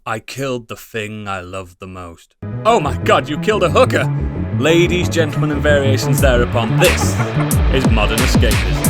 I killed the thing I loved the most. Oh my god, you killed a hooker! Ladies, gentlemen, and variations thereupon, this is Modern Escapism.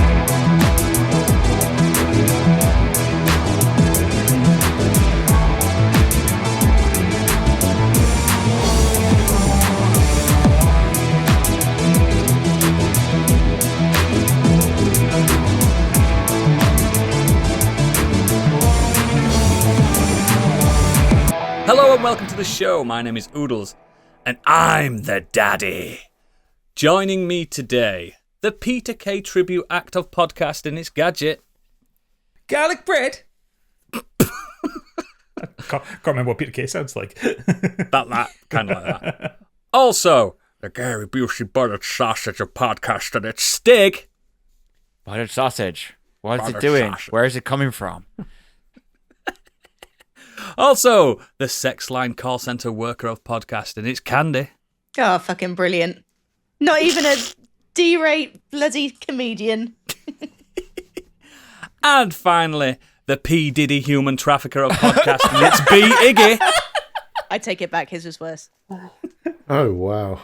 Hello and welcome to the show. My name is Oodles, and I'm the daddy. Joining me today, the Peter K. tribute act of podcast in its gadget. Garlic bread? I can't remember what Peter K sounds like. That kind of like that. Also, the Gary Busey buttered sausage of podcast and its Stig. Buttered sausage. What is Buttered it doing? sausage. Where is it coming from? Also, the sex line call centre worker of podcasting, it's Candy. Oh, fucking brilliant. Not even a D-rate bloody comedian. And finally, the P. Diddy human trafficker of podcasting, it's B Iggy. I take it back, his was worse. Oh, wow.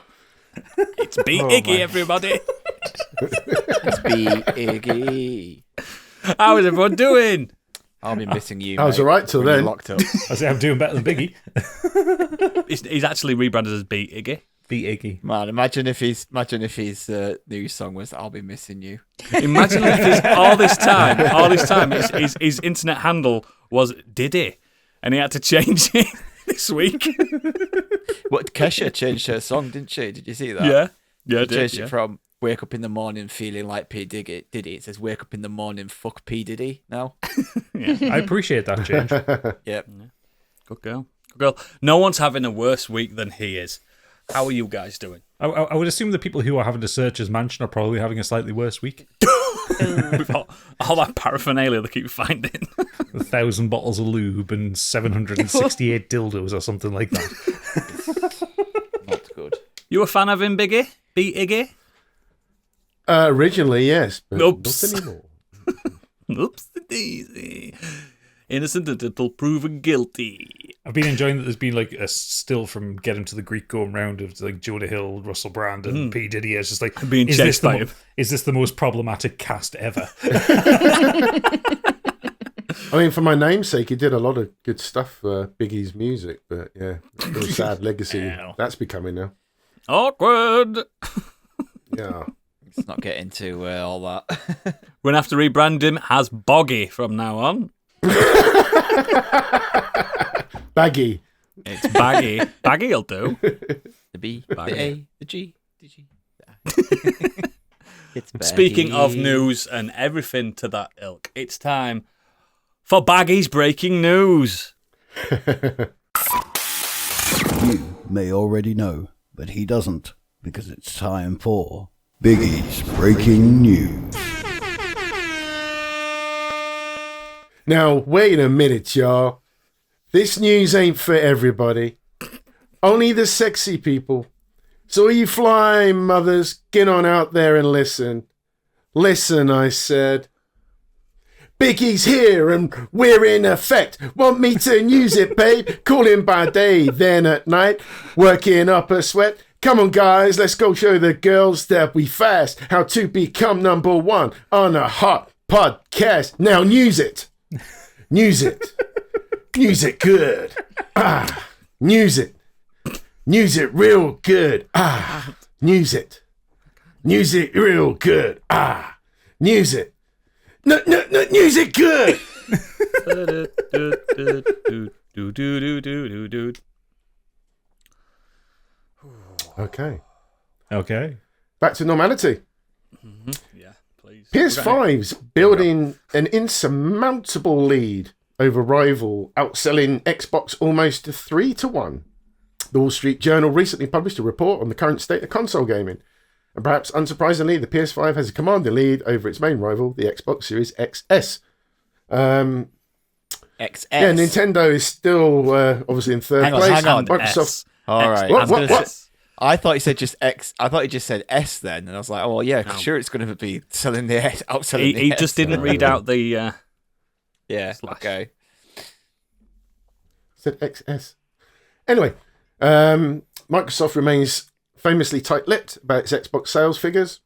It's B Iggy, everybody. It's B Iggy. How is everyone doing? I'll be missing you. I was mate, all right till when you're then. Locked up. I say I'm doing better than Biggie. He's actually rebranded as B Iggy. B Iggy. Man, imagine if his new song was "I'll be missing you." Imagine if all this time, his internet handle was Diddy, and he had to change it this week. What Kesha changed her song, didn't she? Did you see that? Yeah, She changed it from "Wake up in the morning feeling like P Diddy." It says "Wake up in the morning, fuck P Diddy." Now, I appreciate that change. yep. Good girl. No one's having a worse week than he is. How are you guys doing? I would assume the people who are having to search his mansion are probably having a slightly worse week. With all that paraphernalia they keep finding. 1,000 bottles of lube and 768 dildos or something like that. Not good. You a fan of him, Biggie? B Iggy? Originally, yes, but Oops. not anymore. Oops, daisy. Innocent until proven guilty. I've been enjoying that there's been like a still from Get Him to the Greek going round of like Jonah Hill, Russell Brand, and P. Diddy. It's just like, Being chased by him. Is this the most problematic cast ever? I mean, for my namesake, he did a lot of good stuff for Biggie's music, but yeah, real sad legacy that's becoming now. Awkward. Yeah. Let's not get into all that. We're going to have to rebrand him as Boggy from now on. Baggie. It's Baggy. Baggy'll do. The B, Baggy. the A, the G, the G. It's Speaking of Baggy. news and everything to that ilk, it's time for Baggy's breaking news. You may already know, but he doesn't, because it's time for Biggie's Breaking News. Now, wait a minute, y'all. This news ain't for everybody. Only the sexy people. So you fly mothers, get on out there and listen. Listen, I said. Biggie's here and we're in effect. Want me to use it, babe? Call him by day, then at night. Working up a sweat. Come on, guys, let's go show the girls that we fast. How to become number one on a hot podcast. Now, news it. News it. News it good. News it. News it real good. News it. News it real good. News it. No, news it good. Okay. Back to normality. Yeah, please. PS5's building an insurmountable lead over rival, outselling Xbox almost 3-1. The Wall Street Journal recently published a report on the current state of console gaming. And perhaps unsurprisingly, the PS5 has a commanding lead over its main rival, the Xbox Series XS. XS. Yeah, Nintendo is still obviously in third place. Hang on. Microsoft. All right. What? I thought you said just X. I thought you just said S then, and I was like, oh well, yeah, sure, it's going to be selling the S, outselling the He S. just didn't read out the. Yeah. Slash. Okay. said XS. Anyway, Microsoft remains famously tight-lipped about its Xbox sales figures,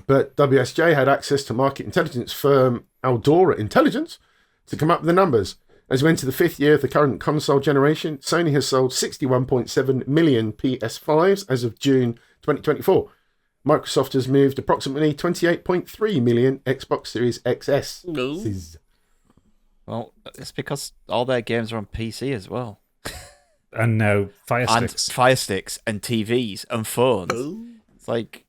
but WSJ had access to market intelligence firm Aldora Intelligence to come up with the numbers. As we enter the 5th year of the current console generation, Sony has sold 61.7 million PS5s as of June 2024. Microsoft has moved approximately 28.3 million Xbox Series XS. Well, it's because all their games are on PC as well. And now Fire And Sticks. Fire Sticks and TVs and phones. It's like...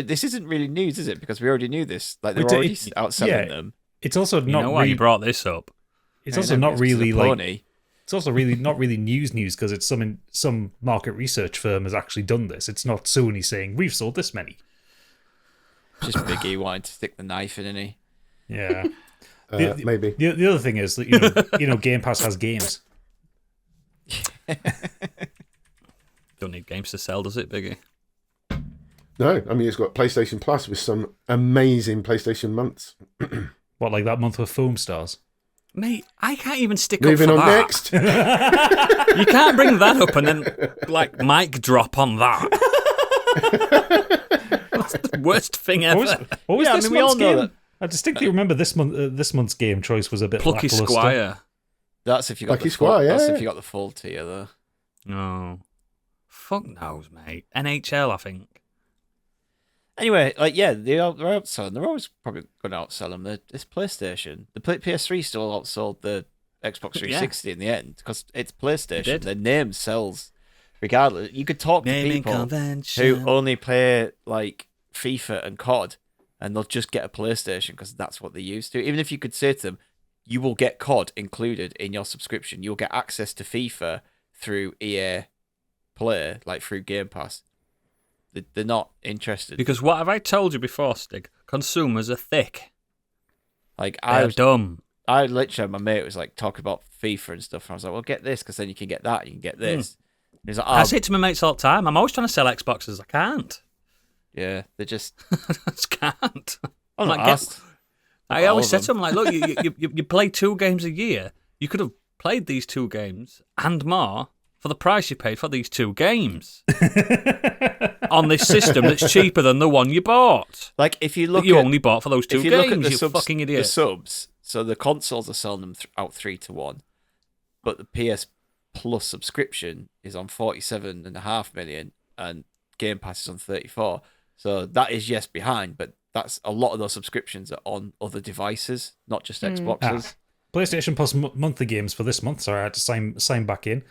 this isn't really news, is it? Because we already knew this. Like, they're already outselling them. It's also You not know why you brought this up? It's also not really like... Pony. It's also really not really news because it's some market research firm has actually done this. It's not Sony saying, we've sold this many. Just Biggie wanting to stick the knife in, isn't he? Yeah. Maybe. The other thing is that, you know, Game Pass has games. Don't need games to sell, does it, Biggie? No, I mean, it's got PlayStation Plus with some amazing PlayStation months. What, like that month with Foam Stars? Mate, I can't even stick Moving up for on that. next. You can't bring that up and then, like, mic drop on that. That's the worst thing ever. What was Yeah, I this mean, we month's all know game? that- I distinctly remember this month's game choice was a bit Plucky lackluster. Squire. That's if you got Lucky the Squire, full, That's yeah. if you got the full tier, though. No. Fuck knows, mate. NHL, I think. Anyway, like, yeah, they're outselling. They're always probably going to outsell them. It's PlayStation. The PS3 still outsold the Xbox 360 in the end because it's PlayStation. did. Their name sells regardless. You could talk to Naming people convention. who only play like FIFA and COD, and they'll just get a PlayStation because that's what they're used to. Even if you could say to them, you will get COD included in your subscription. You'll get access to FIFA through EA Play, like through Game Pass. They're not interested. Because what have I told you before, Stig? Consumers are thick. Like They're dumb. I literally, my mate was like talking about FIFA and stuff. And I was like, well, get this because then you can get that, you can get this. And he's like, oh, I say it to my mates all the time. I'm always trying to sell Xboxes. I can't. yeah, they're just. I just can't. I'm not Like, asked. I All always of said to them. them, like, look, you play 2 games a year. You could have played these 2 games and more for the price you paid for these 2 games on this system that's cheaper than the one you bought. Like if you look, That you at, only bought for those 2 if you games. look at the you subs, fucking idiot. the subs. So the consoles are selling them out 3-1, but the PS Plus subscription is on 47.5 million, and Game Pass is on 34. So that is yes behind, but that's a lot of those subscriptions are on other devices, not just Xboxes. PlayStation Plus monthly games for this month. Sorry, I had to sign back in.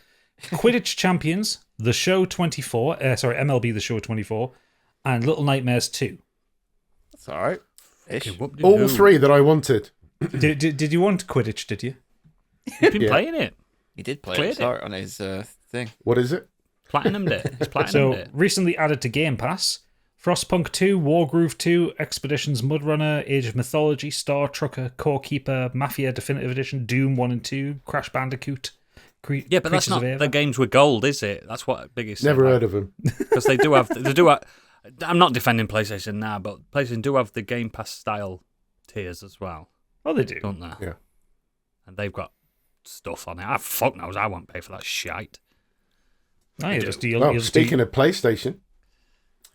Quidditch Champions, The Show 24. MLB The Show 24, and Little Nightmares 2. That's all right. Ish. Okay, whoop-de-doo. All 3 that I wanted. Did you want Quidditch? Did you? You've been Yeah. playing it. He did play Cleared it. Saw it on his thing. What is it? Platinumed it. It's platinumed So it. recently added to Game Pass. Frostpunk 2, Wargroove 2, Expeditions Mudrunner, Age of Mythology, Star Trucker, Core Keeper, Mafia Definitive Edition, Doom 1 and 2, Crash Bandicoot. Yeah, but that's not the games with gold, is it? That's what Biggie's Never heard of them. Because they do have. I'm not defending PlayStation now, but PlayStation do have the Game Pass style tiers as well, Oh, they do. don't they? Yeah. And they've got stuff on it. Fuck knows, I won't pay for that shite. Oh, you just deal. Well, speaking of PlayStation,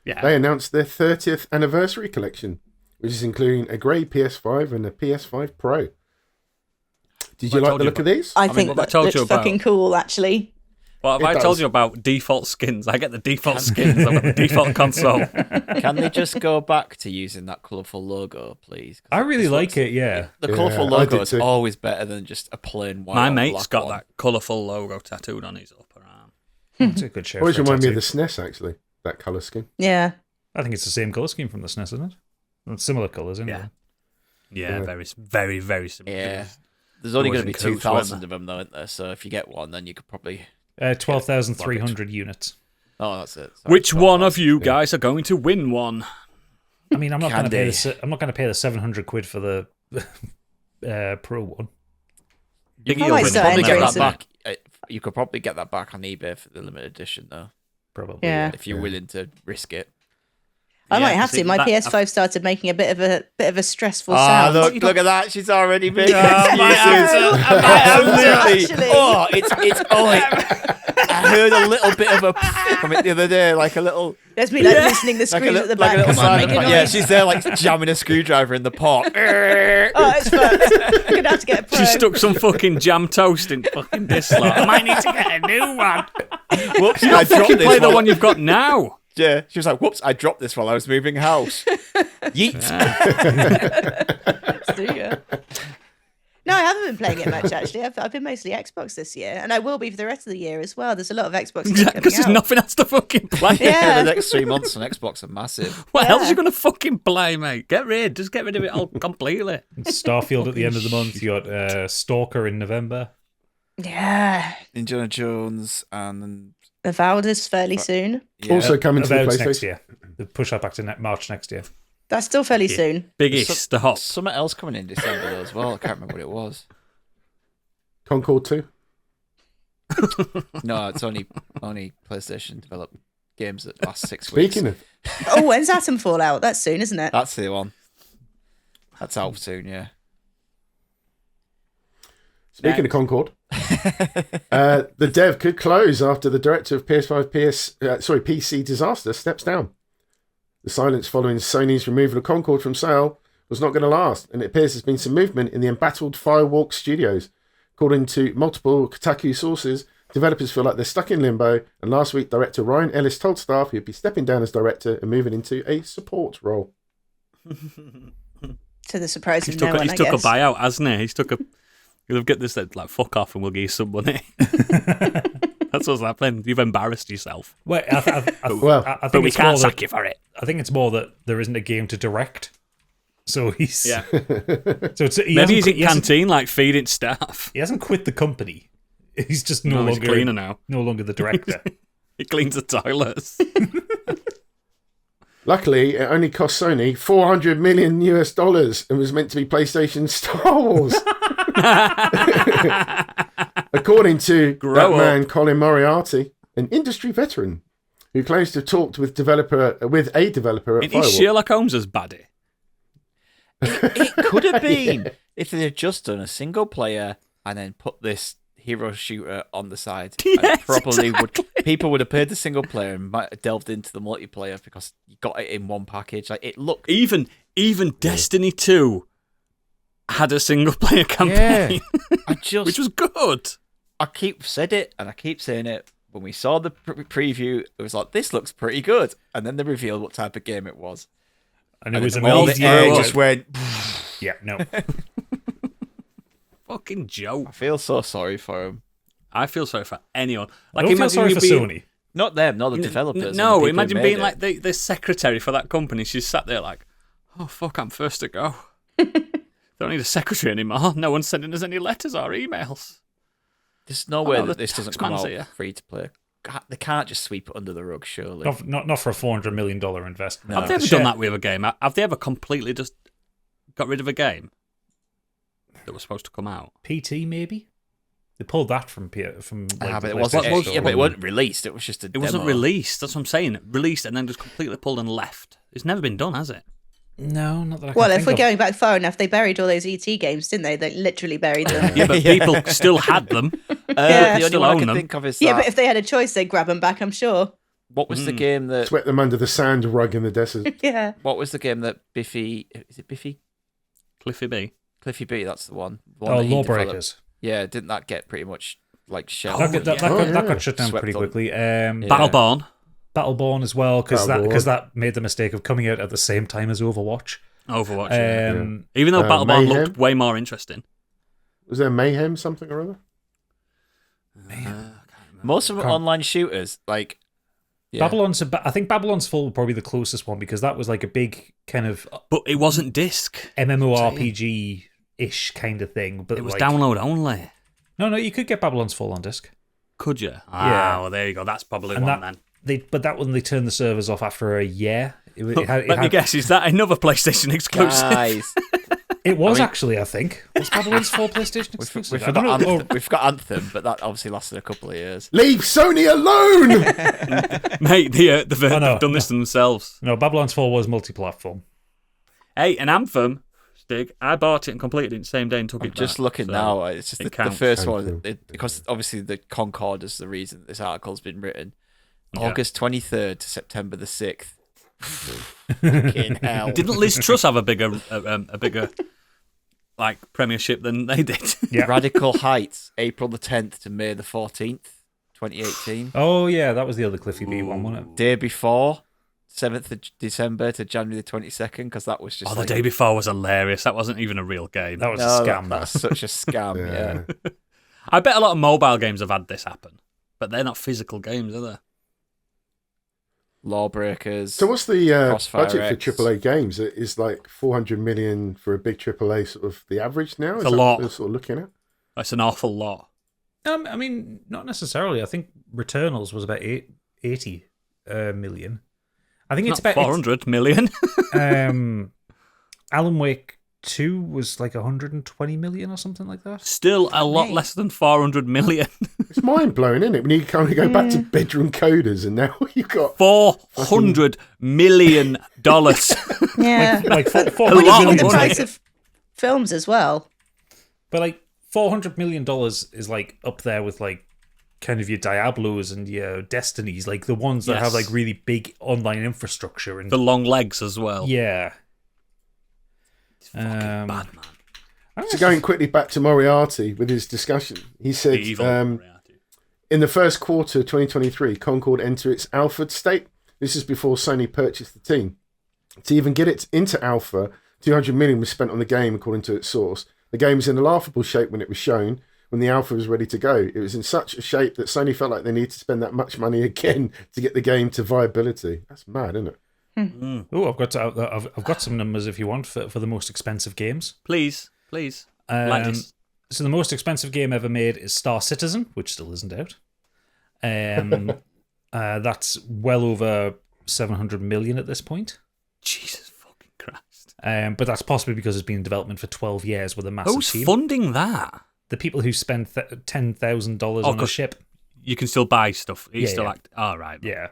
Yeah. they announced their 30th anniversary collection, which is including a grey PS5 and a PS5 Pro. Did you Well, I like told the you look of these? I mean, think what I that told looks you about- fucking cool, actually. Well, have It I does. told you about default skins? I get the default skins. I've got the default console. Can they just go back to using that colourful logo, please? 'Cause I really this like looks- it. Yeah. The Yeah, colourful I logo did is too. always better than just a plain white. My or mate's black got one. that colourful logo tattooed on his upper arm. It's a good show. Always for a remind me of tattoo. the SNES, actually, that colour scheme. Yeah. I think it's the same colour scheme from the SNES, isn't it? Well, it's similar colours, isn't Yeah. it? Yeah, Yeah. very, very, very similar. Yeah. There's only Boys going to be and coats, 2,000 weren't of them, though, isn't there? So if you get one, then you could probably. 12,300 units. Oh, that's it. Sorry, Which one 12,000. of you guys are going to win one? I mean, I'm not going to pay. Candy. I'm not going to pay the 700 quid for the Pro one. Biggie, I you'll might win start one, Probably then, get enjoying that isn't some- it? back. You could probably get that back on eBay for the limited edition, though, Probably. Yeah. if you're willing to risk it. I might Yeah, have see, to. My that- PS5 started making a bit of a stressful Ah, sound. look at that. She's already making I might have excuses. to. Absolutely. Actually. Oh, I heard a little bit of a from it the other day, like a little, There's me loosening the screws at the back. little Come on, silent make a part. noise. Yeah, she's there like jamming a screwdriver in the pot. Oh, it's fucked. I'm gonna have to get a pro. She stuck some fucking jam toast in fucking this slot. I might need to get a new one. Whoops, You I don't dropped fucking this play the while- one you've got now. Yeah, she was like, "Whoops, I dropped this while I was moving house." Yeet. Do you? No, I haven't been playing it much actually. I've been mostly Xbox this year, and I will be for the rest of the year as well. There's a lot of Xbox stuff coming Because there's out. nothing else to fucking play. Yeah. The next 3 months on Xbox are massive. What else Yeah. are you going to fucking play, mate? Just get rid of it all completely. Starfield at the end of the month. You got Stalker in November. Yeah, Indiana Jones and Avowed is fairly soon. yeah. Also coming to the About next PlayStation. year. They push that back to March next year. That's still fairly soon. Biggie, So- stop. something else coming in December though as well. I can't remember what it was. Concord 2. No, it's only PlayStation developed games that last 6 weeks. Speaking of, Oh, when's Atomfall out? That's soon, isn't it? That's the one. That's out soon, yeah. speaking of Concord, the dev could close after the director of PC disaster steps down. The silence following Sony's removal of Concord from sale was not going to last, and it appears there's been some movement in the embattled Firewalk Studios. According to multiple Kotaku sources, developers feel like they're stuck in limbo, and last week director Ryan Ellis told staff he'd be stepping down as director and moving into a support role. To the surprise He's of no took, one, he's I took a guess. buyout, hasn't he? He's took a... You'll get this, like, fuck off and we'll give you some money. That's what's happening. You've embarrassed yourself. Well, I think But we it's can't more sack that, you for it. I think it's more that there isn't a game to direct. So he's Yeah. So it's, he Maybe hasn't he's quit- in canteen, like, feeding staff. He hasn't quit the company. He's just No, he's a cleaner now. No longer the director. He cleans the toilets. Luckily, it only cost Sony $400 million and was meant to be PlayStation Star Wars. According to Grow that man up. Colin Moriarty, an industry veteran who claims to have talked with a developer at Isn't he Firewalk. Sherlock Holmes as baddie? It could have been if they had just done a single player and then put this hero shooter on the side. And Yes, probably exactly. people would have played the single player and might have delved into the multiplayer because you got it in one package. Like it looked Even Destiny 2 had a single player campaign, which was good. I keep said it and I keep saying it. When we saw the preview, it was like, this looks pretty good. And then they revealed what type of game it was. And it was then all the immediately. air grow just went. Yeah, no. Fucking joke. I feel so sorry for him. I feel sorry for anyone. I don't feel sorry you for being- Sony. Not them, not the developers. and the No, people who imagine made being it. like the secretary for that company. She's sat there like, oh, fuck, I'm first to go. Don't need a secretary anymore. No one's sending us any letters or emails. There's no Oh, way no, the that this doesn't come taxman's out here. free to play. They can't just sweep it under the rug, surely. Not for a $400 million investment. No. Have they ever done that with a game? Have they ever completely just got rid of a game that was supposed to come out? PT maybe? They pulled that from like, but the it wasn't. PlayStation Yeah, Store. but it wasn't released. It was just a It demo. wasn't released. That's what I'm saying. Released and then just completely pulled and left. It's never been done, has it? No, not that I can Well, if think we're of. going back far enough, they buried all those ET games, didn't they? They literally buried them. Yeah, but people still had them. Yeah. The only Still one I own can them. think of is Yeah, that. but if they had a choice, they'd grab them back, I'm sure. What was the game that? Swept them under the sand rug in the desert. Yeah. What was the game that Biffy? Is it Biffy? Cliffy B. Cliffy B. That's the one. The one Oh, that he Lawbreakers. developed. Yeah, didn't that get pretty much like shelved? That yeah. got shut down Swept pretty on. quickly. Battleborn. Battleborn as well, because Battleborn. that made the mistake of coming out at the same time as Overwatch. Overwatch. Yeah. Um, Even though Battleborn Mayhem? looked way more interesting. Was there Mayhem something or other? Most of them online shooters, like yeah. I think Babylon's Fall was probably the closest one because that was like a big kind of But it wasn't disc. MMORPG-ish kind of thing. But It was like, download only. No, you could get Babylon's Fall on disc. Could you? Yeah. Ah, well, there you go. That's probably And one that then. but that one they turned the servers off after a year. Let me guess, is that another PlayStation exclusive? guys, It was actually, I think. Was Babylon's 4 PlayStation exclusive? We've I don't got, know. Anthem, we've got Anthem, but that obviously lasted a couple of years. Leave Sony alone! Mate, they've done this to themselves. No, Babylon's 4 was multi-platform. Hey, an Anthem, Stig, I bought it and completed it the same day and took I'm it back. just looking so now. It's just it the counts. first one, because obviously the Concord is the reason that this article's been written. Yeah. August 23rd to September the 6th. Fucking hell. Didn't Liz Truss have a bigger like premiership than they did? Yeah. Radical Heights, April the 10th to May the 14th, 2018. Oh, yeah, that was the other Cliffy B one, wasn't it? Day before, 7th of December to January the 22nd, because that was just The day before was hilarious. That wasn't even a real game. That was No, a scam, that's that. such a scam, yeah. I bet a lot of mobile games have had this happen, but they're not physical games, are they? Lawbreakers. So what's the Crossfire budget X. for AAA games? It is like 400 million for a big AAA, sort of the average now? It's Is a that lot. what they're sort of looking at? That's an awful lot. I mean, not necessarily. I think Returnals was about 80 million. I think it's Not about 400 million. Alan Wake 2 was like 120 million or something like that. Still a lot Mate. less than 400 million. It's mind blowing, isn't it? When you kind of go back to bedroom coders, and now you've got $400 million. Yeah. Like 400 When you lot think of the money. price of films as well. But like $400 million is like up there with like kind of your Diablos and your Destinies, like the ones that have Yes. like really big online infrastructure and The long legs as well. yeah. Bad man. So going quickly back to Moriarty with his discussion, he said, Evil. in the first quarter of 2023, Concord entered its alpha state. This is before Sony purchased the team. To even get it into alpha, 200 million was spent on the game, according to its source. The game was in a laughable shape when it was shown. When the alpha was ready to go, it was in such a shape that Sony felt like they needed to spend that much money again to get the game to viability. That's mad, isn't it? Oh, I've got some numbers if you want for the most expensive games. Please. Like this. So the most expensive game ever made is Star Citizen, which still isn't out. That's well over 700 million at this point. Jesus fucking Christ. But that's possibly because it's been in development for 12 years with a massive Who's team. funding that? The people who spend $10,000 on a 'cause ship. You can still buy stuff. You Yeah, still yeah. act. All right. Yeah.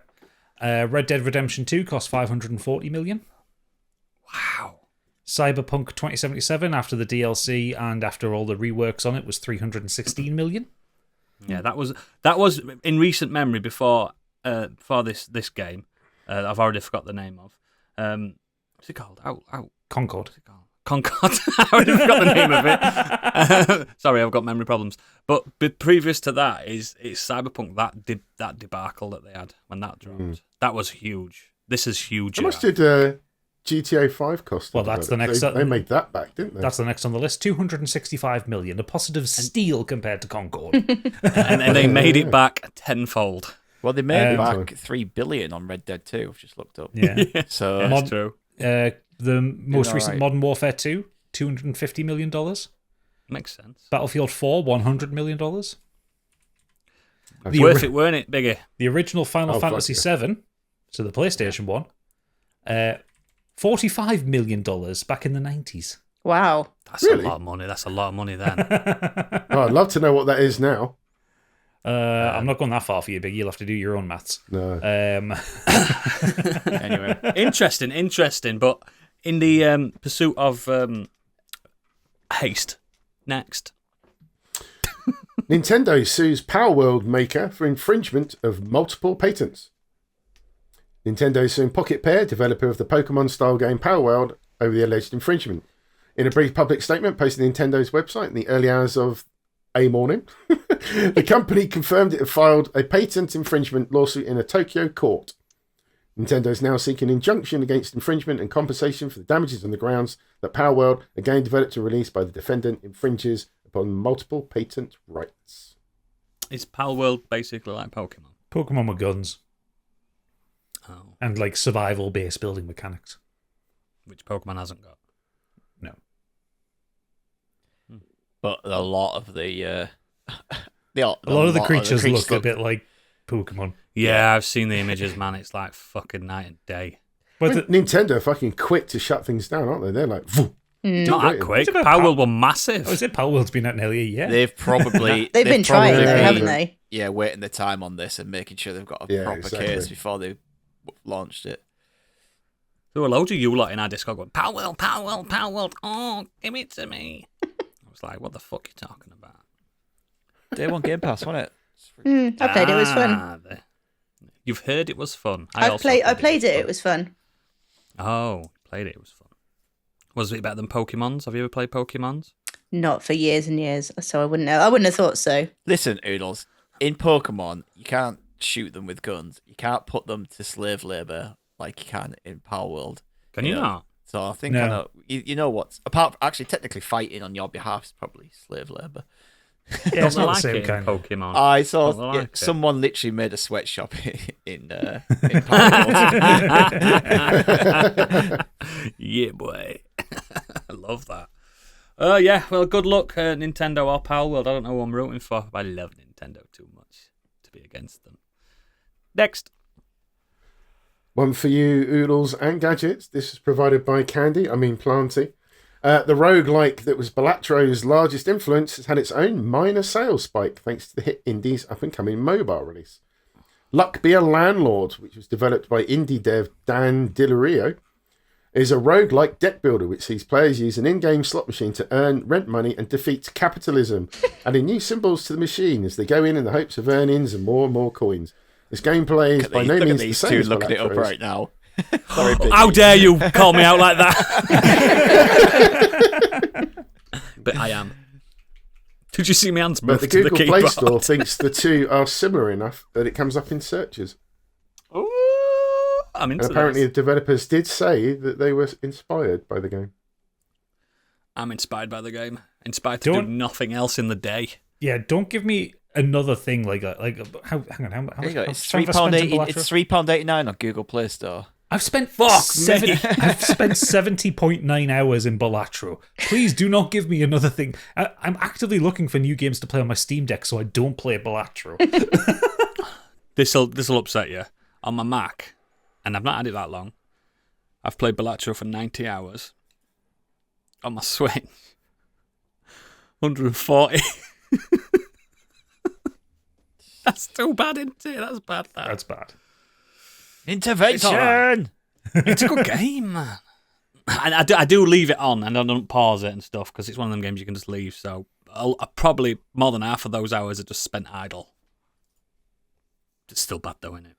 Red Dead Redemption 2 cost 540 million. Wow. Cyberpunk 2077, after the DLC and after all the reworks on it, was 316 million. Yeah, that was in recent memory before this game. I've already forgot the name of. What's it called? Concord. What's it called? Concord. I already forgot the name of it. Sorry, I've got memory problems. But previous to that is Cyberpunk. That debacle that they had when that dropped. That was huge. This is huge. How much did GTA 5 cost? Well, that's the next. They made that back, didn't they? That's the next on the list. 265 million, a positive steal compared to Concord. and they made it back tenfold. Well, they made Um, back 3 billion on Red Dead 2. I've just looked up. Yeah. So That's true. The most all recent right. Modern Warfare 2, $250 million. Makes sense. Battlefield 4, $100 million. That's Worth it, weren't it, Biggie? The original Final Oh, Fantasy fuck VII, so the PlayStation one, $45 million back in the 90s. Wow. That's Really? a lot of money. That's a lot of money then. Oh, I'd love to know what that is now. I'm not going that far for you, Big. You'll have to do your own maths. No. Anyway, interesting. But in the pursuit of haste, next. Nintendo sues Power World maker for infringement of multiple patents. Nintendo suing Pocket Pair, developer of the Pokemon-style game Power World, over the alleged infringement. In a brief public statement posted on Nintendo's website in the early hours of a morning, the company confirmed it had filed a patent infringement lawsuit in a Tokyo court. Nintendo is now seeking injunction against infringement and compensation for the damages on the grounds that Power World, a game developed and released by the defendant, infringes upon multiple patent rights. Is Pal World basically like Pokemon? Pokemon with guns Oh, and like survival-based building mechanics. which Pokemon hasn't got. No. but a lot of the A lot of the creatures look a bit like Pokemon. Yeah, I've seen the images, man. It's like fucking night and day. But Nintendo are fucking quick to shut things down, aren't they? They're like, "Voo." Not that quick. It's about Power World were massive. I said Power World's been out nearly a year. They've probably They've been trying probably though, been, haven't they? Yeah, waiting their time on this and making sure they've got a proper case before they launched it. There were loads of you lot in our Discord going, Power World, Power World, Power World. Oh, give it to me. I was like, what the fuck are you talking about? Day one Game Pass, wasn't it? I played it. It was fun. You've heard it was fun. I played it. It was fun. Oh, played it. It was fun. Was it better than Pokemon's? Have you ever played Pokemon's? Not for years and years, so I wouldn't know. I wouldn't have thought so. Listen, Oodles, in Pokemon, you can't shoot them with guns. You can't put them to slave labor like you can in Power World. Can you know? not? So I think No. I know. You know what's apart actually technically fighting on your behalf is probably slave labor. Yeah, it's Don't not the like same it in kind. Pokemon. I saw Don't like it. someone literally made a sweatshop in Power World. Yeah, boy. I love that. Yeah, well, good luck, Nintendo or Power World. I don't know who I'm rooting for, but I love Nintendo too much to be against them. Next. One for you, Oodles and Gadgets. This is provided by Planty. The roguelike that was Balattro's largest influence has had its own minor sales spike thanks to the hit indie's up-and-coming mobile release. Luck Be a Landlord, which was developed by indie dev Dan Dillario, is a roguelike deck builder which sees players use an in-game slot machine to earn rent money and defeat capitalism, adding new symbols to the machine as they go in the hopes of earnings and more coins. This gameplay is by no Look at means the these same two as looking it up Balattro's. right now. Sorry, Biggie. How dare you call me out like that? But I am. Did you see me hands move But the to Google the Play keyboard? Store thinks the two are similar enough that it comes up in searches. Ooh, I'm into And apparently this. the developers did say that they were inspired by the game. I'm inspired by the game. Inspired to do nothing else in the day. Yeah, don't give me another thing like that. Hang on, how There you go. much It's time have I spent in £3.80. Balatro? It's £3.89 on Google Play Store. I've spent Fuck seven. me. I've spent 70.9 hours in Balatro. Please do not give me another thing. I'm actively looking for new games to play on my Steam Deck, so I don't play Balatro. This'll upset you. On my Mac, and I've not had it that long, I've played Balatro for 90 hours. On my Switch, 140. That's too bad, isn't it? That's bad. That's bad. Intervention! alright. It's a good game, man. And I do leave it on, and I don't pause it and stuff, because it's one of them games you can just leave. So I'll probably more than half of those hours are just spent idle. It's still bad though, isn't it?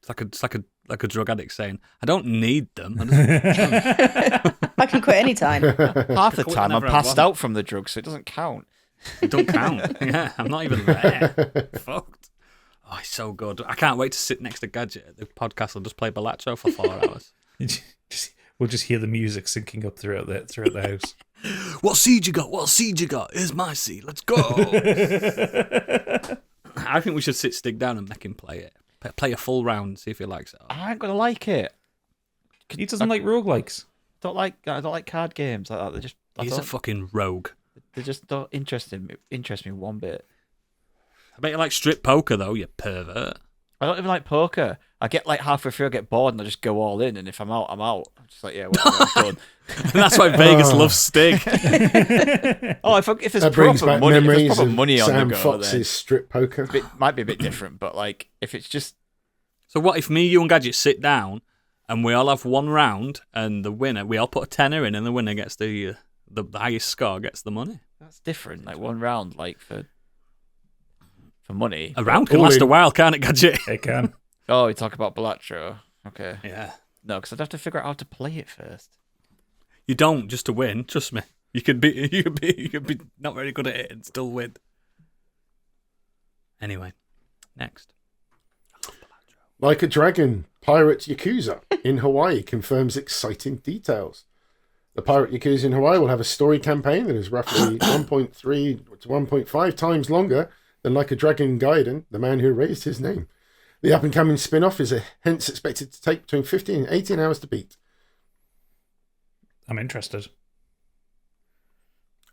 It's like a drug addict saying, "I don't need them. I just I can quit anytime. Half the Quit time I'm whenever I passed want. out from the drug, so it doesn't count. It don't count." Yeah, I'm not even there. Fucked. Oh, it's so good. I can't wait to sit next to Gadget at the podcast and just play Balatro for 4 hours. We'll just hear the music syncing up throughout the house. What seed you got? What seed you got? Here's my seed. Let's go. I think we should sit Stig down and make him play it. Play a full round, see if he likes it. I ain't gonna like it. He doesn't like roguelikes. I don't like card games like that. He's a fucking rogue. They just don't interest me one bit. I bet you like strip poker, though, you pervert. I don't even like poker. I get like halfway through, I get bored, and I just go all in. And if I'm out, I'm out. I'm just like, yeah, whatever, I'm done. And that's why Vegas loves Stig. Oh, if there's That brings proper back money, if there's memories proper of money on Sam the go, Fox's then strip poker. might be a bit different. But like, if it's just So what if me, you, and Gadget sit down and we all have one round, and the winner, we all put a tenner in, and the winner gets the highest score gets the money. that's different. Like one round, like for money. A round can All last in. a while, can't it, Gadget? It can. Oh, you talk about Balatro. Okay. Yeah. No, because I'd have to figure out how to play it first. You don't just to win. Trust me. You could be not very good at it and still win. Anyway, next. Like a Dragon, Pirate Yakuza in Hawaii confirms exciting details. The Pirate Yakuza in Hawaii will have a story campaign that is roughly 1.3 to 1.5 times longer than Like a Dragon Gaiden, the man who raised his name. The up-and-coming spin-off is hence expected to take between 15 and 18 hours to beat. I'm interested.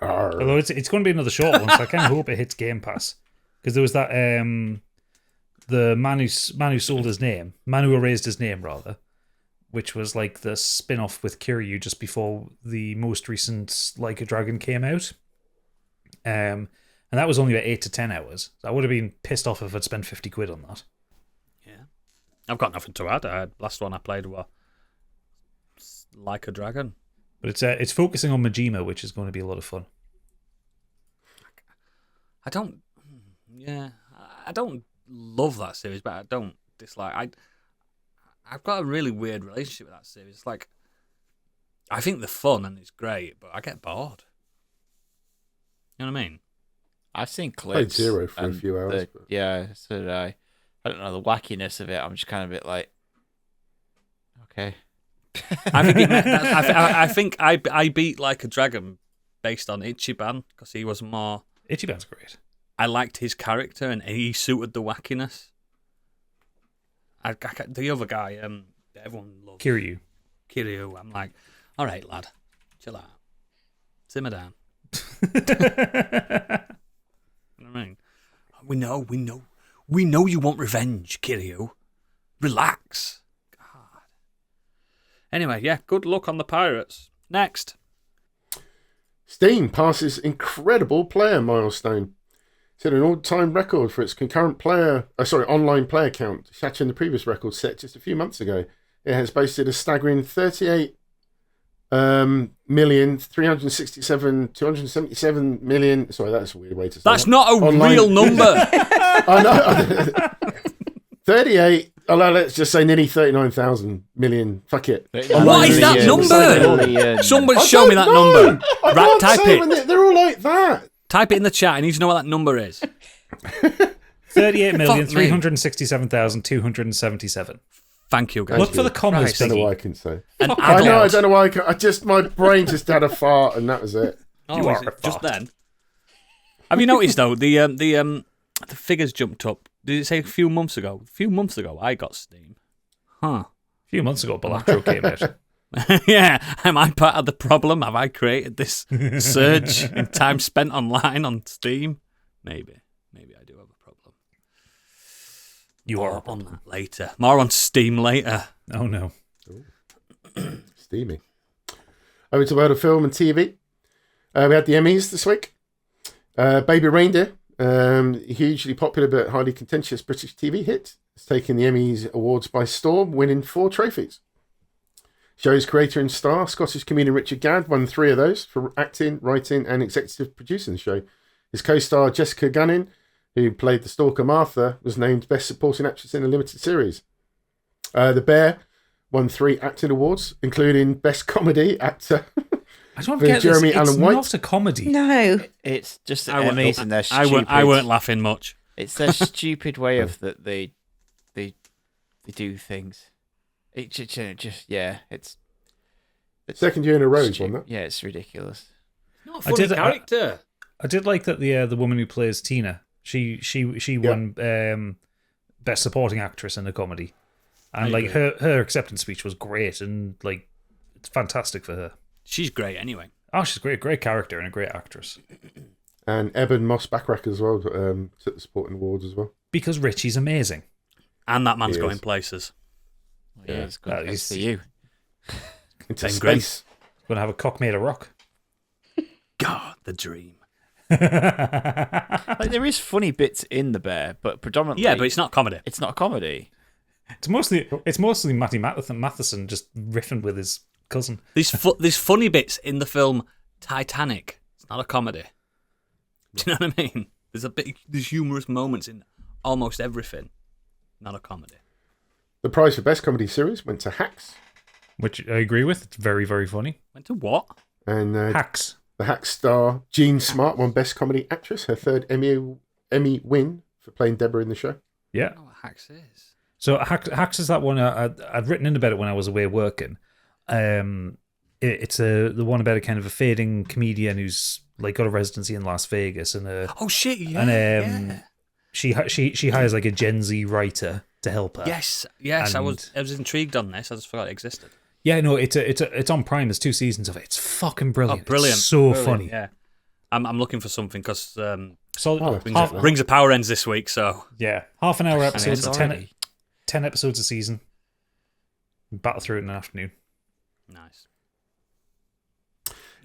Arr. Although it's going to be another short one, so I kind of hope it hits Game Pass. Because there was that the man who sold his name, man who erased his name rather, which was like the spin-off with Kiryu just before the most recent Like a Dragon came out. And that was only about 8 to 10 hours. So I would have been pissed off if I'd spent 50 quid on that. Yeah. I've got nothing to add. Last one I played was Like a Dragon. But it's focusing on Majima, which is going to be a lot of fun. I don't love that series, but I don't dislike. I've got a really weird relationship with that series. It's like, I think they're fun and it's great, but I get bored. You know what I mean? I've seen Played clips. Zero for a few hours. But... Yeah, so did I. I don't know the wackiness of it. I'm just kind of a bit like, okay. I think I beat Like a Dragon based on Ichiban because he was more. Ichiban's great. I liked his character and he suited the wackiness. The other guy, everyone loves Kiryu. I'm like, all right, lad, chill out, simmer down. You know what I mean? We know you want revenge, Kiryu. Relax. God. Anyway, yeah, good luck on the pirates. Next. Steam passes incredible player milestone. Set an all-time record for its concurrent online player count, catching the previous record set just a few months ago. It has boasted a staggering 38,377,277 million. Sorry, that's a weird way to say That's that. not a real number. I know. 38. Let's just say nearly 39,000 million. Fuck it. What is that number? Somebody show me that number. I Right, can't type say it. when they're all like that. Type it in the chat. I need to know what that number is. 38,367,277. Thank you, guys. Look for the commas, I don't know Biggie. what I can say. An I know. I adult. don't know why. My brain just had a fart, and that was it. Oh, You is are it a just fart. then. Have you noticed though the figures jumped up? Did it say a few months ago? A few months ago, I got Steam. Huh? A few months ago, Balatro came out. Yeah. Am I part of the problem? Have I created this surge in time spent online on Steam? Maybe I do have a problem. You are a More on problem. that later. More on Steam later. Oh, no. Steamy. Over to world of film and TV. We had the Emmys this week. Baby Reindeer, hugely popular but highly contentious British TV hit, has taken the Emmys awards by storm, winning 4 trophies. Show's creator and star, Scottish comedian Richard Gadd, won 3 of those for acting, writing, and executive producing the show. His co-star Jessica Gunning, who played the stalker Martha, was named Best Supporting Actress in a Limited Series. The Bear won 3 acting awards, including Best Comedy Actor. I don't For get Jeremy this. It's Allen White. not a comedy. No. It's just the I weren't- Emmys and their stupid. I weren't laughing much. It's their stupid way of that they do things. It just yeah, it's Second year in a row he's stu- won that. Yeah, it's ridiculous. Not a I funny did- character. I did like that the woman who plays Tina, she won Best Supporting Actress in a Comedy. And like her acceptance speech was great, and like it's fantastic for her. She's great anyway. Oh, she's great character and a great actress. And Eben Moss Backrack as well, took the supporting awards as well. Because Richie's amazing. And that man's He going is. places. Yeah, it's good. Well, It's for he's- you. Into Ben Grimm. space. Gonna have a cock made of rock. God, the dream. Like there is funny bits in the Bear, but predominantly Yeah, but it's not comedy. it's not a comedy. It's mostly Matty Matheson just riffing with his cousin. There's funny bits in the film Titanic. It's not a comedy. Do you know what I mean? There's humorous moments in almost everything. Not a comedy. The prize for Best Comedy Series went to Hacks. Which I agree with. It's very, very funny. Went to what? And Hacks. the Hacks star Jean Smart won Best Comedy Actress, her 3rd Emmy win for playing Deborah in the show. Yeah. I don't know what Hacks is. So Hacks is that one I'd written in about it when I was away working. It's the one about a kind of a fading comedian who's like got a residency in Las Vegas and Oh shit! Yeah. yeah. she hires like a Gen Z writer to help her. Yes. I And- was intrigued on this. I just forgot it existed. Yeah, no, it's on Prime. There's 2 seasons of it. It's fucking brilliant. Oh, brilliant! It's so Brilliant, funny. Yeah. I'm looking for something because So Rings of Power ends this week. So yeah, half an hour And episodes, it's 10 already- 10 episodes a season. Battle through it in an afternoon. Nice.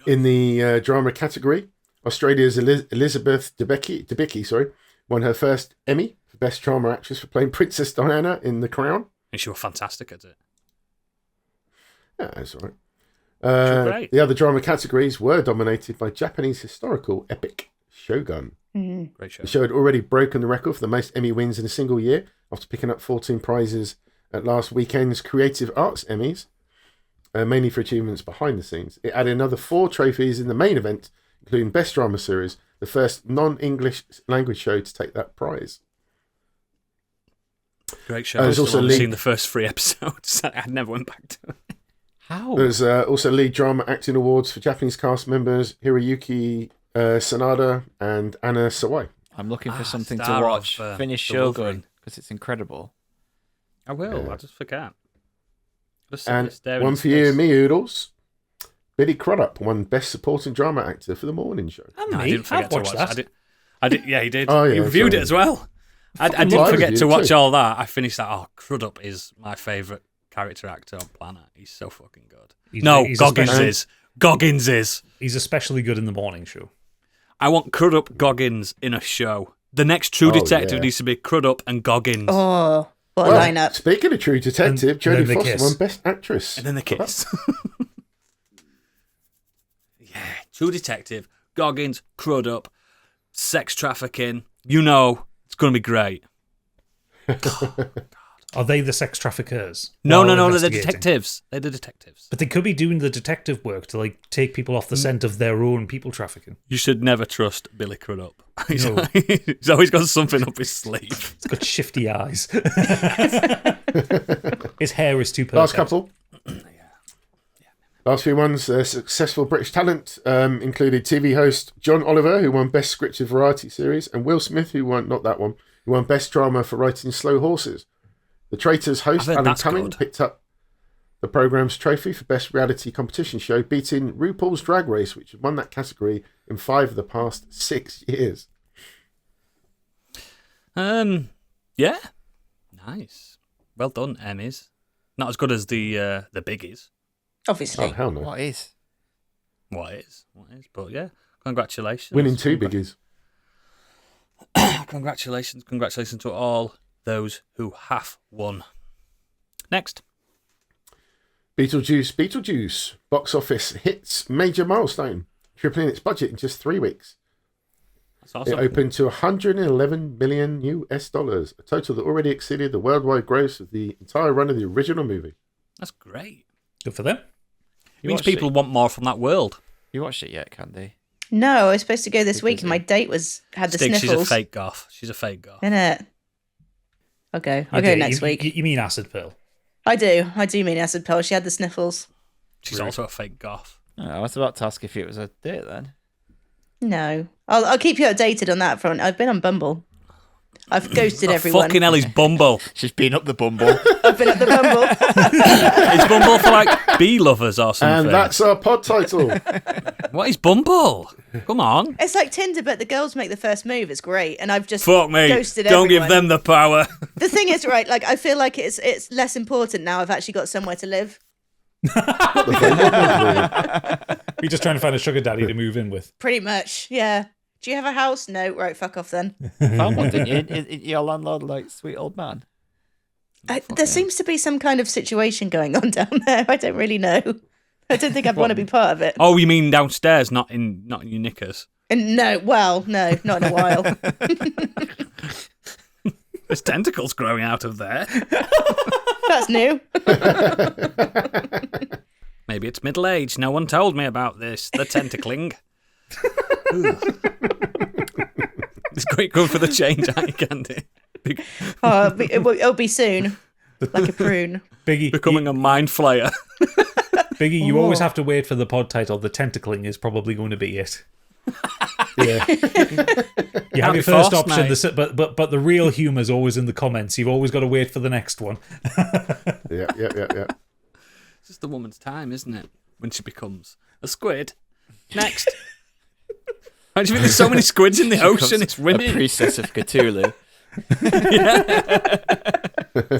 In the drama category, Australia's Elizabeth Debicki, won her first Emmy for Best Drama Actress for playing Princess Diana in The Crown. And she was fantastic at it. Yeah, that's all right. Great. The other drama categories were dominated by Japanese historical epic Shogun. Great show. The show had already broken the record for the most Emmy wins in a single year after picking up 14 prizes at last weekend's Creative Arts Emmys, mainly for achievements behind the scenes. It added another 4 trophies in the main event, including Best Drama Series, the first non-English language show to take that prize. Great show. I've also seen the first 3 episodes. I never went back to it. How? There's also lead drama acting awards for Japanese cast members Hiroyuki Sanada and Anna Sawai. I'm looking for something to Star watch. of, Finish the Wolverine. Shogun, because it's incredible. I will. Yeah. I just forget. And one for you, me oodles. Billy Crudup won Best Supporting Drama Actor for The Morning Show. And No, I me, didn't forget I've to watched watch that. I did. Yeah, he did. Oh, yeah, he reviewed sorry. it as well. I fucking didn't lied forget with to you watch too. all that. I finished that. Oh, Crudup is my favourite character actor on planet. He's so fucking good. He's Goggins especially- is. Goggins is. He's especially good in the morning show. I want Crudup Goggins in a show. The next True Oh, Detective yeah. needs to be Crudup and Goggins. Oh, what a Well, lineup. speaking of True Detective, And then Jodie they Foster kiss. won Best Actress. And then the kiss. Yeah, True Detective, Goggins, Crudup, sex trafficking. You know, it's going to be great. Are they the sex traffickers? No, While they're the investigating? detectives. They're the detectives. But they could be doing the detective work to like take people off the scent of their own people trafficking. You should never trust Billy Crudup. He's, No. he's always got something up his sleeve. He's got shifty eyes. His hair is too perfect. Last couple. Last few ones. Successful British talent included TV host John Oliver, who won Best Scripted Variety Series, and Will Smith, who won Best Drama for writing Slow Horses. The Traitors host I've heard Alan that's Cumming good. picked up the programme's trophy for Best Reality Competition Show, beating RuPaul's Drag Race, which had won that category in 5 of the past 6 years. Yeah. Nice. Well done, Emmys. Not as good as the biggies. Obviously. Oh, hell no. What is? What is? But yeah, congratulations. Winning 2 biggies. Congratulations to all those who have won. Next. Beetlejuice. Box office hits major milestone, tripling its budget in just 3 weeks. That's awesome. It opened to $111 million US, a total that already exceeded the worldwide gross of the entire run of the original movie. That's great. Good for them. It means people want more from that world. You watched it yet, Candy? No, I was supposed to go this week and my date had the Stig, sniffles. she's a fake goth. She's a fake goth. Innit? I'll go. I'll go next week. You mean acid pill? I do mean acid pill. She had the sniffles. She's also a fake goth. Oh, I was about to ask if it was a date then. No. I'll keep you updated on that front. I've been on Bumble. I've ghosted everyone. Fucking hell, he's Bumble. She's been up the bumble. I've been at the Bumble. Is Bumble for like bee lovers or something? And that's our pod title. What is Bumble? Come on. It's like Tinder, but the girls make the first move. It's great. And I've just Fuck me. ghosted Don't everyone. give them the power. The thing is, right, like I feel like it's less important now. I've actually got somewhere to live. You're just trying to find a sugar daddy to move in with. Pretty much, yeah. Do you have a house? No. Right, fuck off then. Found one, didn't you? Your landlord, like, sweet old man. There seems to be some kind of situation going on down there. I don't really know. I don't think I'd want to be part of it. Oh, you mean downstairs, not in your knickers? And no, not in a while. There's tentacles growing out of there. That's new. Maybe it's middle age. No one told me about this. The tentacling. It's quite good for the change, aren't you, Candy? Oh, it'll be soon. Like a prune. Biggie, Becoming a mind flayer. Biggie, you always have to wait for the pod title. The Tentacling is probably going to be it. Yeah. You have be your first forced, option, mate. but the real humour is always in the comments. You've always got to wait for the next one. Yeah. It's just the woman's time, isn't it? When she becomes a squid. Next. How do you think there's so many squids in the ocean? It's A women. priestess of Cthulhu.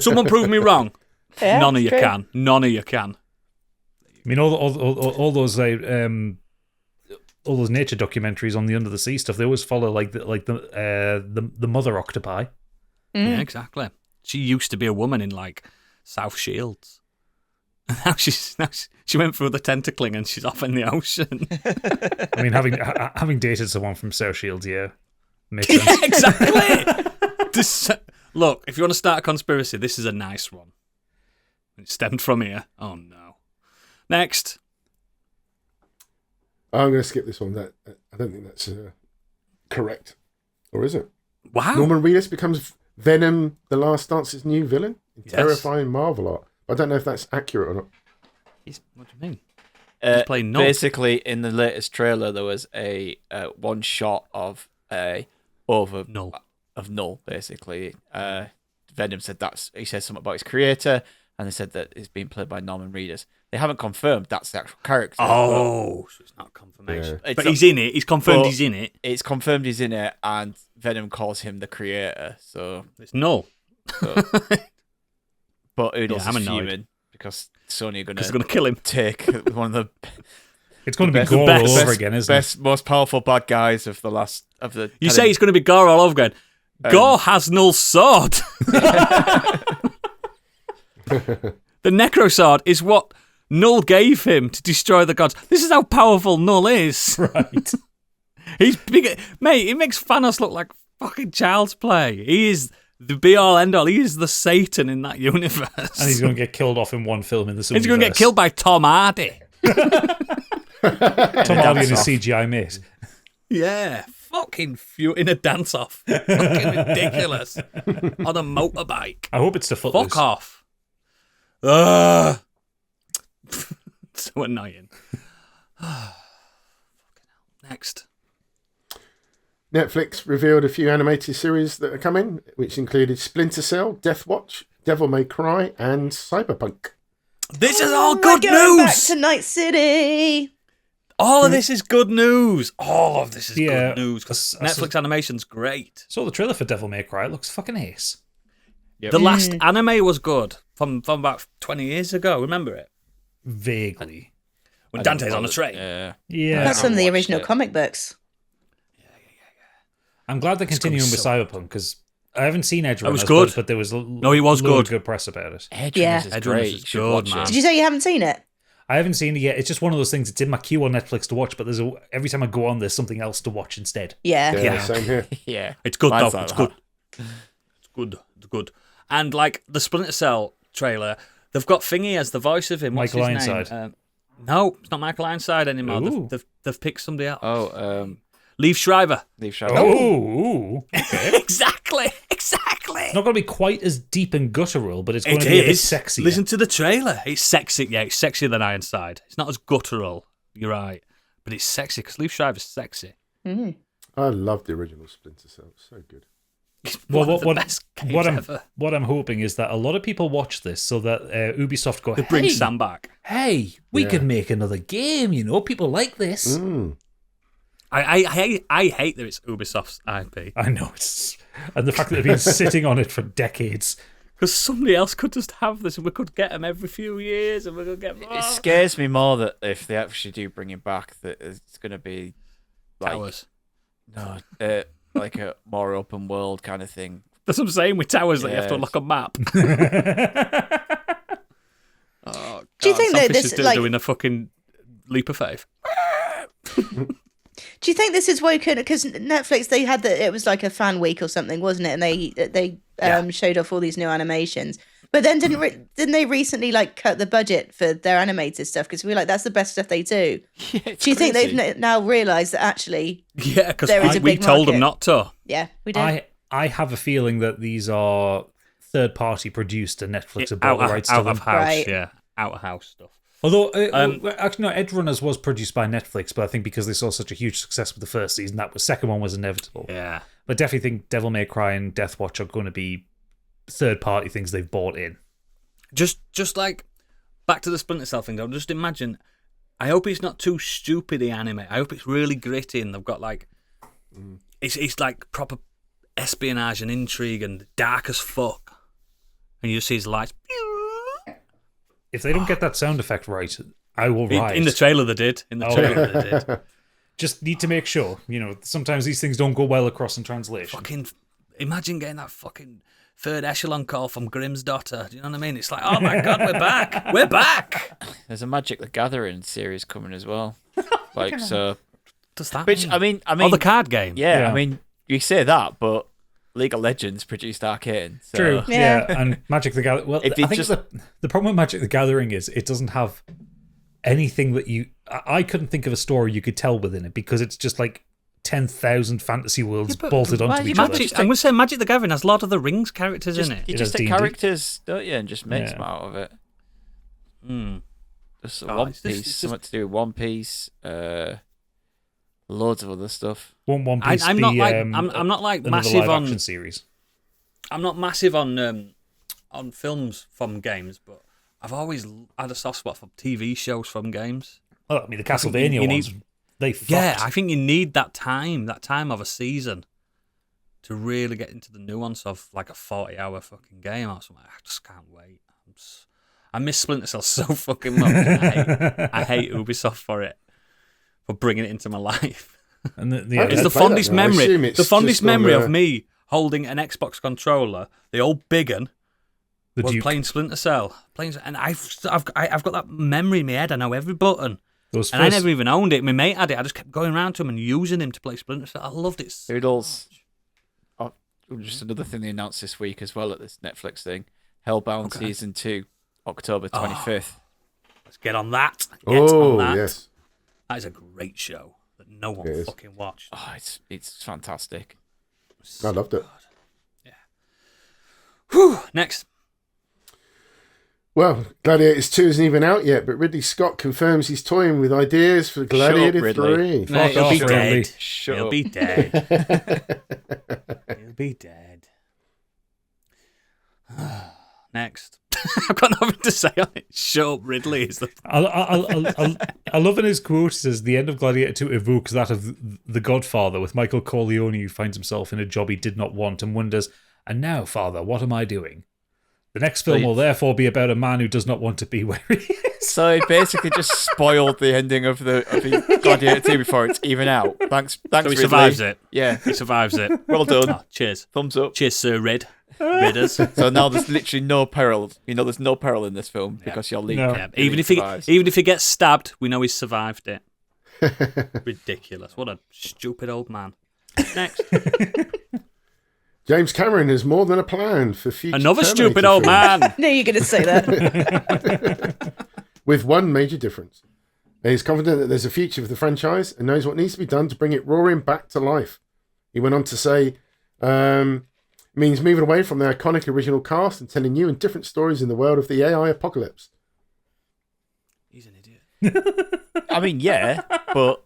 Someone prove me wrong. Yeah, None of it's you true. can. None of you can. I mean, all those all those nature documentaries on the under the sea stuff. They always follow the mother octopi. Yeah, exactly. She used to be a woman in like South Shields. Now she went through the Tentacling and she's off in the ocean. I mean, having dated someone from South Shields, yeah, makes Yeah, sense. exactly. Look, if you want to start a conspiracy, this is a nice one. It stemmed from here. Oh no. Next. I'm going to skip this one. I don't think that's correct. Or is it? Wow. Norman Reedus becomes Venom, The Last Dance's new villain in Yes. terrifying Marvel art. I don't know if that's accurate or not. What do you mean? He's playing Null. Basically, in the latest trailer, there was a one shot of Null. Null. Basically, Venom said he said something about his creator, and they said that it's being played by Norman Reedus. They haven't confirmed that's the actual character. Oh, so it's not confirmation. Yeah. But he's in it. He's confirmed he's in it. It's confirmed he's in it, and Venom calls him the creator. So, It's Null. but Oodles I'm is annoyed. fuming because Sony are going Because they're going to kill him. take one of the It's going to be best- gore best- all over best, again, isn't it? best, most powerful bad guys of the last of the. You say it's going to be Gore all over again. Gore has Null's sword. The Necro Sword is what Null gave him to destroy the gods. This is how powerful Null is. Right. He's big. Mate, he makes Thanos look like fucking child's play. He is the be-all, end-all. He is the Satan in that universe. And he's going to get killed off in one film in this He's going to get killed by Tom Hardy. Tom Hardy and his CGI mate. Yeah, fucking in a dance-off. Fucking ridiculous. On a motorbike. I hope it's the Footloose. Fuck off. Ugh. So annoying. Next. Netflix revealed a few animated series that are coming, which included Splinter Cell, Death Watch, Devil May Cry, and Cyberpunk. This is all We're good going back news. to Night City. All of this is good news. All of this is Yeah, good news. 'Cause Netflix animation's great. Saw the trailer for Devil May Cry. It looks fucking ace. Yep. The last anime was good from about 20 years ago. Remember it? Vaguely. When Dante's on a train. Yeah. Yeah. That's from the watched original it. comic books. I'm glad they're continuing with so Cyberpunk because I haven't seen Edge was Runners, good. but there was No, he was load of good. good press about it. Edge Yeah. Runners is Edge Runners great. is You should good, watch man. it. Did you say you haven't seen it? I haven't seen it yet. It's just one of those things. It's in my queue on Netflix to watch, but every time I go on, there's something else to watch instead. Yeah. Yeah. Same here. Yeah. It's good, Mine's though. like It's that. good. It's good. It's good. And, like, the Splinter Cell trailer, they've got Thingy as the voice of him. What's Michael his name? Ironside. No, it's not Michael Ironside anymore. Ooh. They've picked somebody else. Oh, Leave Shriver. Leave Shadow. Oh, Exactly. it's not going to be quite as deep and guttural, but it's going It to be a bit is. sexier. Listen to the trailer. It's sexy. Yeah, it's sexier than Ironside. It's not as guttural. You're right. But it's sexy because Leaf Shriver's sexy. I love the original Splinter Cell. So good. It's Well, one of the best games ever. what I'm hoping is that a lot of people watch this so that Ubisoft go, They bring hey, Sam back. hey, we Yeah. could make another game. You know, people like this. I hate that it's Ubisoft's IP. I know it's, and the fact that they've been sitting on it for decades. Because somebody else could just have this and we could get them every few years and we could get more. It scares me more that if they actually do bring him back, that it's going to be like Towers. no, like a more open world kind of thing. That's what I'm saying with Towers that you have to Yes. unlock a map. Oh, Do you think that Selfish this, is still like- doing a fucking leap of faith? Do you think this is woken? Because Netflix, they had it was like a fan week or something, wasn't it? And they showed off all these new animations. But then didn't they recently like cut the budget for their animated stuff? Because we were like, that's the best stuff they do. Yeah, Do you think they've now realised that actually, Yeah, because There is a we big told them market. not to. yeah, we did. I have a feeling that these are third party produced and Netflix have bought Out, the rights out to of them. house, Right. yeah. Out of house stuff. Although, Um, actually, no, Edge Runners was produced by Netflix, but I think because they saw such a huge success with the first season, that was second one was inevitable. Yeah. But definitely think Devil May Cry and Death Watch are going to be third party things they've bought in. Just like back to the Splinter Cell thing though, just imagine I hope it's not too stupid the anime. I hope it's really gritty and they've got like it's like proper espionage and intrigue and dark as fuck. And you just see his lights if they don't get that sound effect right, I will riot. In the trailer they did. In the trailer they did. Just need to make sure. Sometimes these things don't go well across in translation. Fucking imagine getting that fucking third echelon call from Grimm's daughter. Do you know what I mean? It's like, oh my god, we're back. We're back. There's a Magic the Gathering series coming as well. So. Does that Which mean? I mean, the card game. Yeah, I mean, you say that, but League of Legends produced Arcane. So. True. Yeah. And Magic the Gathering. Well, I think the problem with Magic the Gathering is it doesn't have anything that I couldn't think of a story you could tell within it because it's just like 10,000 fantasy worlds bolted onto each other. I'm going to say Magic the Gathering has Lord of the Rings characters in it. You just take characters, don't you, and just make them out of it. Just One Piece, something to do with One Piece, loads of other stuff. One Piece. I'm not like massive live on action series. I'm not massive on films from games, but I've always had a soft spot for TV shows from games. Well, I mean, the Castlevania ones, they fucked. Yeah, I think you need that time of a season to really get into the nuance of like a 40-hour fucking game or something. I just can't wait. I miss Splinter Cell so fucking much. I hate Ubisoft for it, for bringing it into my life. And it's the fondest memory. The fondest memory of me holding an Xbox controller, the old big one, was playing Splinter Cell. And I've got that memory in my head. I know every button. I never even owned it. My mate had it. I just kept going around to him and using him to play Splinter Cell. I loved it so much. Just another thing they announced this week as well at this Netflix thing. Hellbound Season 2, October 25th. Let's get on that. Yes. That is a great show that no one fucking watched. Oh, it's fantastic. I loved it. Yeah. Whew. Next. Well, Gladiators 2 isn't even out yet, but Ridley Scott confirms he's toying with ideas for Gladiator 3. No, he'll be dead. He'll be dead. He'll be dead. Next. I've got nothing to say on it. Shut up, Ridley. Is the... I love in his quote, he says, the end of Gladiator 2 evokes that of The Godfather with Michael Corleone, who finds himself in a job he did not want and wonders, and now, Father, what am I doing? The next film will therefore be about a man who does not want to be where he is. So he basically just spoiled the ending of the Gladiator 2 before it's even out. Thanks, so he Ridley. survives it. Yeah. He survives it. Well done. Oh, cheers. Thumbs up. Cheers, Sir Ridders. So now there's literally no peril. There's no peril in this film because you're leaving. Yeah. Even if he gets stabbed, we know he's survived it. Ridiculous. What a stupid old man. Next. James Cameron has more than a plan for future Another Terminator stupid old films. man. No, you're going to say that. With one major difference. He's confident that there's a future for the franchise and knows what needs to be done to bring it roaring back to life. He went on to say, it means moving away from the iconic original cast and telling new and different stories in the world of the AI apocalypse. He's an idiot. I mean, yeah, but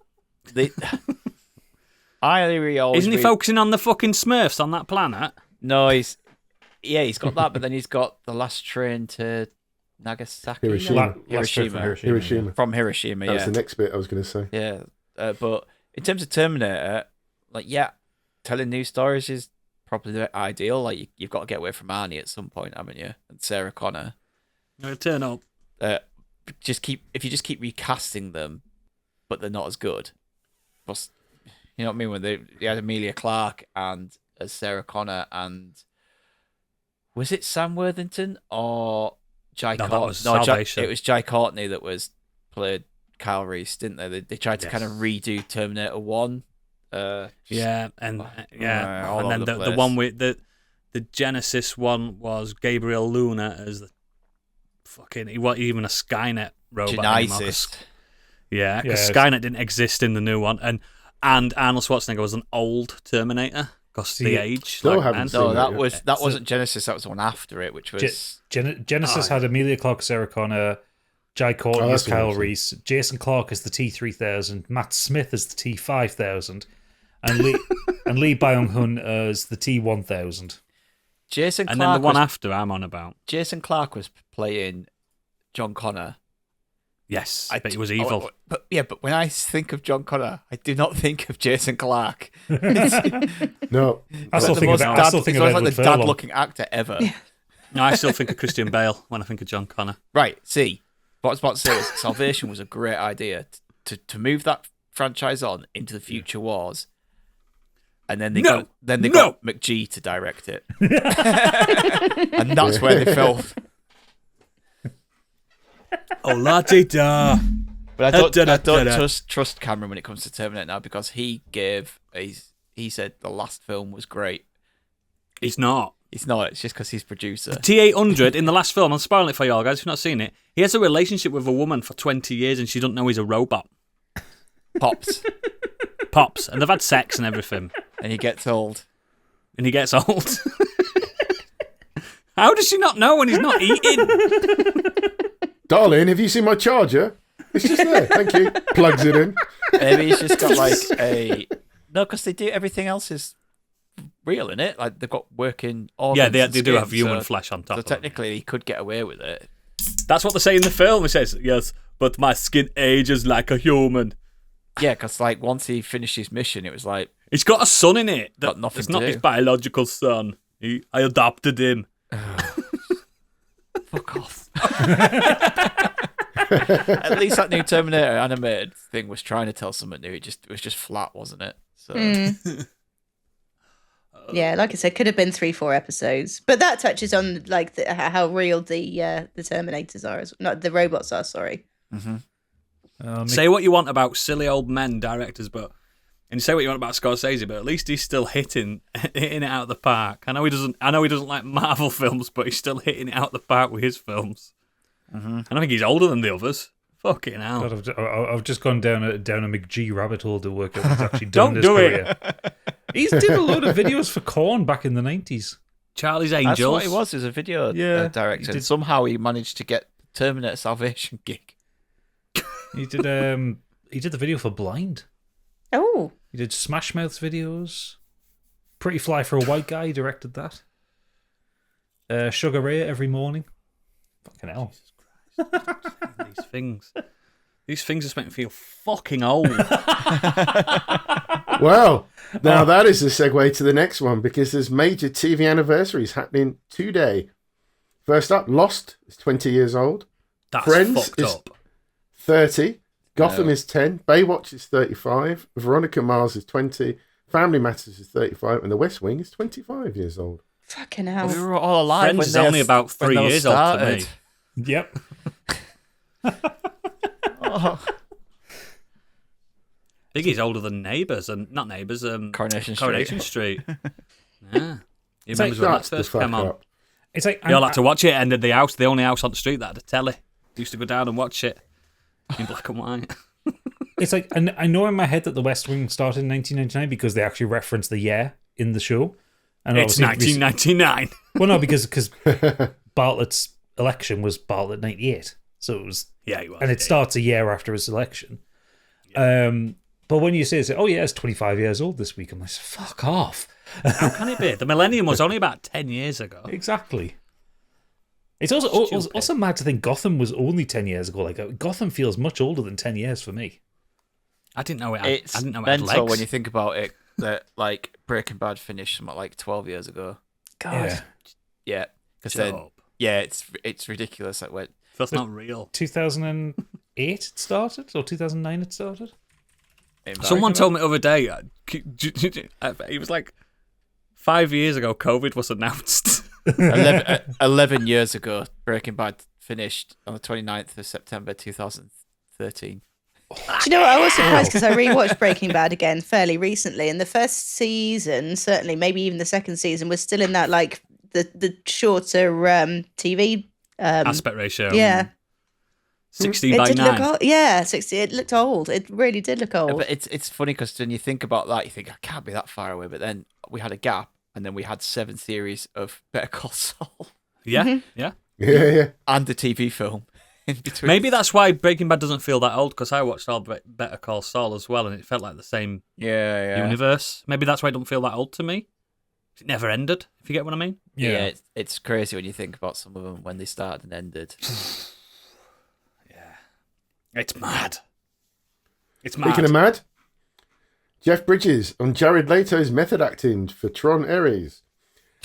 Isn't he focusing on the fucking Smurfs on that planet? No, he's got that, but then he's got the last train to Nagasaki. Hiroshima. From Hiroshima, That was the next bit I was going to say. Yeah, but in terms of Terminator, telling new stories is probably the ideal. Like, you've got to get away from Arnie at some point, haven't you? And Sarah Connor. You're going to turn up. If you just keep recasting them, but they're not as good. Plus, you know what I mean? When they had Emilia Clarke and as Sarah Connor, and was it Sam Worthington or Jai Courtney? It was Jai Courtney that played Kyle Reese, didn't they? They tried to kind of redo Terminator 1. And then the one with the Genesis one was Gabriel Luna as the fucking, he wasn't even a Skynet robot anymore. Because Skynet didn't exist in the new one, and Arnold Schwarzenegger was an old Terminator because the age. That wasn't Genesis. That was the one after it, which was Genesis had Emilia Clarke, Sarah Connor, Jai Courtney as Kyle Reese, Jason Clarke as the T-3000, Matt Smith as the T-5000, and Lee Byung-hun as the T-1000. Jason Clarke, and then the one after I'm on about. Jason Clarke was playing John Connor. Yes, but he was evil. But when I think of John Connor, I do not think of Jason Clarke. No, I still think of the dad-looking actor ever. No, I still think of Christian Bale when I think of John Connor. Right, see, what I was about to say was Salvation was a great idea to move that franchise on into the future wars. And then they got McGee to direct it. And that's where they fell. Oh, la-di-da. But I don't trust Cameron when it comes to Terminator now, because he said the last film was great. He's not. It's not. It's just because he's producer. The T-800 in the last film, I'm spoiling it for y'all guys if you've not seen it, he has a relationship with a woman for 20 years and she doesn't know he's a robot. Pops. And they've had sex and everything. And he gets old. How does she not know when he's not eating? Darling, have you seen my charger? It's just there. Thank you. Plugs it in. Maybe he's just got like a... No, because they do... Everything else is real in it. Like, they've got working organs. Yeah, they do have human flesh on top so of it. technically, he could get away with it. That's what they say in the film. It says, yes, but my skin ages like a human. Yeah, because like once he finished his mission, it was like... He's got a son in it. Got nothing It's to not do. his biological son. I adopted him. Fuck off. At least that new Terminator animated thing was trying to tell something new. It was just flat, wasn't it? So Yeah, like I said, could have been 3-4 episodes, but that touches on like how real the Terminators are, not the robots are. Sorry. Say what you want about silly old men directors, and say what you want about Scorsese, but at least he's still hitting it out of the park. I know he doesn't like Marvel films, but he's still hitting it out of the park with his films. I don't think he's older than the others. Fucking hell! God, I've just gone down a McGee rabbit hole to work out what's actually done in his Don't do career. He's did a load of videos for Korn back in the 90s. Charlie's Angels. that's what he was. He was a video director. And somehow he managed to get Terminator Salvation gig. He did the video for Blind. Oh. He did Smash Mouth's videos. Pretty Fly for a White Guy, he directed that. Sugar Ray Every Morning. Fucking hell. These things just make me feel fucking old. Well, now that is a segue to the next one, because there's major TV anniversaries happening today. First up, Lost is 20 years old. That's Friends fucked is up. 30. Gotham is 10. Baywatch is 35. Veronica Mars is 20. Family Matters is 35. And The West Wing is 25 years old. Fucking hell. We were all alive. Friends when is they only about 3 when they years old to started. me. Yep. Biggie's older than Neighbours, and not Neighbours, Coronation Street. Yeah. He remembers like, when that Shut the first fuck came on. up. It's like We all had to watch it, and the only house on the street that had a telly. Used to go down and watch it in black and white. It's like I know in my head that The West Wing started in 1999 because they actually reference the year in the show. And It's obviously 1999. Well, no, because Bartlett's election was Bartlett 98, so it was. Yeah, he was. And it starts a year after his election. But when you say, "Oh yeah, it's 25 years old this week," I'm like, "Fuck off." How can it be? The millennium was only about 10 years ago. Exactly. It's also mad to think Gotham was only 10 years ago. Like Gotham feels much older than 10 years for me. I didn't know it. It's I didn't know it had mental legs. when you think about it. That like Breaking Bad finished something like 12 years ago. God. Yeah, because Shut then up. it's ridiculous. Like when That's not real. 2008 it started, or 2009 it started. Someone told me the other day, it was like 5 years ago, COVID was announced. 11 years ago, Breaking Bad finished on the 29th of September 2013. Do you know what? I was surprised because I rewatched Breaking Bad again fairly recently, and the first season, certainly, maybe even the second season, was still in that like the shorter TV Aspect ratio. Yeah, 16 it by did 9. look old. Yeah, 60. It looked old. It really did look old. But it's funny because when you think about that, you think I can't be that far away. But then we had a gap, and then we had 7 series of Better Call Saul. Yeah, Mm-hmm. yeah. Yeah. And a TV film in between. Maybe that's why Breaking Bad doesn't feel that old, because I watched all Better Call Saul as well, and it felt like the same Yeah. universe. Maybe that's why it don't feel that old to me. It never ended, if you get what I mean. Yeah, it's crazy when you think about some of them when they started and ended. It's mad. It's Speaking of mad, Jeff Bridges on Jared Leto's method acting for Tron Ares.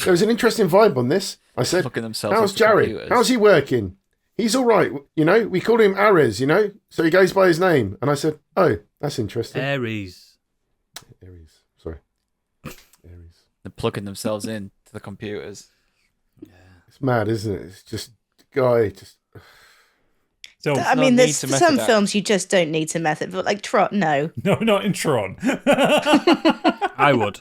There was an interesting vibe on this. I said, Fucking themselves how's into Jared? computers. How's he working? He's all right. You know, we call him Ares, you know, so he goes by his name. And I said, oh, that's interesting. Aries. Aries. Sorry. Aries. They're plugging themselves in to the computers. It's mad, isn't it? It's just guy. So I no mean, need there's to some method act. films you just don't need to method, but like Trot, no. no, not in Tron. I would.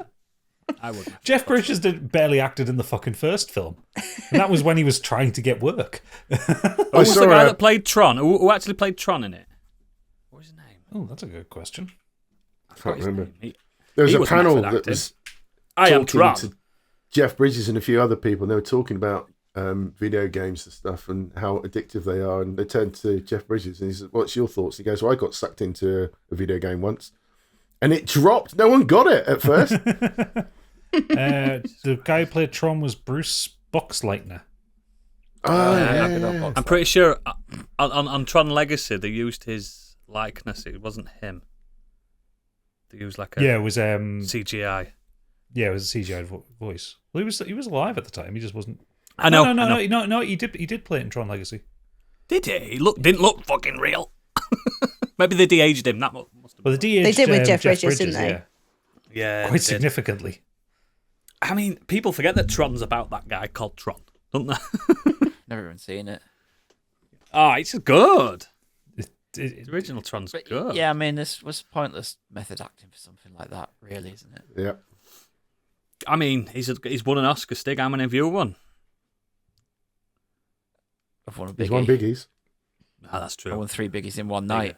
Jeff Bridges barely acted in the fucking first film, and that was when he was trying to get work. Who was the guy that played Tron? Who actually played Tron in it? What was his name? Oh, that's a good question. I can't remember. He There was a was panel method that acting. was I am talking Tron. to Jeff Bridges and a few other people, and they were talking about video games and stuff and how addictive they are. And they turned to Jeff Bridges and he said, "What's your thoughts?" He goes, "Well, I got sucked into a video game once, and it dropped. No one got it at first." The guy who played Tron was Bruce Boxleitner. I'm pretty sure on Tron Legacy they used his likeness. It wasn't him. They used like a Yeah, it was CGI. Yeah, it was a CGI voice. Well, he was alive at the time. He just wasn't. I know. No. He did play it in Tron Legacy. Did he? He didn't look fucking real. Maybe they de-aged him. That must have Well, they They did with Jeff Bridges, didn't they? Yeah, yeah, quite they did. significantly. I mean, people forget that Tron's about that guy called Tron, don't they? Never even seen it. Oh, it's good. It- The original Tron's But good. yeah, I mean, this was pointless method acting for something like that, really, isn't it? Yeah. I mean, he's won an Oscar. Stig, how many have you won? I've won a He's Biggie. won biggies. Ah, that's I true. won 3 biggies in one night.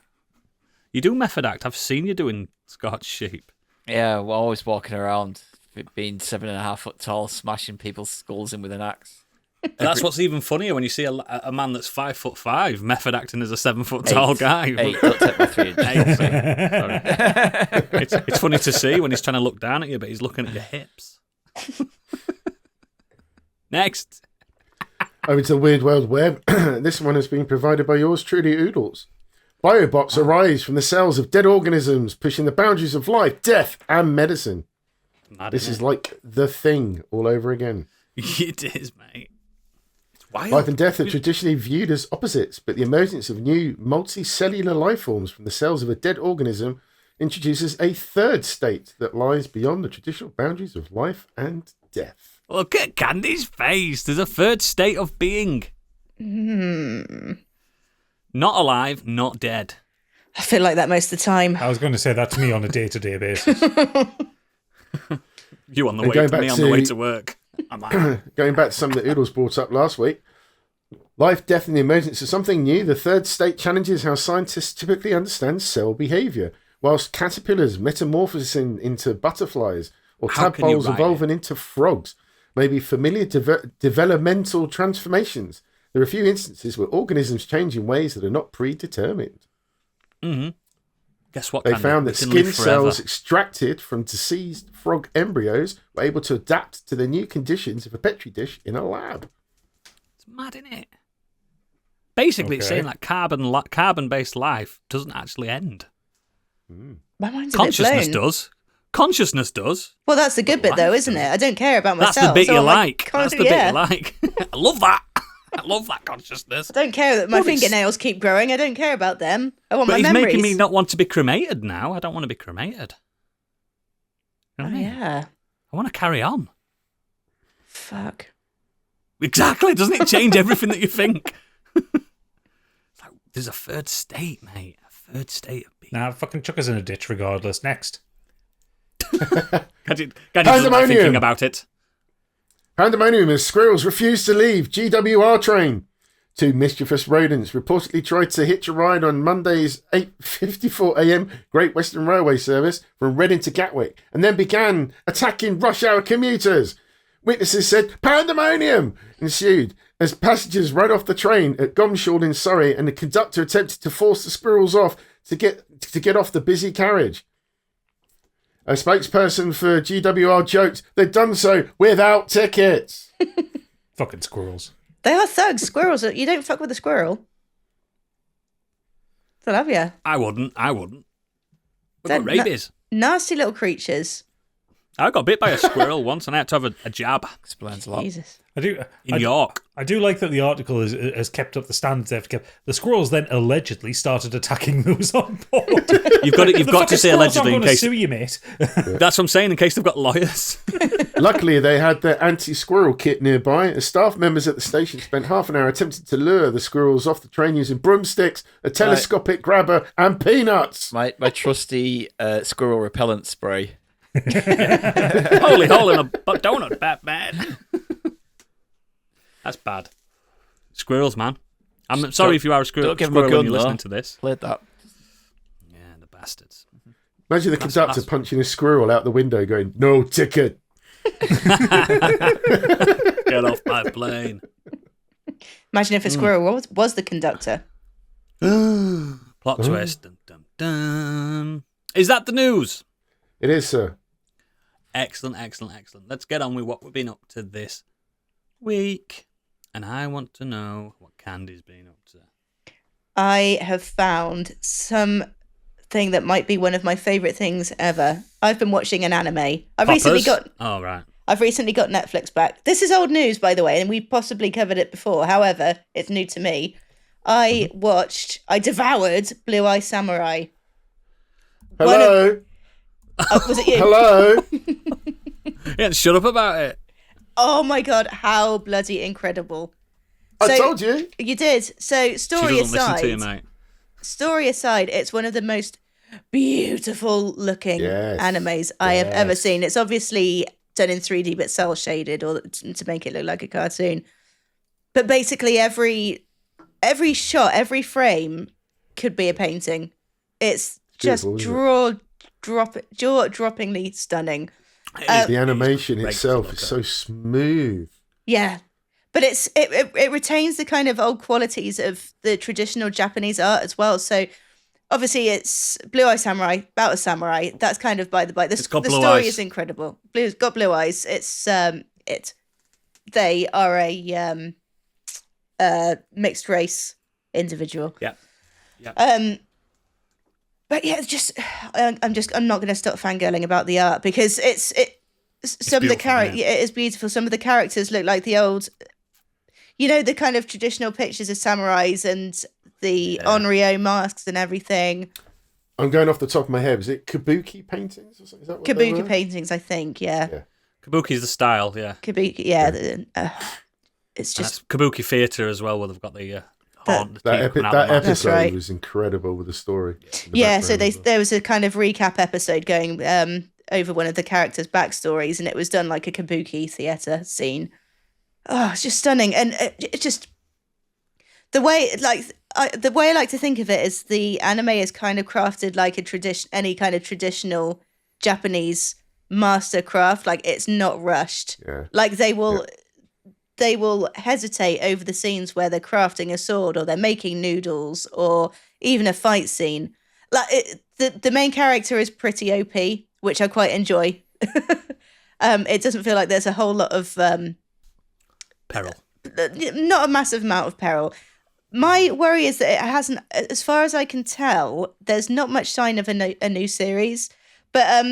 You do method act. I've seen you doing Scorched sheep. Yeah, we're always walking around, being 7.5 foot tall, smashing people's skulls in with an axe. That's what's even funnier when you see a man that's 5'5" method acting as a 7 foot tall guy. 8, don't take my 3 inches. Eight, sorry. It's funny to see when he's trying to look down at you, but he's looking at your hips. Next. Over to the Weird World Web. This one has been provided by yours truly, Oodles. Biobots arise from the cells of dead organisms, pushing the boundaries of life, death, and medicine. Mad, This isn't is like The Thing all over again. it? It is, mate. It's wild. Life and death are traditionally viewed as opposites, but the emergence of new multicellular life forms from the cells of a dead organism introduces a third state that lies beyond the traditional boundaries of life and death. Look at Candy's face. There's a third state of being. Not alive, not dead. I feel like that most of the time. I was going to say that to me on a day-to-day basis. You on the And way going to me back on the way to- to work. I'm out. Going back to something that Oodles brought up last week, life, death, and the emergence of something new, the third state challenges how scientists typically understand cell behaviour, whilst caterpillars metamorphosing into butterflies or How can you tadpoles write evolving into frogs may be familiar developmental transformations. There are a few instances where organisms change in ways that are not predetermined. Guess what? They Candy? found We that can skin live forever. cells extracted from deceased frog embryos were able to adapt to the new conditions of a petri dish in a lab. It's mad, isn't it? Basically, it's Okay. saying that carbon-based life doesn't actually end. My mind's a bit Consciousness blown. does. Consciousness does. Well, that's the good bit, though, Life isn't does. it? I don't care about That's myself. the bit so you I'm like. That's the yeah. bit you like. I love that. I love that consciousness. I don't care that my Well, it's- fingernails keep growing. I don't care about them. I want But my he's memories. making me not want to be cremated now. I don't want to be cremated. You know Oh, what I mean? yeah. I want to carry on. Fuck. Exactly. Doesn't it change everything that you think? It's like, there's a third state, mate. A third state of being. Nah, fucking chuck us in a ditch regardless. Next. Gadget doesn't like Pandemonium. thinking about it. Pandemonium as squirrels refuse to leave GWR train. Two mischievous rodents reportedly tried to hitch a ride on Monday's 8:54 a.m. Great Western Railway service from Reading to Gatwick and then began attacking rush hour commuters. Witnesses said pandemonium ensued as passengers rode off the train at Gomshall in Surrey and the conductor attempted to force the squirrels off to get off the busy carriage. A spokesperson for GWR joked they'd done so without tickets. Fucking squirrels. They are thugs. Squirrels. You don't fuck with a squirrel. I love you. I wouldn't. We've They're got rabies. Nasty little creatures. I got bit by a squirrel once and I had to have a jab Explains a lot. Jesus. in York. I do like that the article has kept up the standards they've kept. The squirrels then allegedly started attacking those on board. You've got to say allegedly in case. Sue you, mate. That's what I'm saying. In case they've got lawyers. Luckily, they had their anti-squirrel kit nearby. As staff members at the station spent half an hour attempting to lure the squirrels off the train using broomsticks, a telescopic grabber, and peanuts. My trusty squirrel repellent spray. Holy hole in a donut, Batman. That's bad. Squirrels, man. I'm sorry if you are a squirrel, don't give 'em a when gun, you're though. listening to this. Played that. Yeah, the bastards. Imagine the conductor punching a squirrel out the window going, "No ticket." Get off my plane. Imagine if a squirrel was the conductor. Plot twist. Dun, dun, dun. Is that the news? It is, sir. Excellent. Let's get on with what we've been up to this week. And I want to know what Candy's been up to. I have found something that might be one of my favourite things ever. I've been watching an anime. I've recently got Netflix back. This is old news, by the way, and we possibly covered it before. However, it's new to me. I devoured Blue Eye Samurai. Hello. Was it you? Hello. Yeah, shut up about it. Oh my god, how bloody incredible. I told you. You did. So She doesn't listen to you, mate. Story aside, it's one of the most beautiful looking animes I have ever seen. It's obviously done in 3D but cel shaded or to make it look like a cartoon. But basically every shot, every frame could be a painting. It's just jaw-droppingly stunning. The animation itself is so smooth. Yeah. But it retains the kind of old qualities of the traditional Japanese art as well. So obviously it's Blue Eye Samurai, about a samurai. That's kind of by the by. The story is incredible. Blue's got blue eyes. It's they are a mixed race individual. Yeah. But yeah, it's just I'm not going to stop fangirling about the art because some of the characters. It is beautiful. Some of the characters look like the old, the kind of traditional pictures of samurais and the Onryo masks and everything. I'm going off the top of my head. Is it kabuki paintings? Or something? Is that what Kabuki paintings, I think. Yeah. Kabuki's the style. Yeah. Kabuki. Yeah. It's just Kabuki theatre as well, where they've got the. That episode was incredible with the story. So there was a kind of recap episode going over one of the characters' backstories, and it was done like a kabuki theatre scene. Oh, it's just stunning, and it just the way I like to think of it is the anime is kind of crafted like any kind of traditional Japanese master craft. Like it's not rushed. Yeah. Like they will hesitate over the scenes where they're crafting a sword or they're making noodles or even a fight scene. Like the main character is pretty OP, which I quite enjoy. It doesn't feel like there's a whole lot of peril. Not a massive amount of peril. My worry is that it hasn't, as far as I can tell, there's not much sign of a new series. But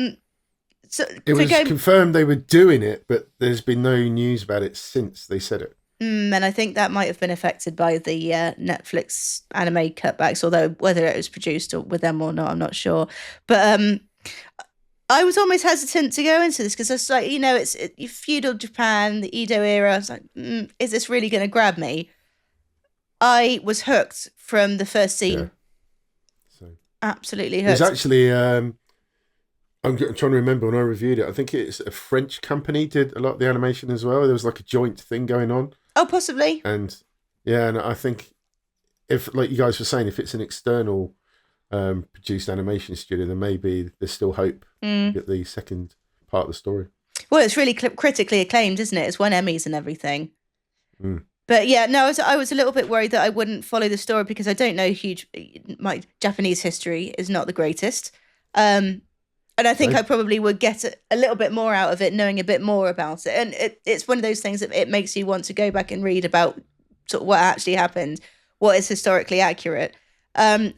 so it was confirmed they were doing it, but there's been no news about it since they said it. And I think that might have been affected by the Netflix anime cutbacks, although whether it was produced with them or not, I'm not sure. But I was almost hesitant to go into this because it's like, it's feudal Japan, the Edo era. I was like, is this really going to grab me? I was hooked from the first scene. Yeah. So, absolutely hooked. There's actually... I'm trying to remember when I reviewed it. I think it's a French company did a lot of the animation as well. There was like a joint thing going on. Oh, possibly. And I think if, like you guys were saying, if it's an external produced animation studio, then maybe there's still hope to get the second part of the story. Well, it's really critically acclaimed, isn't it? It's won Emmys and everything. Mm. But yeah, no, I was a little bit worried that I wouldn't follow the story because I don't know my Japanese history is not the greatest. And I think I probably would get a little bit more out of it, knowing a bit more about it. And it's one of those things that it makes you want to go back and read about sort of what actually happened, what is historically accurate. But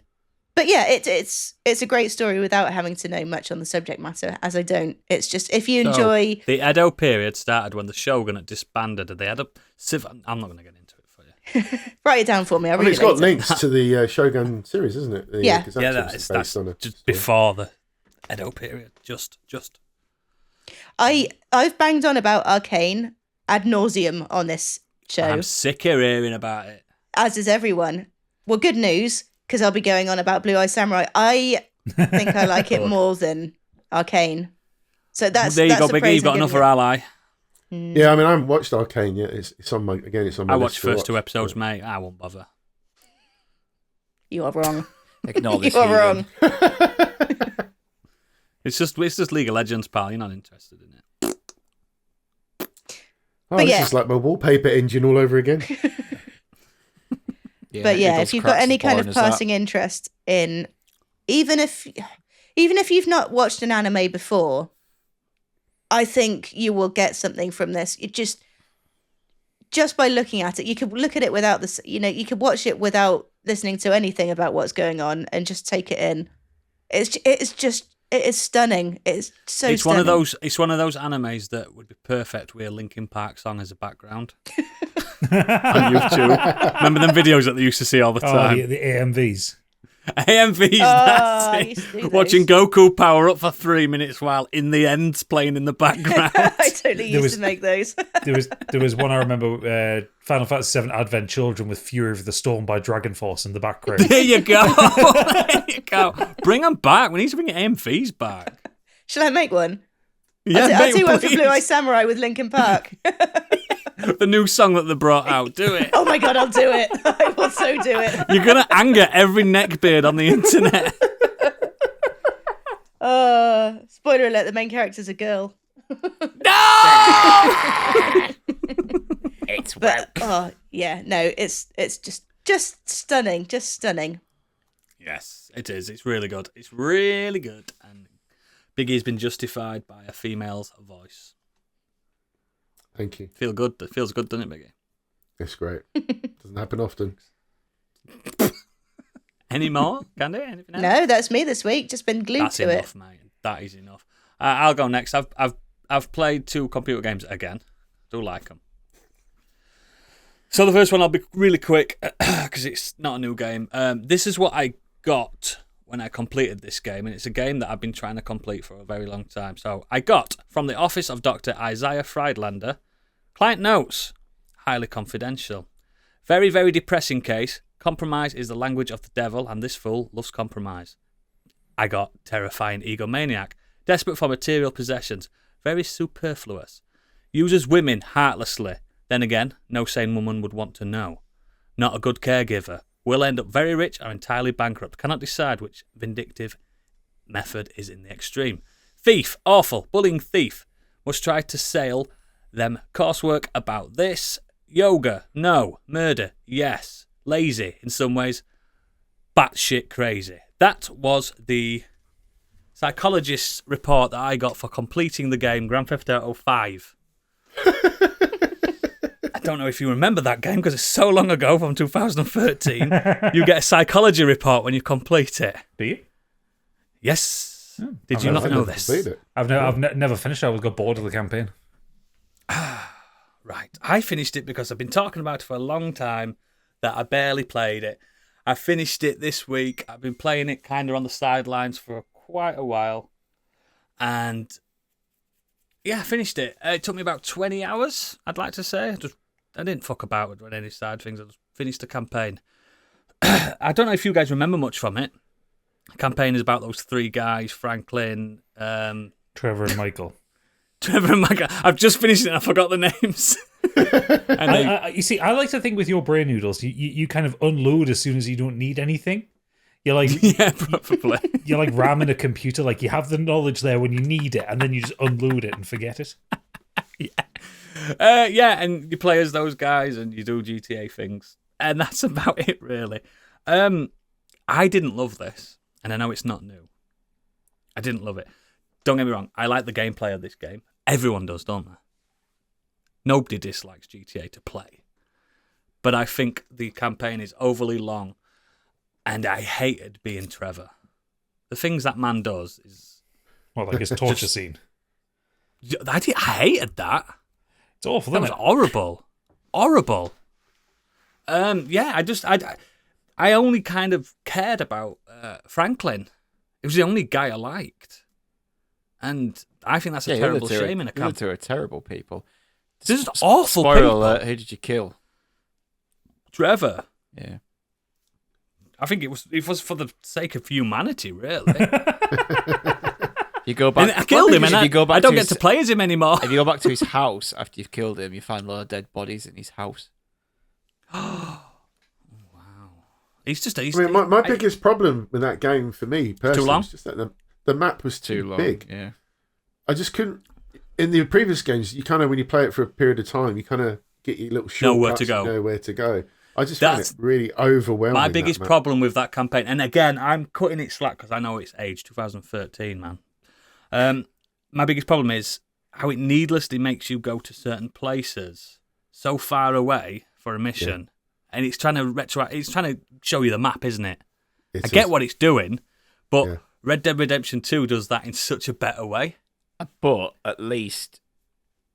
But yeah, it's a great story without having to know much on the subject matter, as I don't. It's just if you enjoy... The Edo period started when the shogun had disbanded, and they had a I'm not going to get into it for you. Write it down for me. I'll read it's it got later. links to the Shogun series, isn't it? Yeah. 'Cause Yeah, that's that's on a just story. before the Edo period. Just. I've banged on about Arcane ad nauseum on this show, I'm sick of hearing about it. as is everyone. Well, good news, because I'll be going on about Blue Eye Samurai. I think I like it more than Arcane. So that's There you that's go, the Biggie. praise You've got I'm another giving it. ally. Yeah, I mean, I haven't watched Arcane yet. It's on my it's on my I list watched to first watch. 2 episodes, mate. I won't bother. You are wrong. Ignore this. You are heathen. wrong. It's just League of Legends, pal. You're not interested in it. Oh, But this yeah. is like my wallpaper engine all over again. But yeah, Eagles if you've got Cracks any as kind boring of as that. passing interest in, even if you've not watched an anime before, I think you will get something from this. It just by looking at it, you could look at it without this. You could watch it without listening to anything about what's going on and just take it in. It is stunning. It's so. It's stunning. It's one of those animes that would be perfect with a Linkin Park song as a background on YouTube. Remember them videos that they used to see all the Oh, time? the AMVs. AMVs, I that's used to do it. those. Watching Goku power up for 3 minutes while In the End's playing in the background. I totally There used was- to make those. There was one I remember, Final Fantasy VII Advent Children with Fury of the Storm by Dragon Force in the background. There you go. There you go. Bring them back. We need to bring AMVs back. Shall I make one? Yeah, I'll mate, do one for please. Blue Eye Samurai with Linkin Park. The new song that they brought out. Do it. Oh my god, I'll do it. I will so do it. You're going to anger every neckbeard on the internet. Spoiler alert, the main character's a girl. It's But yeah, no, it's just stunning, just stunning. Yes, it is. It's really good. It's really good. And Biggie's been justified by a female's voice. Thank you. Feel good. It feels good, doesn't it, Biggie? It's great. Doesn't happen often. Any more? Can do? Anything else? No, that's me this week. Just been glued That's to enough, mate. That is enough. I'll go next. I've played 2 computer games again. Do like them. So the first one I'll be really quick because it's not a new game. This is what I got when I completed this game, and it's a game that I've been trying to complete for a very long time. So I got from the office of Dr. Isaiah Friedlander, client notes, highly confidential. Very, very depressing case. Compromise is the language of the devil, and this fool loves compromise. I got terrifying egomaniac, desperate for material possessions, very superfluous. Uses women heartlessly. Then again, no sane woman would want to know. Not a good caregiver. Will end up very rich or entirely bankrupt. Cannot decide which vindictive method is in the extreme. Thief. Awful. Bullying thief. Must try to sail them. Coursework about this. Yoga. No. Murder. Yes. Lazy in some ways. Batshit crazy. That was the psychologist's report that I got for completing the game Grand Theft Auto 5. I don't know if you remember that game because it's so long ago from 2013. You get a psychology report when you complete it. Do you? Yes. Did you not know this? Completed it. I've never finished. I always got bored of the campaign. Right. I finished it because I've been talking about it for a long time that I barely played it. I finished it this week. I've been playing it kind of on the sidelines for quite a while. And yeah, I finished it. It took me about 20 hours, I'd like to say. I didn't fuck about with any side things. I just finished the campaign. I don't know if you guys remember much from it. The campaign is about those 3 guys, Franklin, Trevor and Michael. Trevor and Michael. I've just finished it and I forgot the names. And You see, I like to think with your brain noodles, you kind of unload as soon as you don't need anything. You're like, yeah, probably. you're like ramming a computer. Like you have the knowledge there when you need it, and then you just unload it and forget it. Yeah, and you play as those guys and you do GTA things. And that's about it, really. I didn't love this, and I know it's not new. I didn't love it. Don't get me wrong, I like the gameplay of this game. Everyone does, don't they? Nobody dislikes GTA to play. But I think the campaign is overly long and I hated being Trevor. The things that man does is... Well, like his torture scene. I hated that. It's awful, That isn't was it? horrible. Horrible. I only kind of cared about Franklin. It was the only guy I liked. And I think that's a terrible shame in a The other camp. two are terrible people. This is awful Spoiler people. alert, who did you kill? Trevor. Yeah. I think it was for the sake of humanity, really. You go back. And I killed him, and if you go back I don't get his- to play as him anymore. If you go back to his house after you've killed him, you find a lot of dead bodies in his house. Wow. He's just... I mean, my biggest problem with that game for me personally long? was just that the map was too long. big. Yeah. I just couldn't. In the previous games, you kind of, when you play it for a period of time, you kind of get your little shortcuts. Know where to go. Know where to go. I just found it really overwhelming. My biggest problem with that campaign, and again, I'm cutting it slack because I know it's age 2013, man. My biggest problem is how it needlessly makes you go to certain places so far away for a mission, and it's trying to show you the map, isn't it? I get what it's doing, but Red Dead Redemption 2 does that in such a better way. But at least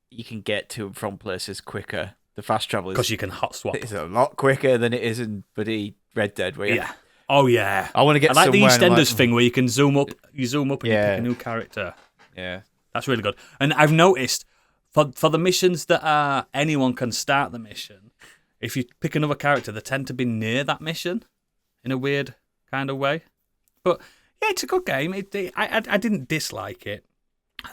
you can get to and from places quicker. The fast travel Because you can hot swap. is a lot quicker than it is in bloody Red Dead. Where Yeah. Oh yeah. I want to get I like the somewhere and I'm EastEnders like, thing where you can zoom up and you Yeah. pick a new character. Yeah. That's really good. And I've noticed for the missions that are anyone can start the mission, if you pick another character, they tend to be near that mission in a weird kind of way. But yeah, it's a good game. I didn't dislike it.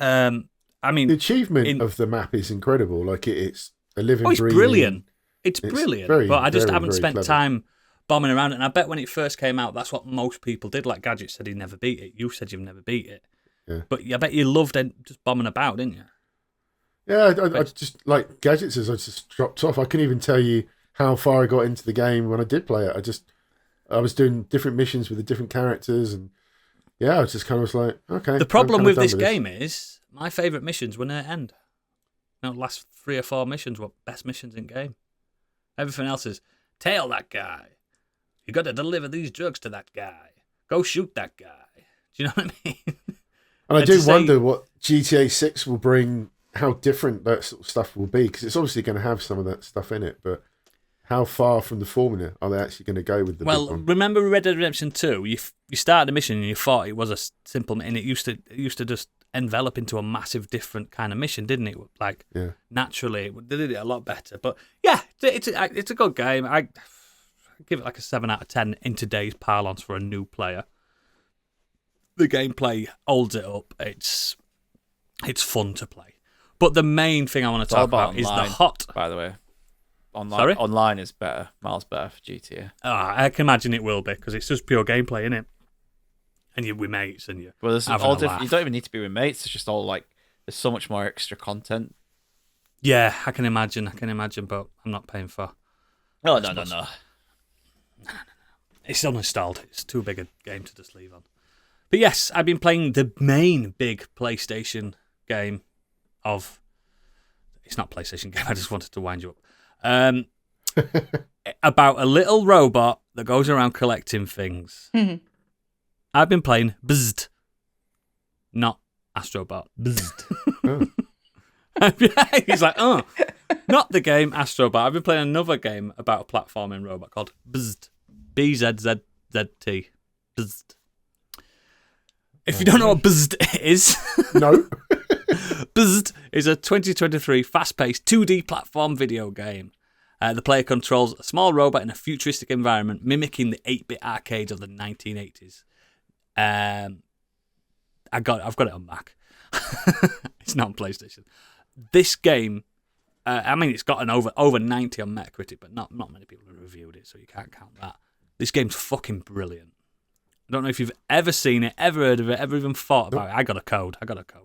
I mean, The achievement of the map is incredible. Like it's a living, it's breathing. brilliant. It's brilliant. very, but I just very, haven't very spent clever. time bombing around it. And I bet when it first came out, that's what most people did. Like Gadget said he never beat it. You said you've never beat it. Yeah. But I bet you loved just bombing about, didn't you? Yeah, I just like Gadgets as I just dropped off. I couldn't even tell you how far I got into the game when I did play it. I was doing different missions with the different characters, and yeah, I just kind of was like, okay. The problem with this game is my favourite missions were near end. The last 3 or 4 missions were best missions in game. Everything else is tail that guy. You got to deliver these drugs to that guy. Go shoot that guy. Do you know what I mean? And I And do to say- wonder what GTA 6 will bring, how different that sort of stuff will be, because it's obviously going to have some of that stuff in it, but how far from the formula are they actually going to go with the big one? Remember Red Dead Redemption 2? You started a mission and you thought it was a simple, and it used to just envelop into a massive different kind of mission, didn't it? Like naturally, they did it a lot better. But yeah, it's a good game. I give it like a 7 out of 10 in today's parlance for a new player. The gameplay holds it up. It's fun to play. But the main thing I want to talk about is the hot. By the way, Sorry? online is better, miles better for GTA. I can imagine it will be because it's just pure gameplay, isn't it? And you're with mates and you. Well, there's having all a different. laugh. You don't even need to be with mates. It's just all like there's so much more extra content. Yeah, I can imagine, but I'm not paying for. No. It's uninstalled. It's too big a game to just leave on. But yes, I've been playing the main big PlayStation game of. It's not a PlayStation game. I just wanted to wind you up. About a little robot that goes around collecting things. I've been playing Bzzzt, not Astrobot. Bzzzt. He's like, not the game Astrobot. I've been playing another game about a platforming robot called Bzzzt. BZZZT. Bzzzt. If you don't know what Bzzzt is, No. Bzzzt is a 2023 fast-paced 2D platform video game. The player controls a small robot in a futuristic environment, mimicking the 8-bit arcades of the 1980s. I've got it on Mac. It's not on PlayStation. This game, it's got an over 90 on Metacritic, but not many people have reviewed it, so you can't count that. This game's fucking brilliant. I don't know if you've ever seen it, ever heard of it, ever even thought about it. I got a code,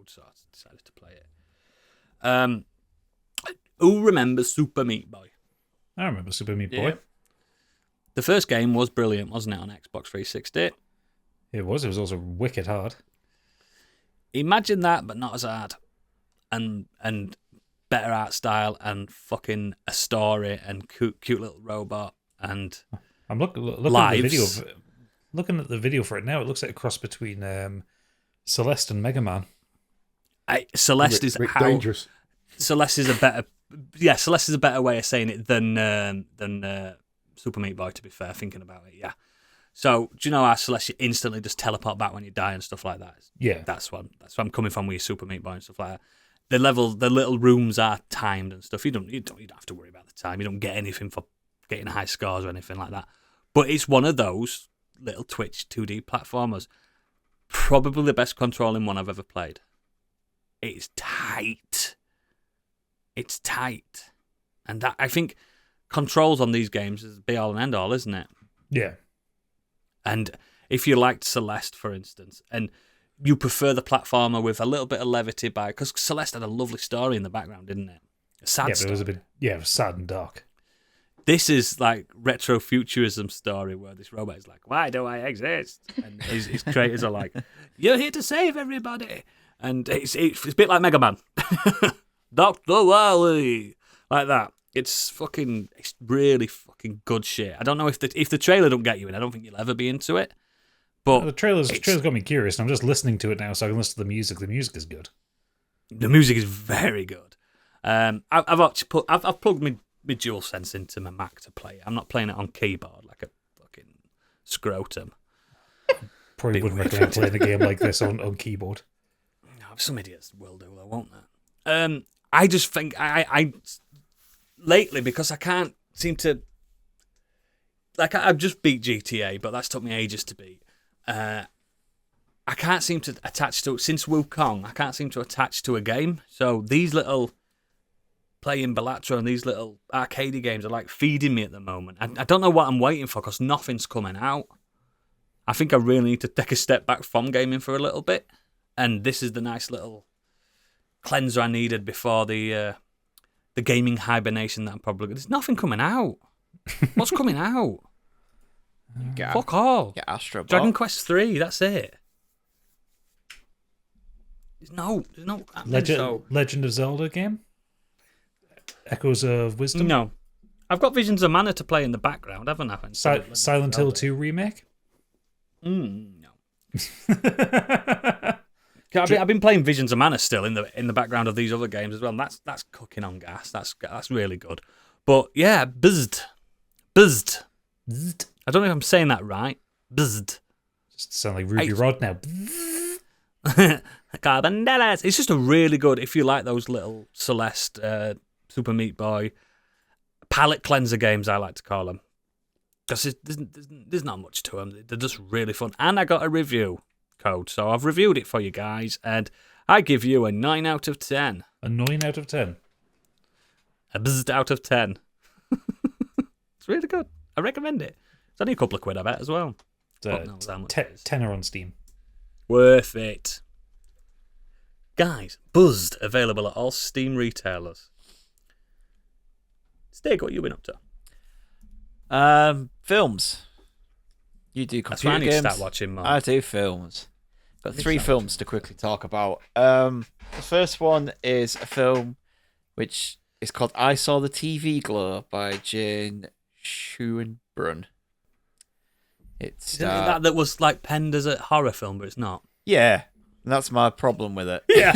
so I decided to play it. Who remembers Super Meat Boy? I remember Super Meat Boy. Yeah. The first game was brilliant, wasn't it, on Xbox 360? It was also wicked hard. Imagine that, but not as hard. And better art style and fucking a story and cute little robot and I'm looking at the Lives. video of looking at the video for it now, it looks like a cross between Celeste and Mega Man. Celeste is Rick how Dangerous. Celeste is a better. Yeah, Celeste is a better way of saying it than Super Meat Boy. To be fair, thinking about it, yeah. So do you know how Celeste you instantly just teleport back when you die and stuff like that? Yeah, That's what I'm coming from with your Super Meat Boy and stuff like that. The little rooms are timed and stuff. You don't have to worry about the time. You don't get anything for getting high scores or anything like that. But it's one of those little Twitch 2D platformers. Probably the best controlling one I've ever played. It's tight. It's tight. And that, I think controls on these games is be all and end all, isn't it? yeah. And if you liked Celeste, for instance, and you prefer the platformer with a little bit of levity because Celeste had a lovely story in the background, didn't it? A sad But story. it was a bit, it was sad and dark. This is like retrofuturism story where this robot is like, why do I exist? And his creators are like, you're here to save everybody. And it's a bit like Mega Man. Dr. Wily. Like that. It's really fucking good shit. I don't know if the trailer don't get you in, I don't think you'll ever be into it. But The trailer's got me curious, and I'm just listening to it now so I can listen to the music. The music is good. the music is very good. I've plugged my DualSense into my Mac to play it. I'm not playing it on keyboard like a fucking scrotum. Probably wouldn't recommend playing a game like this on keyboard. No, some idiots will do, though, won't they? I just think I lately, because I can't seem to, like, I've just beat GTA, but that's took me ages to beat. I can't seem to attach to, since Wukong, I can't seem to attach to a game. So these little playing Balatro and these little arcadey games are like feeding me at the moment. I don't know what I'm waiting for because nothing's coming out. I think I really need to take a step back from gaming for a little bit. And this is the nice little cleanser I needed before the gaming hibernation that I'm probably... There's nothing coming out. What's coming out? Fuck all. Get Astro Bot. Dragon Quest 3, that's it. There's no... Legend of Zelda game? Echoes of Wisdom? No. I've got Visions of Mana to play in the background, haven't I? Silent Hill 2 remake? No. I've been playing Visions of Mana still in the background of these other games as well, and that's cooking on gas. That's really good. But yeah, Bzzzt. I don't know if I'm saying that right. Bzzzt. Just sound like Ruby Rod now. Carbonelas. It's just a really good, if you like those little Celeste, Super Meat Boy, palate cleanser games, I like to call them. Because there's not much to them. They're just really fun. And I got a review code, so I've reviewed it for you guys, and I give you a 9 out of 10. A 9 out of 10? A Bzzzt out of 10. It's really good. I recommend it. It's only a couple of quid, I bet, as well. Tenner on Steam. Worth it. Guys, Bzzzt available at all Steam retailers. Stig, what you been up to? Films. You do That's why computer I need to games. start watching more. I do films. Got 3 films to quickly talk about. The first one is a film which is called I Saw the TV Glow by Jane Schoenbrunn. It's Isn't it that was like penned as a horror film, but it's not? yeah, that's my problem with it. Yeah.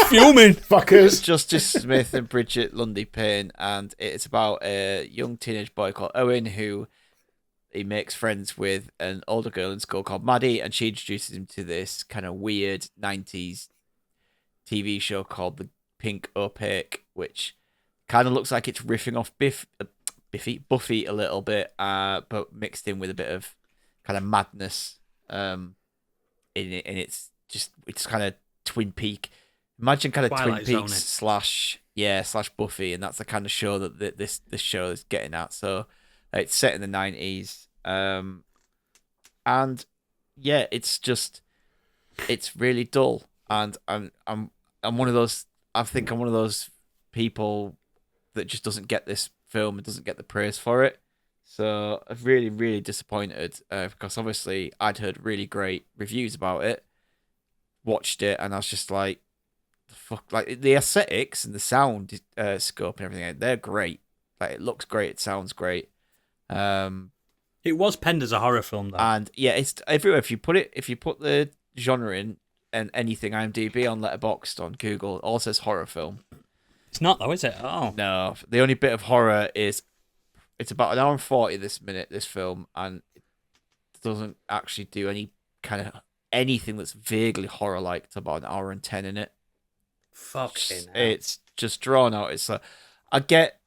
Fuming. Fuckers. Justice Smith and Bridget Lundy Payne, and it's about a young teenage boy called Owen who he makes friends with an older girl in school called Maddie, and she introduces him to this kind of weird 90s TV show called The Pink Opaque, which kind of looks like it's riffing off Buffy a little bit, but mixed in with a bit of kind of madness in it, and it's kind of Twin Peak. Imagine kind of Twilight Twin Peaks Zone slash Buffy, and that's the kind of show that this show is getting at. So it's set in the 90s, and yeah, it's really dull, and I'm one of those. I think I'm one of those people that just doesn't get this film and doesn't get the praise for it. So I'm really, really disappointed because obviously I'd heard really great reviews about it, watched it, and I was just like, the fuck, like the aesthetics and the sound scope and everything, they're great. Like it looks great, it sounds great. It It was penned as a horror film, though. And yeah, it's everywhere. If you put the genre in and anything IMDb on Letterboxd on Google, it all says horror film. It's not though, is it? Oh No, the only bit of horror is it's about 1 hour and 40 this film, and it doesn't actually do any kind of anything that's vaguely horror like. It's about 1 hour and 10 in it. fucking hell. It's just drawn out. It's I get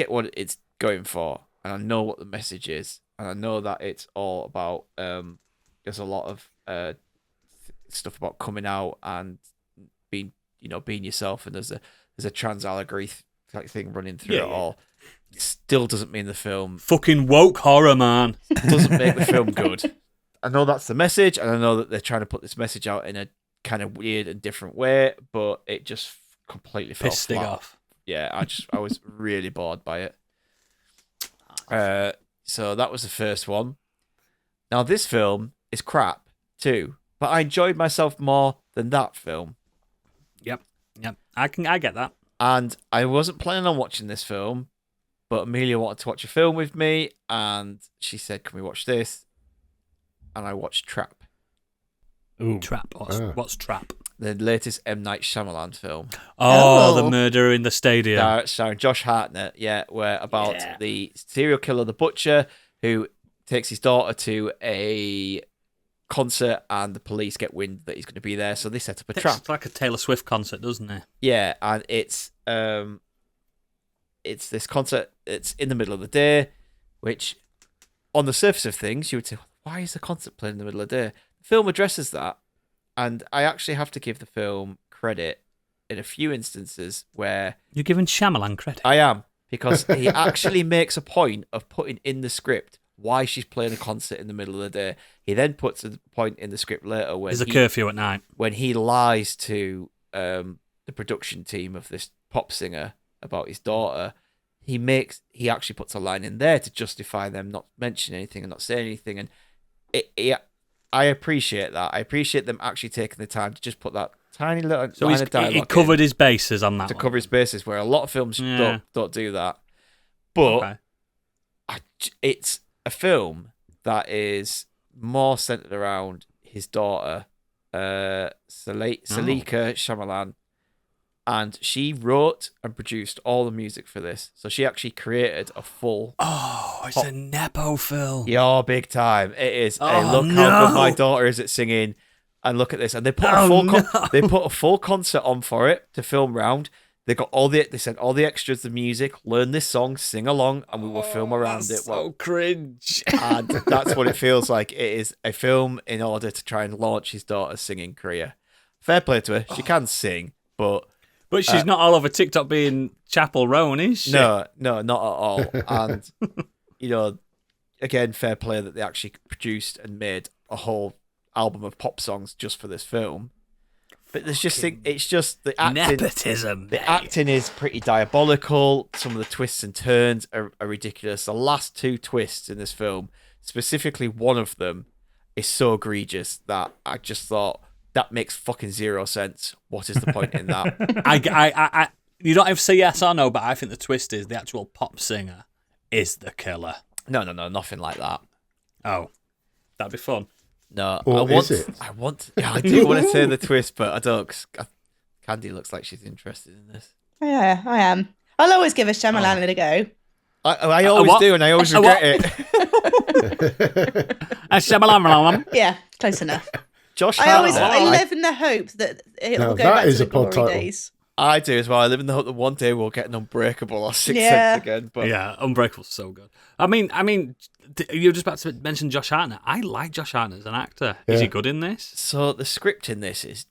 what it's going for, and I know what the message is, and I know that it's all about there's a lot of stuff about coming out and being yourself, and there's a trans allegory type thing running through it all. It still doesn't mean the film Fucking woke horror, man. doesn't make the film good. I know that's the message, and I know that they're trying to put this message out in a kind of weird and different way, but it just completely fell Pissed it flat. off. Yeah, I was really bored by it. So that was the first one. Now this film is crap too, but I enjoyed myself more than that film. Yep. I get that. And I wasn't planning on watching this film, but Amelia wanted to watch a film with me, and she said, "Can we watch this?" And I watched Trap, Ooh. Trap. What's Trap? the latest M. Night Shyamalan film. Oh, Oh. the murder in the stadium. Starring Josh Hartnett, where about the serial killer, the butcher, who takes his daughter to a concert, and the police get wind that he's going to be there, so they set up a trap. It's like a Taylor Swift concert, doesn't it? Yeah, and it's this concert. It's in the middle of the day, which, on the surface of things, you would say, why is the concert playing in the middle of the day? The film addresses that, and I actually have to give the film credit in a few instances where You're giving Shyamalan credit. I am, because he actually makes a point of putting in the script why she's playing a concert in the middle of the day. He then puts a point in the script later when There's a curfew at night. when he lies to the production team of this pop singer about his daughter. He actually puts a line in there to justify them not mentioning anything and not saying anything, and I appreciate that. I appreciate them actually taking the time to just put that tiny little So line of dialogue he covered his bases on that to one. cover his bases, where a lot of films Yeah. don't do that. But Okay. it's a film that is more centered around his daughter, Salika Shyamalan, and she wrote and produced all the music for this. So she actually created a full. Oh, it's a Nepo film. Yeah, big time. It is. Oh, Look how good no. my daughter is at singing, and look at this. And they put Oh, they put a full concert on for it to film round. They got they sent all the extras, the music, learn this song, sing along, and we will film around That's it. so cringe. And that's what it feels like. It is a film in order to try and launch his daughter's singing career. Fair play to her. She can sing, but She's not all over TikTok being Chapel Roan, is she? no, not at all. And, again, fair play that they actually produced and made a whole album of pop songs just for this film. But there's it's just the acting. Nepotism. The acting is pretty diabolical. Some of the twists and turns are ridiculous. The last two twists in this film, specifically one of them, is so egregious that I just thought, that makes fucking zero sense. What is the point in that? I you don't have to say yes or no, but I think the twist is the actual pop singer is the killer. No, nothing like that. Oh, that'd be fun. No, Or I want. is it? I do want to say the twist, but I don't. 'Cause Candy looks like she's interested in this. Yeah, I am. I'll always give a Shyamalan a go. I always what? do, and I always A regret what? it. Yeah. Yeah, close enough. Josh I Hartnett. live in the hope that it'll Now go that back is to a the pod glory title. days. I do as well. I live in the hope that one day we'll get an Unbreakable or Sixth Yeah. Sense again. But Yeah, Unbreakable's so good. I mean, you were just about to mention Josh Hartnett. I like Josh Hartnett as an actor. Is he Yeah. good in this? So the script in this is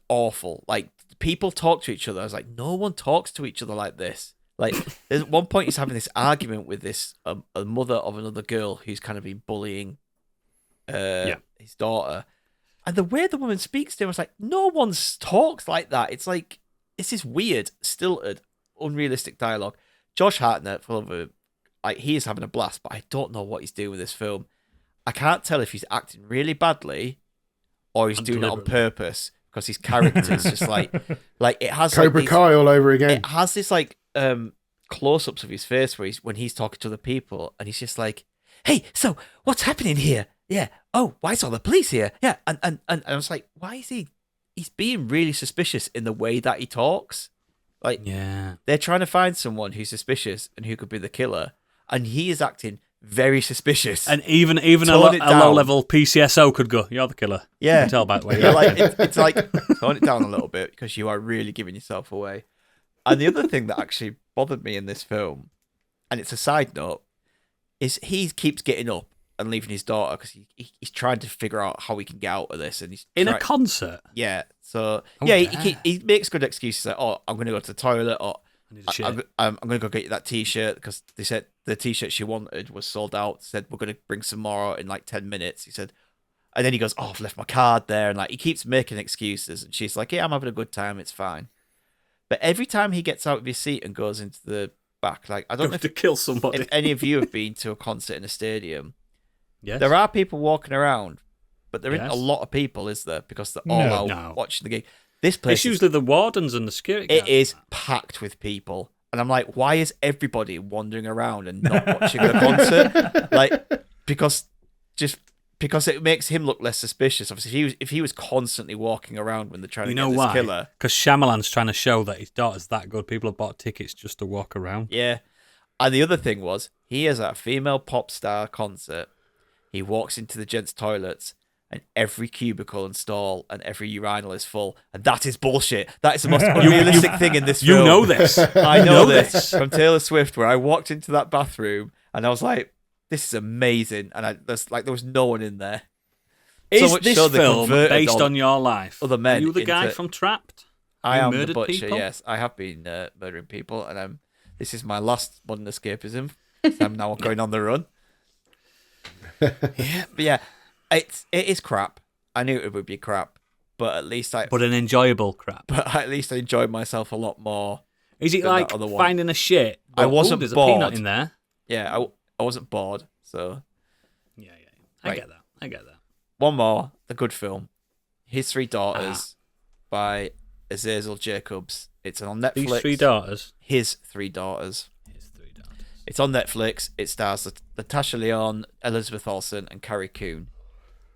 awful. Like, people talk to each other. I was like, no one talks to each other like this. Like, there's at one point he's having this argument with this a mother of another girl who's kind of been bullying his daughter. And the way the woman speaks to him, I was like, no one talks like that. It's like, it's this weird, stilted, unrealistic dialogue. Josh Hartnett, he is having a blast, but I don't know what he's doing with this film. I can't tell if he's acting really badly or he's doing it on purpose, because his character is just like it has Cobra like Kai all over again. it has this like close-ups of his face where when he's talking to other people, and he's just like, hey, so what's happening here? Yeah. Oh, why is all the police here? Yeah. And I was like, why is he? He's being really suspicious in the way that he talks. Like, Yeah. they're trying to find someone who's suspicious and who could be the killer, and he is acting very suspicious. And even a Tone it down. low-level PCSO could go, you're the killer. Yeah. You can tell by the way. Yeah, like it's like tone it down a little bit because you are really giving yourself away. And the other thing that actually bothered me in this film, and it's a side note, is he keeps getting up and leaving his daughter because he's trying to figure out how he can get out of this. And he's In a concert? yeah. So Oh, yeah, yeah. he makes good excuses like, oh, I'm going to go to the toilet, or I need a shit. I'm going to go get you that T-shirt because they said the T-shirt she wanted was sold out. Said we're going to bring some more in like 10 minutes. He said, and then he goes, oh, I've left my card there, and like he keeps making excuses, and she's like, yeah, I'm having a good time, it's fine. But every time he gets out of his seat and goes into the back, like I don't know to kill somebody. if any of you have been to a concert in a stadium. Yes. There are people walking around, but there isn't Yes. a lot of people, is there? Because they're all out No. watching the gig. This place It's usually the wardens and the security it guards. is packed with people. And I'm like, why is everybody wandering around and not watching the concert? Like, because it makes him look less suspicious. Obviously, if he was constantly walking around when they're trying You to know get this why? killer. Because Shyamalan's trying to show that his daughter's that good. People have bought tickets just to walk around. Yeah. And the other thing was, he is at a female pop star concert. He walks into the gents' toilets, and every cubicle and stall and every urinal is full. And that is bullshit. That is the most unrealistic thing in this film. You know this. I know know this this. from Taylor Swift, where I walked into that bathroom and I was like, this is amazing. And there was no one in there. So Is much this so they film converted based all on your life? other men Are you the guy into- from Trapped? I You am the murdered butcher, people? yes. I have been murdering people, and this is my last modern escapism. I'm now going on the run. Yeah, but yeah, it is crap. I knew it would be crap, but at least But an enjoyable crap. I enjoyed myself a lot more. Is it than like that other one. finding a shit? I but, wasn't there's bored. a peanut in there. Yeah, I wasn't bored. So Yeah. I Right. get that. one more, the good film, His Three Daughters, by Azazel Jacobs. It's on Netflix. These three daughters. His Three Daughters. His three daughters. It's on Netflix. It stars Natasha Lyonne, Elizabeth Olsen, and Carrie Coon.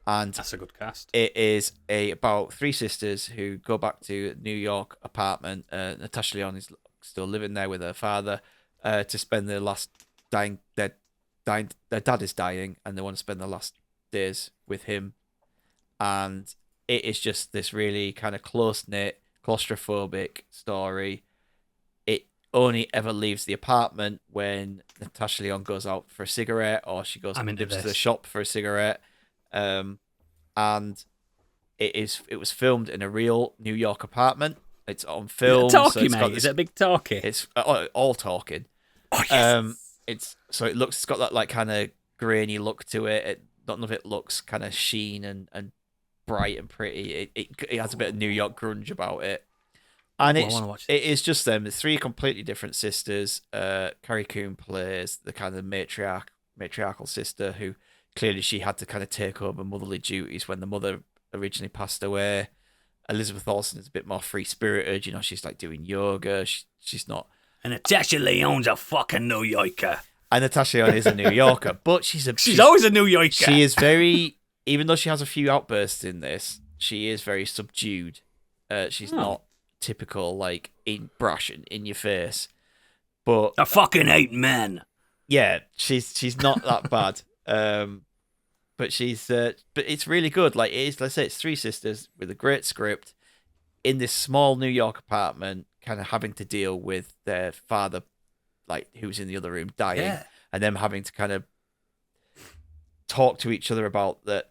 And That's a good cast. it is about three sisters who go back to New York apartment. Natasha Lyonne is still living there with her father to spend their last dying. Their dad is dying, and they want to spend their last days with him. And it is just this really kind of close-knit, claustrophobic story. It only ever leaves the apartment when Natasha Lyonne goes out for a cigarette, or she goes I'm into to the this. shop for a cigarette. And it was filmed in a real New York apartment. It's on film. Talkie, it's got mate. this- Is it a big talkie? It's all talking. Oh, yes. It's got that like kind of grainy look to it. None of it looks kind of sheen and bright and pretty. It has a bit of New York grunge about it. And I wanna watch it is just them. It's three completely different sisters. Carrie Coon plays the kind of matriarchal sister who clearly she had to kind of take over motherly duties when the mother originally passed away. Elizabeth Olsen is a bit more free spirited. You know, she's like doing yoga. She's not. And Natasha Lyonne's a fucking New Yorker. And Natasha Lyonne is a New Yorker, but she's always a New Yorker. She is very, even though she has a few outbursts in this, she is very subdued. She's not typical, like, brash and in your face. But I fucking hate men. yeah, she's not that bad. But it's really good. Like, it is, let's say it's three sisters with a great script in this small New York apartment, kind of having to deal with their father, like, who's in the other room dying, Yeah. and them having to kind of talk to each other about the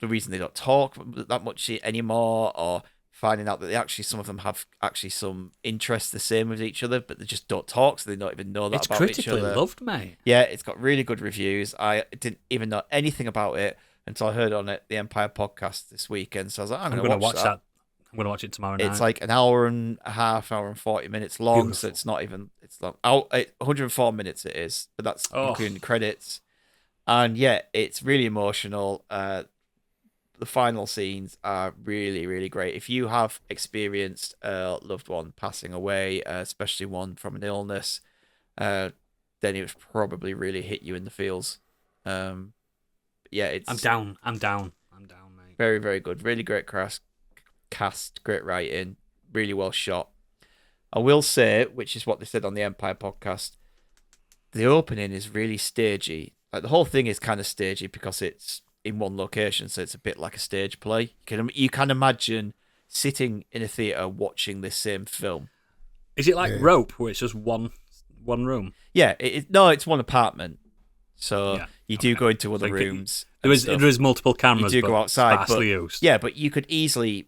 reason they don't talk that much anymore, or finding out that some of them have actually some interests the same with each other, but they just don't talk, so they don't even know that It's about each critically other. loved, mate. Yeah, it's got really good reviews. I didn't even know anything about it until I heard on it the Empire podcast this weekend. So I was like, I'm I'm going going to to watch that. I'm going to watch it tomorrow night. It's like an hour and a half, hour and 40 minutes long. So it's not even, it's long. 104 minutes it is, but that's including the credits. And yeah, it's really emotional. The final scenes are really, really great. If you have experienced a loved one passing away, especially one from an illness, then it would probably really hit you in the feels. Yeah, it's I'm down, mate. very, very good. Really great cast, great writing, really well shot. I will say, which is what they said on the Empire podcast, the opening is really stagey. Like the whole thing is kind of stagey because it's in one location, so it's a bit like a stage play. You can imagine sitting in a theater watching this same film. Is it like Rope, where it's just one room? Yeah, it's one apartment. So Yeah, you do go into other rooms. There is multiple cameras. You do go outside, sparsely used. Yeah, but you could easily,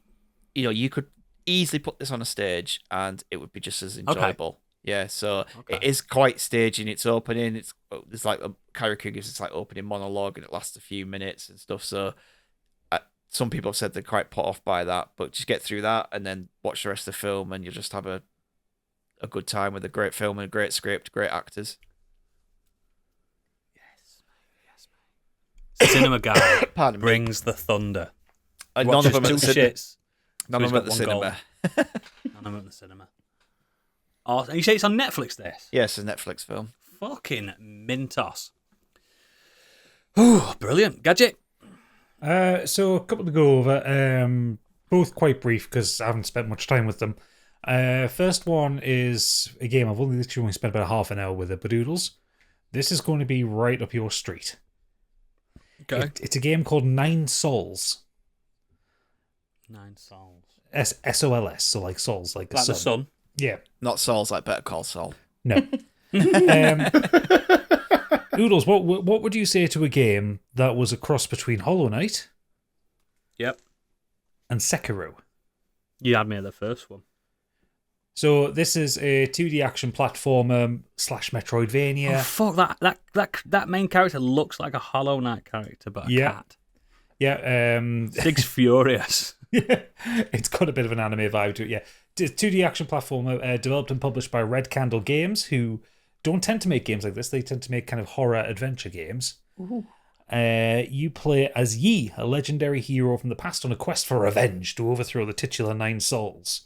put this on a stage and it would be just as enjoyable. Yeah, so it is quite stagey in its opening. There's like a character gives this like opening monologue and it lasts a few minutes and stuff. So some people have said they're quite put off by that, but just get through that and then watch the rest of the film and you'll just have a good time with a great film and a great script, great actors. Cinema guy Pardon me. brings the thunder. None of them at the shits. None of them at the cinema. None of them at the cinema. Oh, and you say it's on Netflix, this? Yes, it's a Netflix film. Fucking Mintos. Ooh, brilliant. Gadget? So a couple to go over, both quite brief because I haven't spent much time with them. First one is a game I've only spent about half an hour with it, Badoodles. This is going to be right up your street. Okay. It's a game called Nine Souls. 9 Souls. SOLS, so like souls, like Like the sun. Yeah. Not Saul's like Better Call Saul. No. Oodles, what would you say to a game that was a cross between Hollow Knight Yep. and Sekiro? You had me at the first one. So this is a 2D action platformer / Metroidvania. Oh, fuck, that main character looks like a Hollow Knight character, but a cat. Yeah. Dig's furious. Yeah, it's got a bit of an anime vibe to it, yeah. 2D action platformer developed and published by Red Candle Games, who don't tend to make games like this. They tend to make kind of horror adventure games. You play as Yi, a legendary hero from the past on a quest for revenge to overthrow the titular Nine Souls,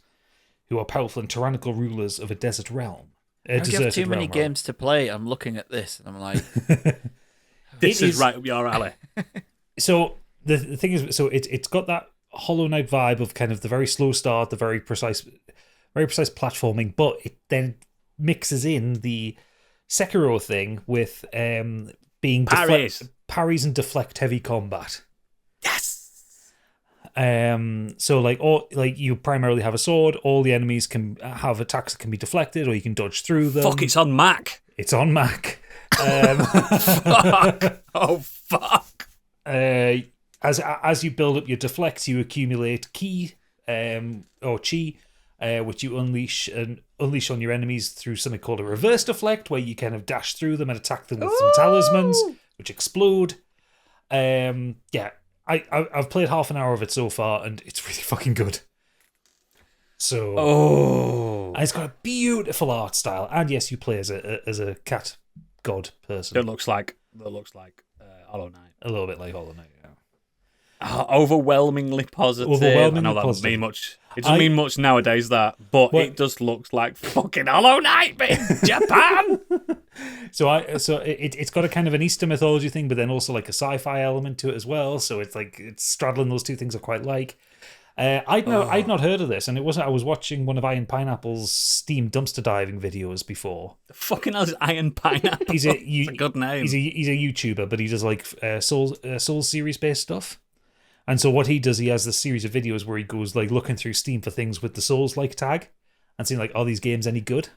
who are powerful and tyrannical rulers of a desert realm. You have too many games to play. I'm looking at this and I'm like... This is right up your alley. So the thing is, so it's got that Hollow Knight vibe of kind of the very slow start, the very precise platforming, but it then mixes in the Sekiro thing with being parries and deflect heavy combat. Yes. So you primarily have a sword. All the enemies can have attacks that can be deflected, or you can dodge through them. Fuck! It's on Mac. It's on Mac. Fuck! Oh fuck! As you build up your deflects, you accumulate ki or chi, which you unleash on your enemies through something called a reverse deflect, where you kind of dash through them and attack them with some talismans, which explode. I've played half an hour of it so far, and it's really fucking good. So, and it's got a beautiful art style, and yes, you play as a cat god person. That looks like Hollow Knight. A little bit like Hollow Knight. Yeah. Overwhelmingly positive. I know that doesn't mean much. It doesn't mean much nowadays, but it just looks like fucking Hollow Knight, mate. Japan. So it's got a kind of an Eastern mythology thing, but then also like a sci-fi element to it as well. So it's like it's straddling those two things I quite like. I'd not heard of this, and it wasn't. I was watching one of Iron Pineapple's Steam dumpster diving videos before. The fucking hell is Iron Pineapple? It's a good name. He's a YouTuber, but he does like Souls series based stuff. And so what he does, he has this series of videos where he goes like looking through Steam for things with the Souls like tag and seeing like, are these games any good?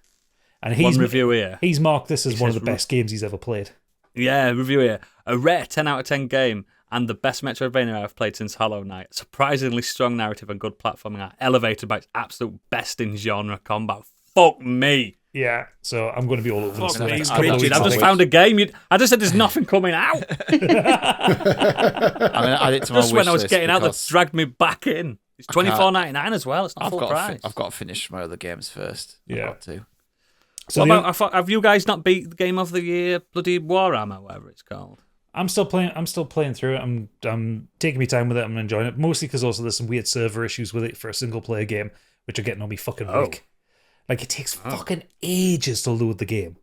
And One review here. He's marked this as one of the best games he's ever played. Yeah, review here. A rare 10 out of 10 game and the best Metroidvania I've played since Hollow Knight. Surprisingly strong narrative and good platforming are elevated by its absolute best in genre combat. Fuck me. Yeah, so I'm going to be all over this. Fuck me, Richard. I've just found a game. I just said there's nothing coming out. I'm going to add it to my just wish when I was list getting out, that because dragged me back in. It's $24.99 as well. It's not full price. I've got to finish my other games first. Yeah. I've got to. So have you guys not beat the Game of the Year, bloody Warhammer, whatever it's called? I'm still playing through it. I'm taking my time with it. I'm enjoying it, mostly because also there's some weird server issues with it for a single player game, which are getting on me fucking weak. Like it takes fucking ages to load the game.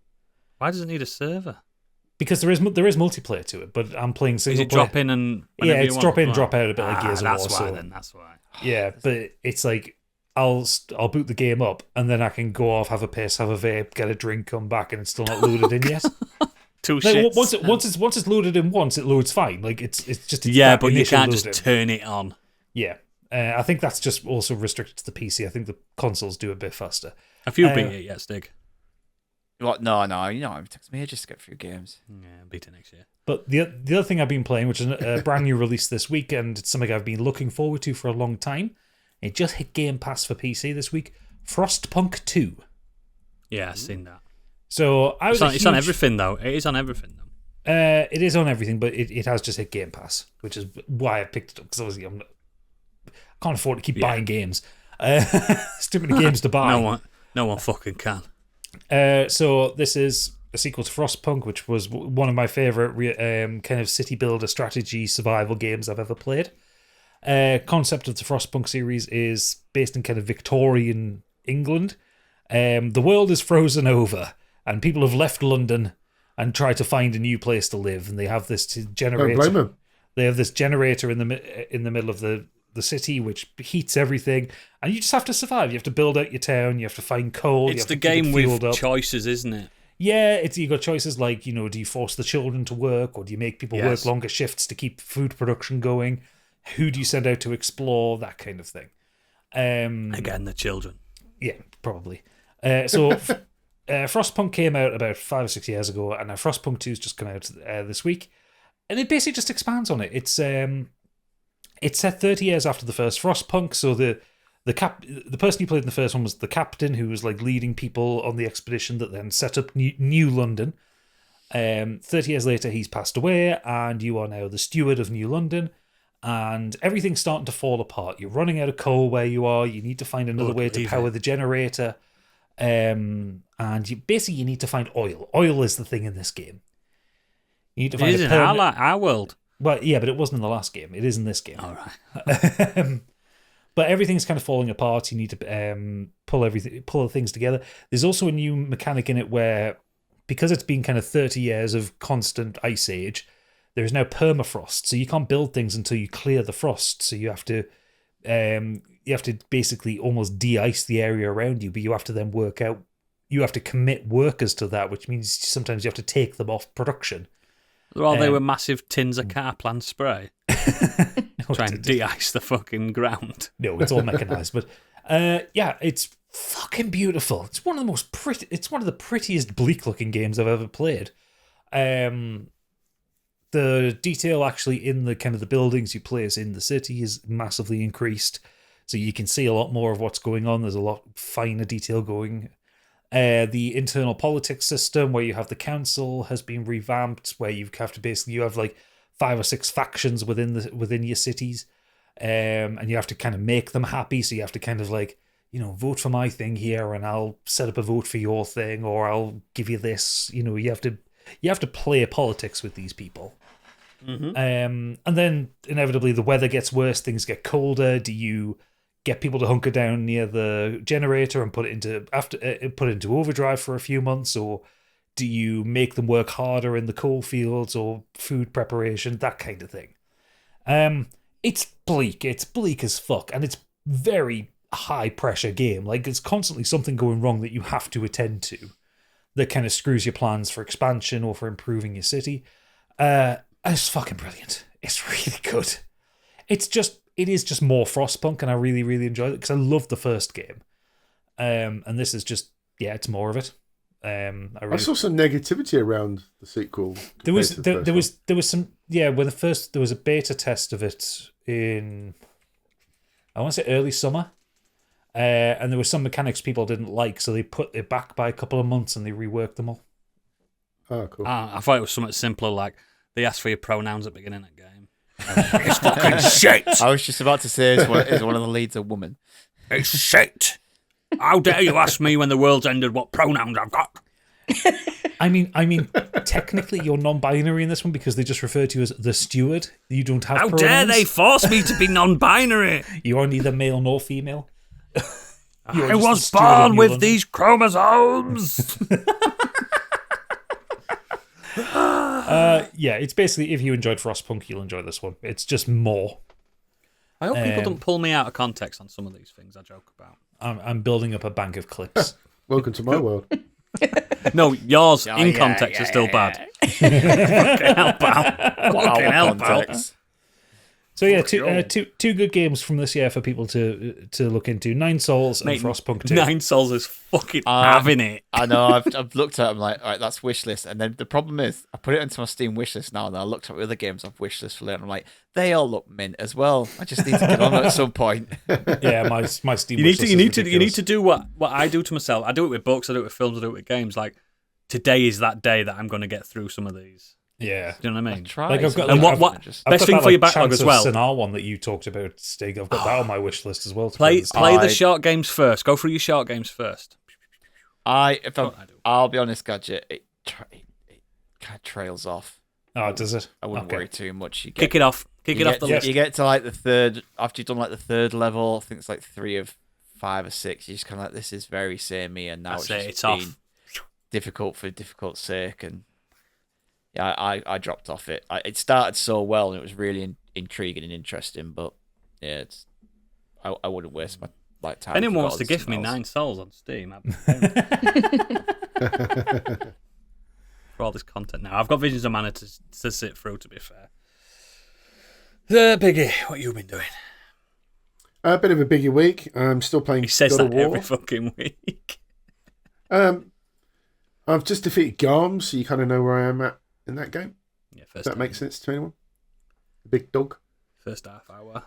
Why does it need a server? because there is multiplayer to it, but I'm playing single Is it player. drop in and Yeah, it's drop in, drop out a bit like Gears of War. That's why so. then. That's why. Yeah, but it's like I'll boot the game up and then I can go off, have a piss, have a vape, get a drink, come back, and it's still not loaded in yet. Two Like, shits. once it's loaded in once, it loads fine. Like it's just Yeah, that but you initial can't just loading. turn it on. Yeah, I think that's just also restricted to the PC. I think the consoles do a bit faster. Have you beat it yet, Stig? What? No. It takes me ages to get through games. Yeah, beat it next year. But the other thing I've been playing, which is a brand new release this week, and it's something I've been looking forward to for a long time. It just hit Game Pass for PC this week. Frostpunk 2. Yeah, I've seen that. So I was. It's on everything though. It is on everything though. It is on everything, but it has just hit Game Pass, which is why I picked it up, because obviously I can't afford to keep buying games. There's too many games to buy. No one fucking can. So this is a sequel to Frostpunk, which was one of my favourite kind of city builder strategy survival games I've ever played. Concept of the Frostpunk series is based in kind of Victorian England. The world is frozen over, and people have left London and tried to find a new place to live. And they have this generator. Don't blame them. They have this generator in the middle of the city, which heats everything, and you just have to survive. You have to build out your town. You have to find coal. It's the game with choices, isn't it? Yeah, you got choices like, do you force the children to work, or do you make people work longer shifts to keep food production going? Who do you send out to explore? That kind of thing. Again, the children. Yeah, probably. So Frostpunk came out about 5 or 6 years ago, and now Frostpunk 2's just come out this week, and it basically just expands on it. It's set 30 years after the first Frostpunk, so the person who played in the first one was the captain, who was like leading people on the expedition that then set up New London. 30 years later, he's passed away, and you are now the steward of New London, and everything's starting to fall apart. You're running out of coal where you are. You need to find another way to power the generator, and you need to find oil. Oil is the thing in this game. You need to find in our world. Well, yeah, but it wasn't in the last game. It is in this game. All right. But everything's kind of falling apart. You need to pull the things together. There's also a new mechanic in it where, because it's been kind of 30 years of constant ice age, there is now permafrost. So you can't build things until you clear the frost. So you have to basically almost de-ice the area around you. But you have to then you have to commit workers to that, which means sometimes you have to take them off production. Well, they were massive tins of Carplan spray. Trying to de-ice the fucking ground. No, it's all mechanized. But it's fucking beautiful. It's one of the prettiest bleak-looking games I've ever played. The detail actually in the kind of the buildings you place in the city is massively increased, so you can see a lot more of what's going on. There's a lot finer detail going. The internal politics system, where you have the council, has been revamped, where you have like 5 or 6 factions within your cities, and you have to kind of make them happy. So you have to kind of like, vote for my thing here, and I'll set up a vote for your thing, or I'll give you this. You have to play politics with these people. Mm-hmm. And then inevitably the weather gets worse, things get colder. Do you get people to hunker down near the generator and put it into overdrive for a few months, or do you make them work harder in the coal fields or food preparation, that kind of thing? It's bleak as fuck, and it's very high pressure game. Like, there's constantly something going wrong that you have to attend to that kind of screws your plans for expansion or for improving your city. It's fucking brilliant. It's really good. It is just more Frostpunk, and I really, really enjoyed it because I loved the first game. And this is just, it's more of it. I saw some negativity around the sequel. There was some when there was a beta test of it in, I want to say early summer, and there were some mechanics people didn't like, so they put it back by a couple of months and they reworked them all. Oh, cool. I thought it was something simpler, like they asked for your pronouns at the beginning of the game. It's fucking shit. I was just about to say, is one of the leads a woman? It's shit. How dare you ask me when the world's ended what pronouns I've got? I mean, technically you're non-binary in this one because they just refer to you as the steward. You don't have pronouns. How dare they force me to be non-binary? You are neither male nor female. I was born with these chromosomes. Yeah, it's basically if you enjoyed Frostpunk, you'll enjoy this one. It's just more. I hope people don't pull me out of context on some of these things I joke about. I'm building up a bank of clips. Welcome to my world. No, yours in context is still bad. Fucking hell, pal. Fucking hell, pal. So yeah, two good games from this year for people to look into: Nine Souls and Frostpunk 2. Nine Souls is fucking having it. I know. I've looked at it. I'm like, all right, that's wishlist. And then the problem is, I put it into my Steam wishlist now, and I looked at the other games I've wishlist for later. And I'm like, they all look mint as well. I just need to get on at some point. Yeah, my Steam. You need to do what I do to myself. I do it with books. I do it with films. I do it with games. Like today is that day that I'm going to get through some of these. Yeah, do you know what I mean? Like I've got, and what best thing for your backlog as well. Sinar one that you talked about, Stig. I've got that on my wish list as well. Play the short games first. Go through your short games first. I'll be honest, Gadget. It kind of trails off. Oh, does it? I wouldn't worry too much. Kick it off. Kick it off the list. You get to like the third. After you've done like the third level, I think it's like 3 of 5 or 6. You're just kind of like, this is very samey, and now it's been difficult for difficult's sake, and. Yeah, I dropped off it. It started so well, and it was really intriguing and interesting. But yeah, I wouldn't waste my time. Anyone wants to gift me 9 Souls on Steam? For all this content now, I've got Visions of Mana to sit through. To be fair, Biggie, what you been doing? A bit of a Biggie week. I'm still playing. He says God of that War. every fucking week. I've just defeated Garm, so you kind of know where I am at in that game. Yeah, does that make sense to anyone? The big dog. First half hour.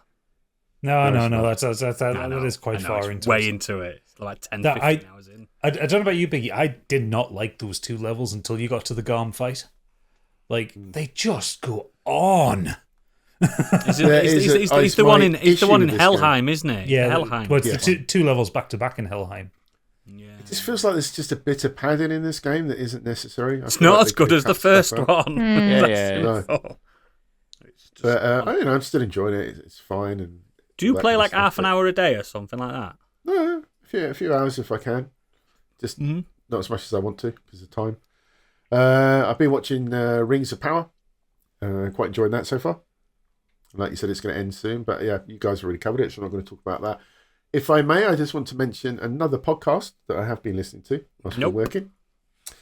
No. That is quite far into way into it. It's like 10, 15 hours in. I don't know about you, Biggie. I did not like those 2 levels until you got to the Garm fight. Like they just go on. He's the one in Helheim, isn't it? Yeah, Helheim. But it's the 2 levels back to back in Helheim. Yeah. It just feels like there's just a bit of padding in this game that isn't necessary. It's not as good as the first one. Yeah. But I'm still enjoying it. It's fine. And do you play like half an hour a day or something like that? No, a few hours if I can. Just not as much as I want to because of time. I've been watching Rings of Power. Quite enjoying that so far. Like you said, it's going to end soon. But yeah, you guys already covered it, so I'm not going to talk about that. If I may, I just want to mention another podcast that I have been listening to whilst we're working.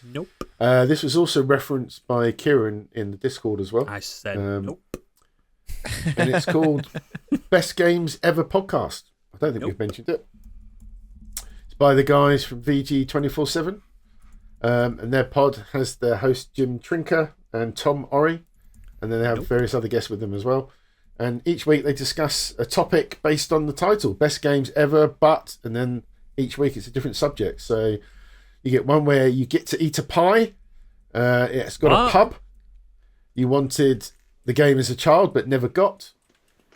Nope. This was also referenced by Kieran in the Discord as well. I said nope. And it's called Best Games Ever Podcast. I don't think we've mentioned it. It's by the guys from VG 24/7. And their pod has their host Jim Trinker and Tom Orry. And then they have various other guests with them as well. And each week they discuss a topic based on the title, Best Games Ever, and then each week it's a different subject. So you get one where you get to eat a pie. It's got a pub. You wanted the game as a child but never got.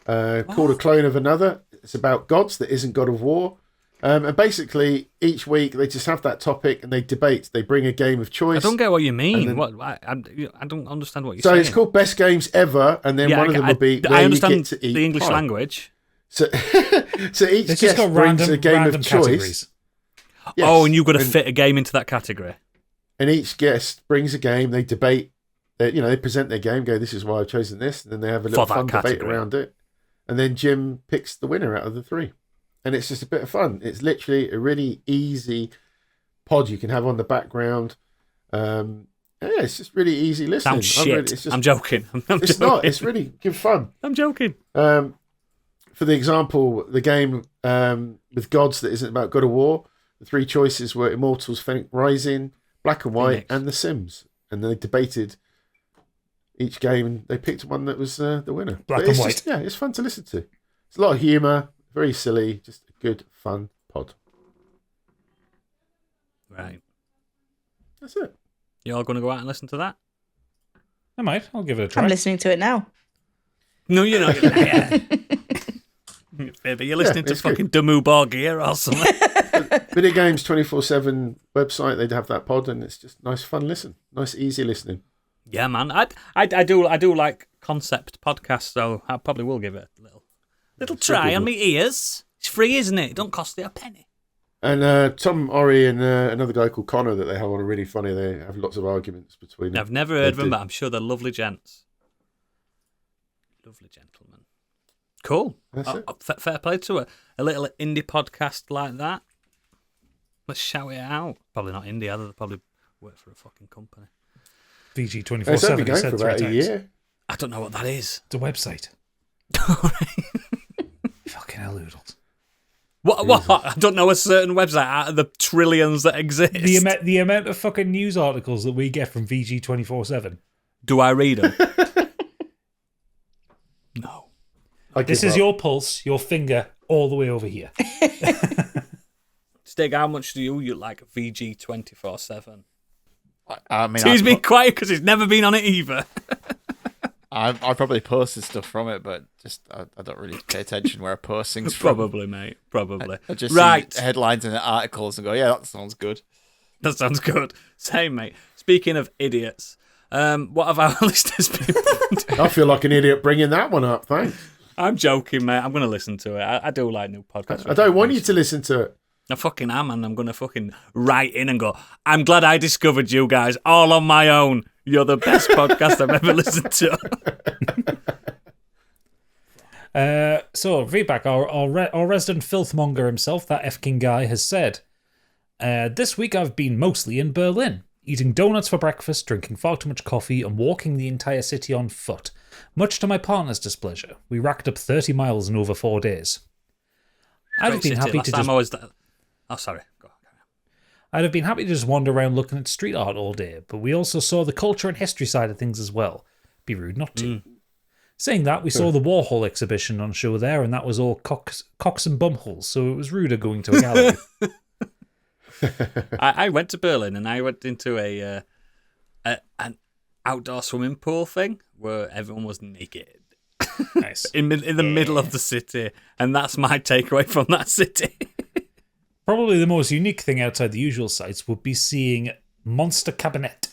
Called a clone of another. It's about gods that isn't God of War. And basically, each week they just have that topic and they debate. They bring a game of choice. I don't get what you mean. I don't understand what you're saying. So it's called Best Games Ever, and then one of them will be where I understand you get to eat the English pie. language. So each guest brings a game of choice. Yes. Oh, and you've got to fit a game into that category. And each guest brings a game. They debate. They present their game. Go, this is why I've chosen this. And then they have a little fun debate around it. And then Jim picks the winner out of the 3. And it's just a bit of fun. It's literally a really easy pod you can have on the background. It's just really easy listening. Sounds shit. I'm joking. It's not. It's really good fun. I'm joking. For the example, the game with gods that isn't about God of War, the 3 choices were Immortals, Phoenix Rising, Black and White, and The Sims. And they debated each game, and they picked one that was the winner. Black and White. It's fun to listen to. It's a lot of humour. Very silly, just a good, fun pod. Right. That's it. You all going to go out and listen to that? I might. I'll give it a try. I'm listening to it now. No, you're not. Maybe you're listening to fucking Damu Borgir or something. Video Games 24/7 website, they'd have that pod, and it's just nice, fun listen. Nice, easy listening. Yeah, man. I do like concept podcasts, so I probably will give it a little try on me ears. It's free, isn't it? It don't cost you a penny. And Tom Orry and another guy called Connor that they have on are really funny. They have lots of arguments between them. I've never heard of them, but I'm sure they're lovely gents. Lovely gentlemen. Cool. Fair play to a little indie podcast like that. Let's shout it out. Probably not indie, either. They probably work for a fucking company. VG It's 24/7. only been going for about a year. I don't know what that is. It's a website. Fucking hell, Oodles. What? I don't know a certain website out of the trillions that exist. The amount of fucking news articles that we get from VG 24/7. Do I read them? No. This is your pulse, your finger, all the way over here. Stig, how much do you like VG 24/7? I mean, He's been quiet because he's never been on it either. I probably posted stuff from it, but just I don't really pay attention where I post things from. Probably, mate. Probably. I just see headlines and articles and go, yeah, that sounds good. That sounds good. Same, mate. Speaking of idiots, what have our listeners been? I feel like an idiot bringing that one up. Thanks. I'm joking, mate. I'm going to listen to it. I do like new podcasts. I don't want you to listen to it. I fucking am, and I'm going to fucking write in and go, I'm glad I discovered you guys all on my own. You're the best podcast I've ever listened to. So, feedback. Our resident filthmonger himself, that F-King guy, has said, this week I've been mostly in Berlin, eating donuts for breakfast, drinking far too much coffee, and walking the entire city on foot. Much to my partner's displeasure. We racked up 30 miles in over 4 days. I'd have been happy to just... Oh, sorry. Go on. I'd have been happy to just wander around looking at street art all day, but we also saw the culture and history side of things as well. Be rude not to. Saying that, we saw the Warhol exhibition on show there, and that was all cocks and bumholes, so it was ruder going to a gallery. I went to Berlin, and I went into an outdoor swimming pool thing where everyone was naked. Nice. in the middle of the city, and that's my takeaway from that city. Probably the most unique thing outside the usual sites would be seeing Monster Cabinet,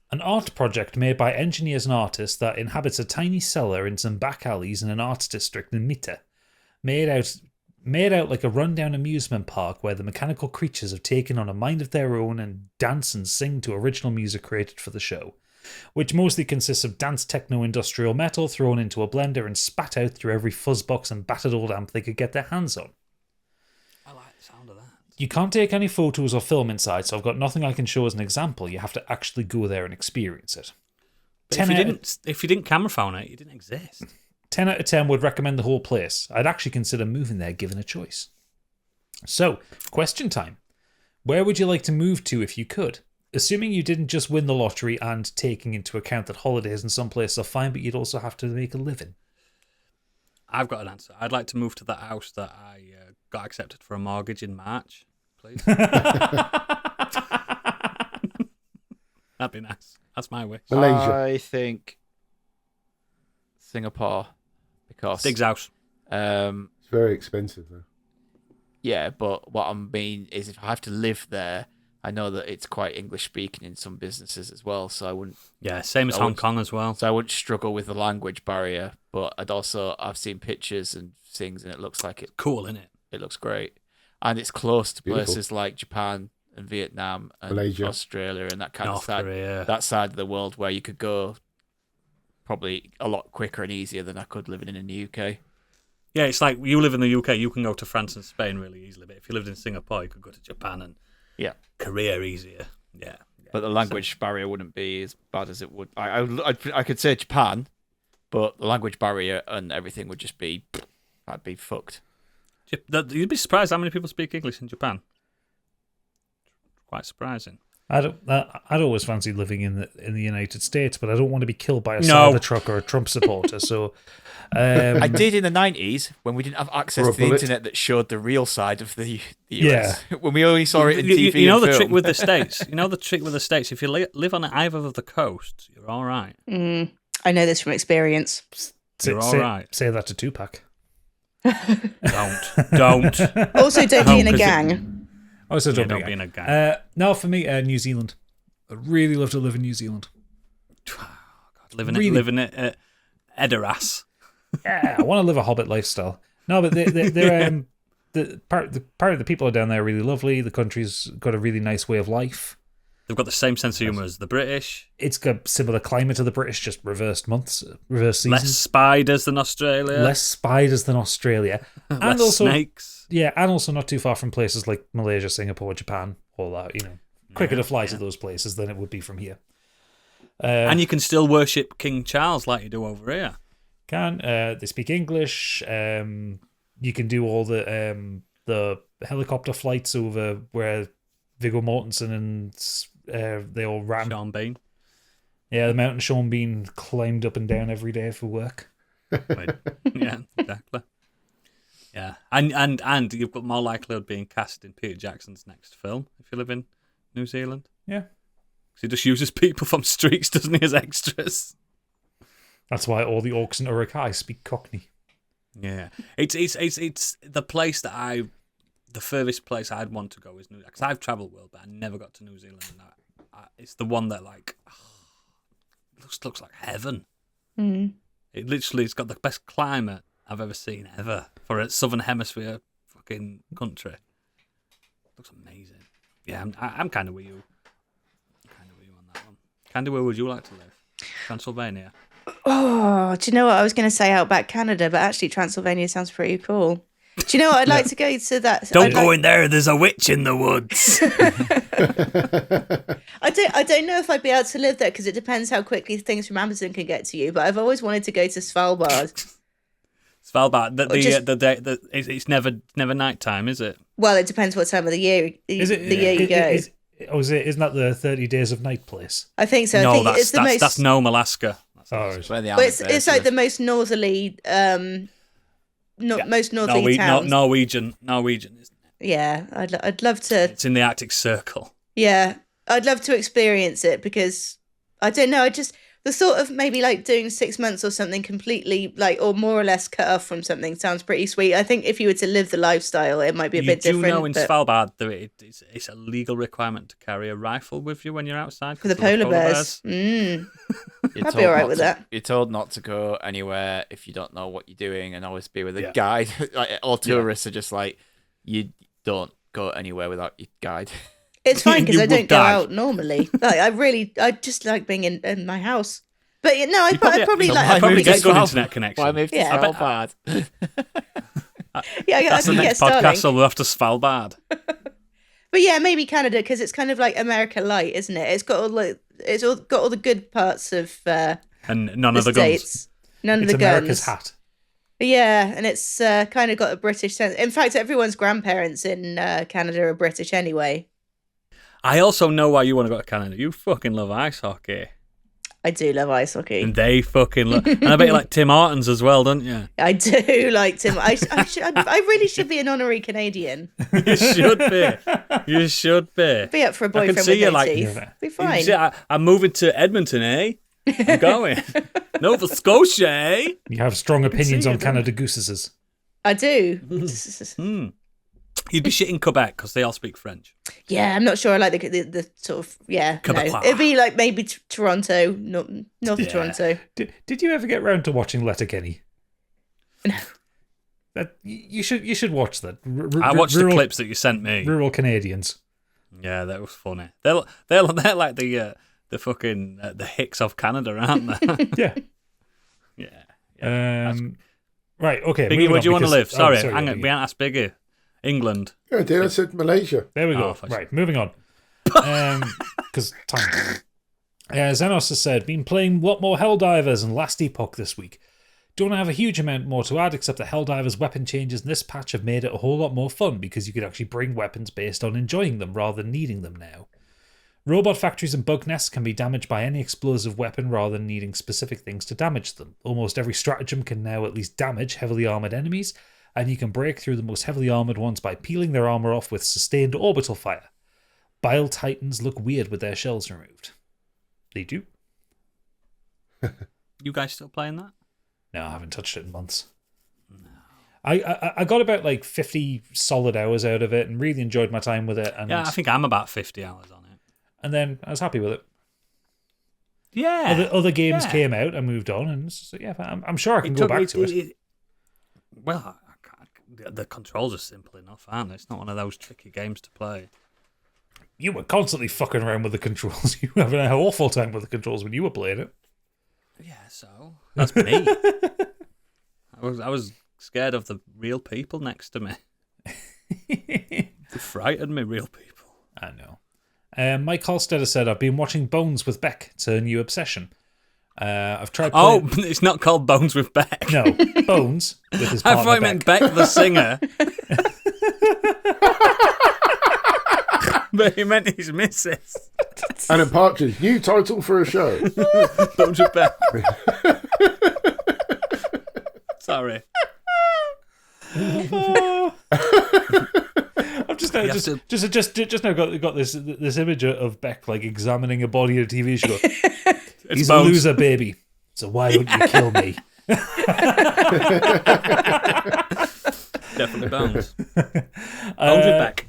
an art project made by engineers and artists that inhabits a tiny cellar in some back alleys in an arts district in Mitte, made out like a rundown amusement park where the mechanical creatures have taken on a mind of their own and dance and sing to original music created for the show, which mostly consists of dance techno industrial metal thrown into a blender and spat out through every fuzzbox and battered old amp they could get their hands on. I like the sound of that. You can't take any photos or film inside, so I've got nothing I can show as an example. You have to actually go there and experience it. If you didn't camera phone it, you didn't exist. 10 out of 10 would recommend the whole place. I'd actually consider moving there given a choice. So, question time. Where would you like to move to if you could? Assuming you didn't just win the lottery and taking into account that holidays in some places are fine, but you'd also have to make a living. I've got an answer. I'd like to move to that house that I got accepted for a mortgage in March, please. That'd be nice. That's my wish. Malaysia. I think Singapore, because Stig's house. It's very expensive, though. Yeah, but what I mean is if I have to live there, I know that it's quite English speaking in some businesses as well, so I wouldn't. Yeah, same as Hong Kong as well. So I wouldn't struggle with the language barrier, but I've seen pictures and things, and it looks like it. Cool, isn't it? It looks great, and it's close to Beautiful. places like Japan and Vietnam and Malaysia. Australia and that kind North of side. Korea. That side of the world where you could go probably a lot quicker and easier than I could living in the UK. Yeah, it's like you live in the UK, you can go to France and Spain really easily, but if you lived in Singapore, you could go to Japan and Korea easier. Yeah. But the language barrier wouldn't be as bad as it would. I could say Japan, but the language barrier and everything would just be, I'd be fucked. You'd be surprised how many people speak English in Japan. Quite surprising. I'd always fancied living in the United States, but I don't want to be killed by a Cybertruck or a Trump supporter. So I did in the 90s when we didn't have access to the internet that showed the real side of the US. Yeah. When we only saw it in TV. You know and the film. trick with the States. You know the trick with the States. If you live on either of the coasts, you're all right. I know this from experience. You're all right. Say that to Tupac. Don't. Also, don't be in a gang. Also, don't be in a gang. No, for me, New Zealand. I'd really love to live in New Zealand. God, living it at Edoras. Yeah, I want to live a Hobbit lifestyle. No, but they're the part of the people are down there are really lovely. The country's got a really nice way of life. They've got the same sense of humour as the British. It's got similar climate to the British, just reversed months, reverse seasons. Less spiders than Australia. Less spiders than Australia. Less And also snakes. Yeah, and also not too far from places like Malaysia, Singapore, Japan, all that, Quicker to fly to those places than it would be from here. And you can still worship King Charles like you do over here. They speak English. You can do all the helicopter flights over where Viggo Mortensen and they all ran. Sean Bean. Yeah, the mountain Sean Bean climbed up and down every day for work. Yeah, exactly. Yeah, and you've got more likelihood being cast in Peter Jackson's next film if you live in New Zealand. Yeah. Because he just uses people from streets, doesn't he, as extras? That's why all the orcs in Urukai speak Cockney. Yeah, it's the place that the furthest place I'd want to go is New Zealand. Because I've travelled world, but I never got to New Zealand. And it's the one that looks like heaven. Mm. It's got the best climate I've ever seen ever for a southern hemisphere fucking country. Looks amazing. Yeah, I'm kind of with you. On that one. Candy, where would you like to live? Transylvania. Oh, do you know what I was going to say? Outback Canada, but actually Transylvania sounds pretty cool. Do you know what I'd like to go to that? Don't go in there. There's a witch in the woods. I don't know if I'd be able to live there because it depends how quickly things from Amazon can get to you. But I've always wanted to go to Svalbard. Svalbard. It's never nighttime, is it? Well, it depends what time of the year. Is it the year you go? Isn't that the 30 Days of Night place? I think so. No, I think it's the most. That's Nome, Alaska. Where the But it's like the most northerly, most northerly towns. Norwegian, isn't it? Yeah, I'd love to. It's in the Arctic Circle. Yeah, I'd love to experience it because I don't know. The thought of maybe like doing 6 months or something completely or more or less cut off from something sounds pretty sweet. I think if you were to live the lifestyle, it might be a bit different. You do know in Svalbard it's a legal requirement to carry a rifle with you when you're outside for the polar bears. I'd be all right with that. You're told not to go anywhere if you don't know what you're doing, and always be with a guide. All tourists are just like, you don't go anywhere without your guide. It's fine because I don't go die. out normally. I just like being in my house. But no, I'd probably get good internet connection. Why move to Svalbard? That's the next podcast, so we'll have to Svalbard. But yeah, maybe Canada because it's kind of like America Light, isn't it? It's got all the good parts of and none the of the States. guns. None of the America's guns. hat. Yeah, and it's kind of got a British sense. In fact, everyone's grandparents in Canada are British anyway. I also know why you want to go to Canada. You fucking love ice hockey. I do love ice hockey. And they fucking love... And I bet you like Tim Hortons as well, don't you? I do like Tim. I really should be an honorary Canadian. You should be. You should be. Be up for a boyfriend with no teeth. Be fine. I'm moving to Edmonton, eh? I'm going. Nova Scotia, eh? You have strong opinions on Canada Gooses. I do. You'd be shit in Quebec because they all speak French. Yeah, I'm not sure I like the sort of, no. It'd be like maybe Toronto, northern Toronto. Did you ever get round to watching Letterkenny? No. You should watch that. I watched the clips that you sent me. Rural Canadians. Yeah, that was funny. They're like the fucking the Hicks of Canada, aren't they? Yeah. Right. Okay. Biggie, where do you want to live? Sorry, hang on. We haven't asked Biggie. England. Yeah, I did. I said Malaysia. There we go. Right, moving on. Because time. Xenos has said, been playing a lot more Helldivers and Last Epoch this week. Don't have a huge amount more to add, except that Helldivers weapon changes in this patch have made it a whole lot more fun because you could actually bring weapons based on enjoying them rather than needing them now. Robot factories and bug nests can be damaged by any explosive weapon rather than needing specific things to damage them. Almost every stratagem can now at least damage heavily armoured enemies, and you can break through the most heavily armoured ones by peeling their armour off with sustained orbital fire. Bile Titans look weird with their shells removed. They do. You guys still playing that? No, I haven't touched it in months. No. I got about 50 solid hours out of it and really enjoyed my time with it. And yeah, I think I'm about 50 hours on it. And then I was happy with it. Yeah. Other games came out and moved on, and so, yeah, I'm sure I can go back to it. Well, the controls are simple enough, aren't they? It's not one of those tricky games to play. You were constantly fucking around with the controls. You were having an awful time with the controls when you were playing it. Yeah, so that's me. I was scared of the real people next to me. They frightened me, real people. I know. Mike Halstead has said, I've been watching Bones with Beck. It's a new obsession. I've tried playing... Oh, it's not called Bones with Beck. No, Bones with his I partner thought you meant Beck the singer. But he meant his missus. And a Partridge, new title for a show. Bones with Beck. Sorry. I've just now got this image of Beck like examining a body in a TV show. He's Bones. a loser, baby. So why wouldn't you kill me? Definitely Bones. Bones with Beck.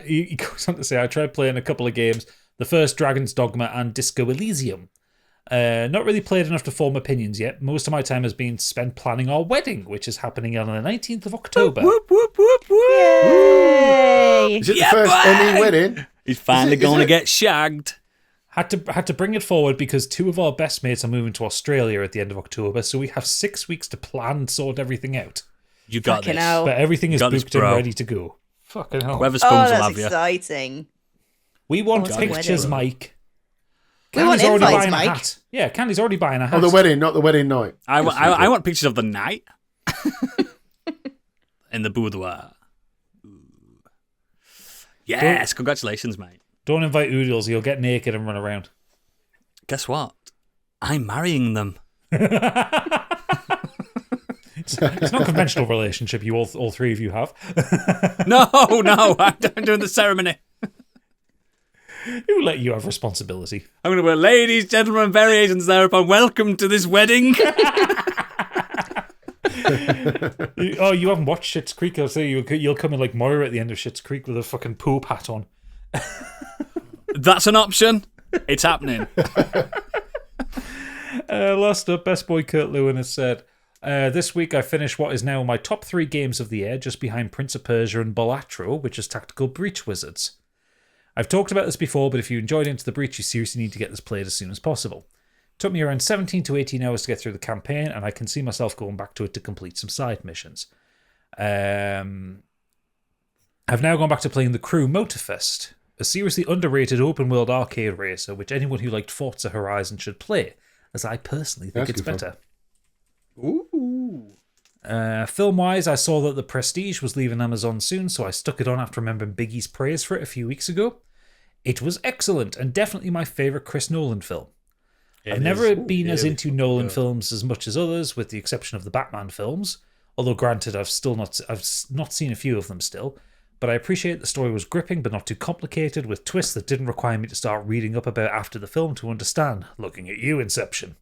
He goes on to say, I tried playing a couple of games. The first, Dragon's Dogma and Disco Elysium. Not really played enough to form opinions yet. Most of my time has been spent planning our wedding, which is happening on the 19th of October. Whoop, whoop, whoop, whoop. Yay! Is it the first Emmy wedding? He's finally going to get shagged. Had to bring it forward because two of our best mates are moving to Australia at the end of October, so we have 6 weeks to plan and sort everything out. You got Fucking this. hell. But everything is Got this, booked and bro. ready to go. Fucking hell. Whoever Oh, spoons will that's have you. exciting. We want What a pictures, wedding. Mike. We want Candy's already invites, buying a Mike. hat. Yeah, Candy's already buying a hat. Oh, the wedding, not the wedding night. I want pictures of the night. In the boudoir. Yes, congratulations, mate. Don't invite oodles, you'll get naked and run around. Guess what? I'm marrying them. It's not a conventional relationship you all three of you have. No, I'm doing the ceremony. Who let you have responsibility? I'm going to put ladies, gentlemen, variations thereupon. Welcome to this wedding. You haven't watched Schitt's Creek. I'll say you'll come in like Moira at the end of Schitt's Creek with a fucking poop hat on. That's an option. It's happening. Last up, Best Boy Kurt Lewin has said, this week I finished what is now my top 3 games of the year, just behind Prince of Persia and Balatro, which is Tactical Breach Wizards. I've talked about this before, but if you enjoyed Into the Breach, you seriously need to get this played as soon as possible. It took me around 17 to 18 hours to get through the campaign, and I can see myself going back to it to complete some side missions. I've now gone back to playing The Crew Motorfest, a seriously underrated open-world arcade racer, which anyone who liked Forza Horizon should play, as I personally think That's it's good better. Ooh. Film-wise, I saw that The Prestige was leaving Amazon soon, so I stuck it on after remembering Biggie's praise for it a few weeks ago. It was excellent, and definitely my favourite Chris Nolan film. I've never been as into Nolan films as much as others, with the exception of the Batman films, although granted I've not seen a few of them still, but I appreciate the story was gripping but not too complicated, with twists that didn't require me to start reading up about after the film to understand. Looking at you, Inception.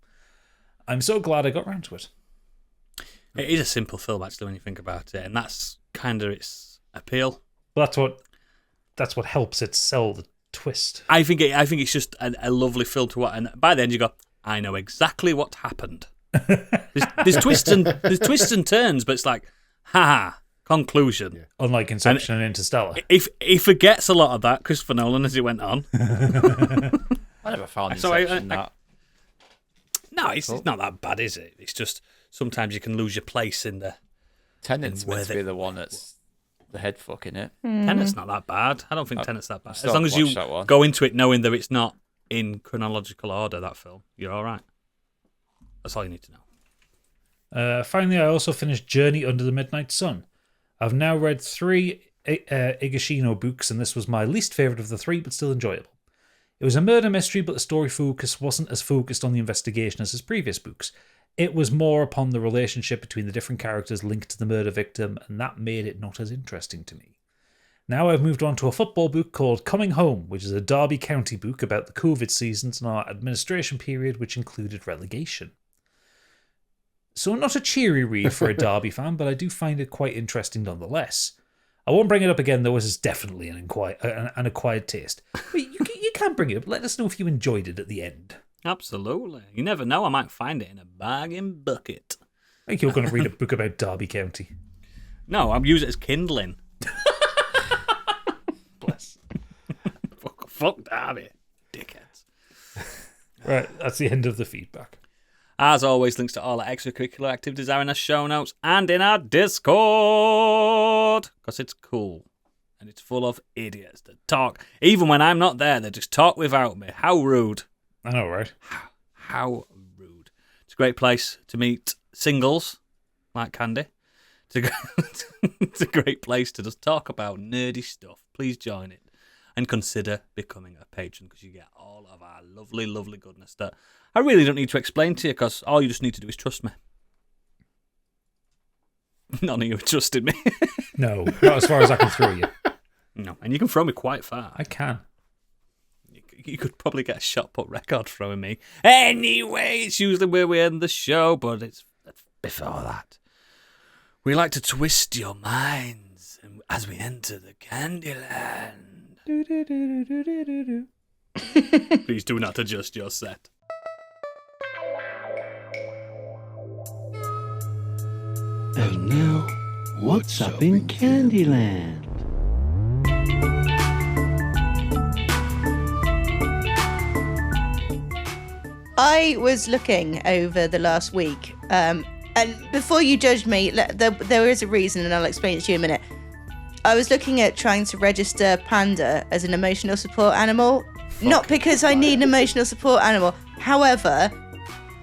I'm so glad I got round to it. It is a simple film, actually, when you think about it, and that's kind of its appeal. But that's what helps it sell the twist. I think it's just a lovely film to watch, and by the end you go, I know exactly what happened. There's twists and turns, but it's like, conclusion. Yeah. Unlike Inception and Interstellar. If he forgets a lot of that, Christopher Nolan, as he went on. I never found So Inception that. No, it's not that bad, is it? It's just sometimes you can lose your place in the... Tenet's meant to be the one that's the head fuck in it. Tenet's not that bad. I don't think Tenet's that bad. As still long as you watched that one. go into it knowing that it's not in chronological order, that film, you're all right. That's all you need to know. Finally, I also finished Journey Under the Midnight Sun. I've now read 3 Igashino books, and this was my least favourite of the 3, but still enjoyable. It was a murder mystery, but the story focus wasn't as focused on the investigation as his previous books. It was more upon the relationship between the different characters linked to the murder victim, and that made it not as interesting to me. Now I've moved on to a football book called Coming Home, which is a Derby County book about the COVID seasons and our administration period, which included relegation. So not a cheery read for a Derby fan, but I do find it quite interesting nonetheless. I won't bring it up again, though, as it's definitely an acquired taste. But you can bring it up. Let us know if you enjoyed it at the end. Absolutely. You never know, I might find it in a bargain bucket. I think you're going to read a book about Derby County. No, I'm using it as kindling. Bless. Fuck Derby, dickheads. Right, that's the end of the feedback. As always, links to all our extracurricular activities are in our show notes and in our Discord. Because it's cool. And it's full of idiots that talk. Even when I'm not there, they just talk without me. How rude. I know, right? How rude. It's a great place to meet singles like Candy. It's a great place to just talk about nerdy stuff. Please join it. And consider becoming a patron because you get all of our lovely, lovely goodness that I really don't need to explain to you because all you just need to do is trust me. None of you have trusted me. No, not as far as I can throw you. No, and you can throw me quite far. I can. You could probably get a shot put record throwing me. Anyway, it's usually where we end the show, but it's before that. We like to twist your minds as we enter the Candyland. Please do not adjust your set. And now, what's up in Candyland? I was looking over the last week, and before you judge me, there is a reason, and I'll explain it to you in a minute. I was looking at trying to register Panda as an emotional support animal, not because I need an emotional support animal. However,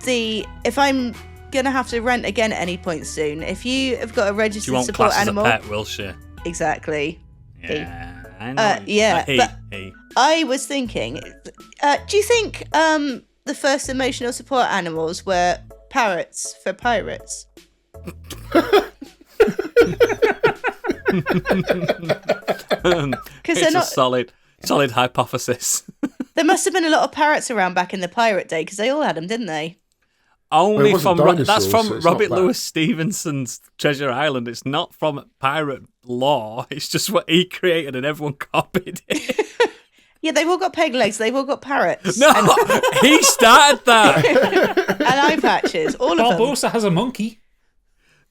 if I'm gonna have to rent again at any point soon, if you have got a She registered won't support class animal, as a pet, will she? exactly. Yeah, I know. Yeah, but He. I was thinking, do you think the first emotional support animals were parrots for pirates? It's they're a not. solid hypothesis. There must have been a lot of parrots around back in the pirate day because they all had them, didn't they? Only Well, it from wasn't that's dinosaurs, from so it's Robert not that. Louis Stevenson's Treasure Island. It's not from pirate law. It's just what he created and everyone copied it. Yeah, they've all got peg legs. They've all got parrots. No, he started that. And eye patches. All of them. Barbosa has a monkey.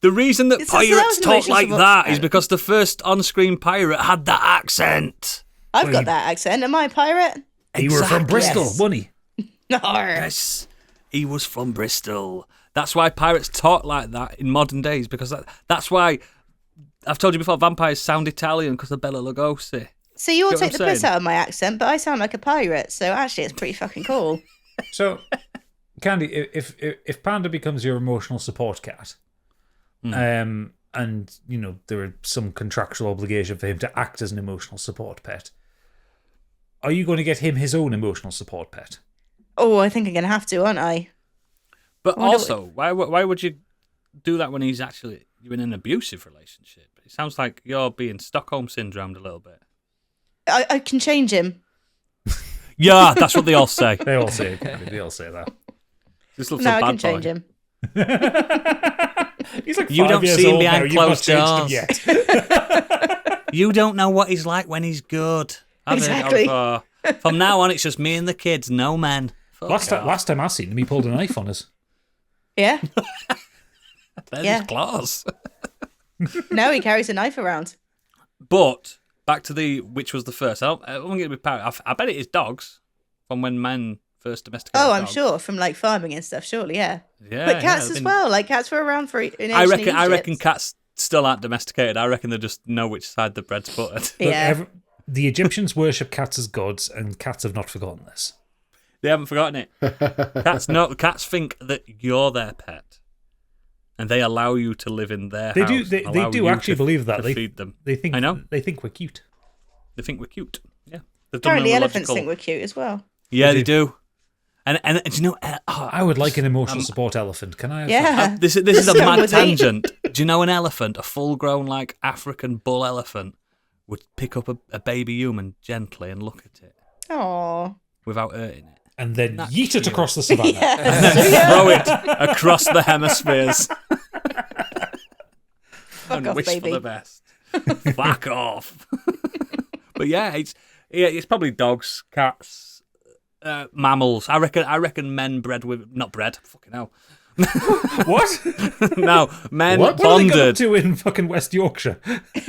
The reason that It's just that pirates was an talk emotional like support that is parrot. because the first on-screen pirate had that accent. I've got that accent. Am I a pirate? He were from Exactly. Bristol, Yes. wasn't he? No. Yes, he was from Bristol. That's why pirates talk like that in modern days, because that's why I've told you before, vampires sound Italian because of Bela Lugosi. So you all Get what take the I'm piss saying? out of my accent, but I sound like a pirate. So actually, it's pretty fucking cool. So, Candy, if Panda becomes your emotional support cat, and you know there are some contractual obligation for him to act as an emotional support pet, are you going to get him his own emotional support pet? Oh, I think I'm going to have to, aren't I? But Why don't also, why would you do that when you're in an abusive relationship? It sounds like you're being Stockholm syndromed a little bit. I can change him. Yeah, that's what they all say. They all say that. This looks No, a I bad can change boy. him. He's like You 5 don't years see him old behind now. You've not closed changed him doors. yet. You don't know what he's like when he's good. I've heard it Exactly. before. From now on, it's just me and the kids, no men. Fuck Last time I seen him, he pulled a knife on us. Yeah. There's yeah. his claws. No, he carries a knife around. But back to which was the first. I don't want to get a bit parrot. I bet it is dogs from when men first domesticated. Oh, I'm dogs. sure from like farming and stuff. Surely, yeah. Yeah, But cats yeah, as well. Like cats were around for in I ancient reckon Egypt. cats still aren't domesticated. I reckon they just know which side the bread's buttered. Look, Yeah. the Egyptians worship cats as gods, and cats have not forgotten this. They haven't forgotten it. Cats think that you're their pet, and they allow you to live in their They house. do. They allow do you actually to- believe that. to They feed them. They think. I know. They think we're cute. They think we're cute. Yeah. They've done Apparently, elephants neurological- think we're cute as well. Yeah, They they do. And do you know? I would like an emotional support elephant. Can I? Have that? Yeah. This is a So mad would they. tangent. Do you know an elephant, a full-grown like African bull elephant, would pick up a baby human gently and look at it Aww. without hurting it, And then Not yeet it cute. across the savannah. throw it across the hemispheres, Fuck and off, wish baby. for the best. Fuck off. But yeah, it's probably dogs, cats, mammals. I reckon men bred with not bred. Fucking hell. What? No, men What? What are they going bonded. to do in fucking West Yorkshire?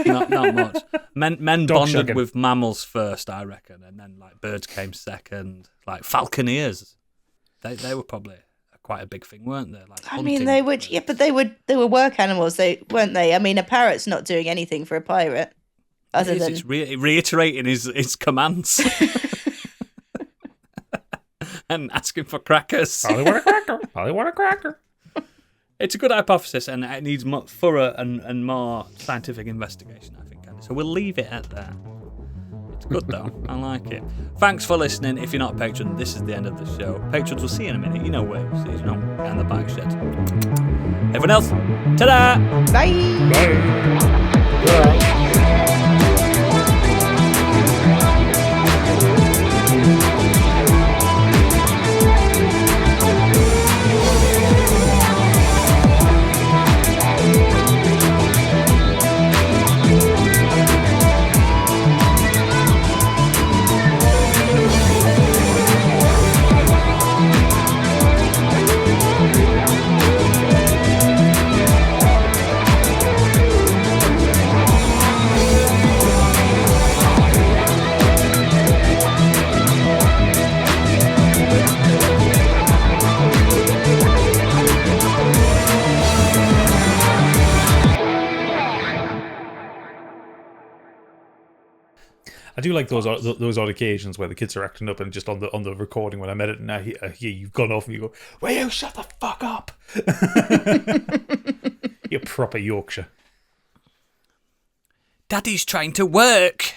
Not much. Men Dog bonded shagging. with mammals first, I reckon, and then like birds came second. Like falconeers, they were probably quite a big thing, weren't they? Like I mean, hunting they would, birds. yeah, but they were work animals, weren't they? I mean, a parrot's not doing anything for a pirate, other It is, than it's reiterating his commands and asking for crackers. I want a cracker. I want a cracker. It's a good hypothesis, and it needs more thorough and more scientific investigation, I think, Andy. So we'll leave it at that. It's good, though. I like it. Thanks for listening. If you're not a patron, this is the end of the show. Patrons, we'll see you in a minute. You know where we'll see you, and the bike shed. Everyone else, ta-da! bye. I do like those odd occasions where the kids are acting up, and just on the recording when I'm editing, I hear you've gone off and you go, "Will you shut the fuck up?" You're proper Yorkshire. Daddy's trying to work.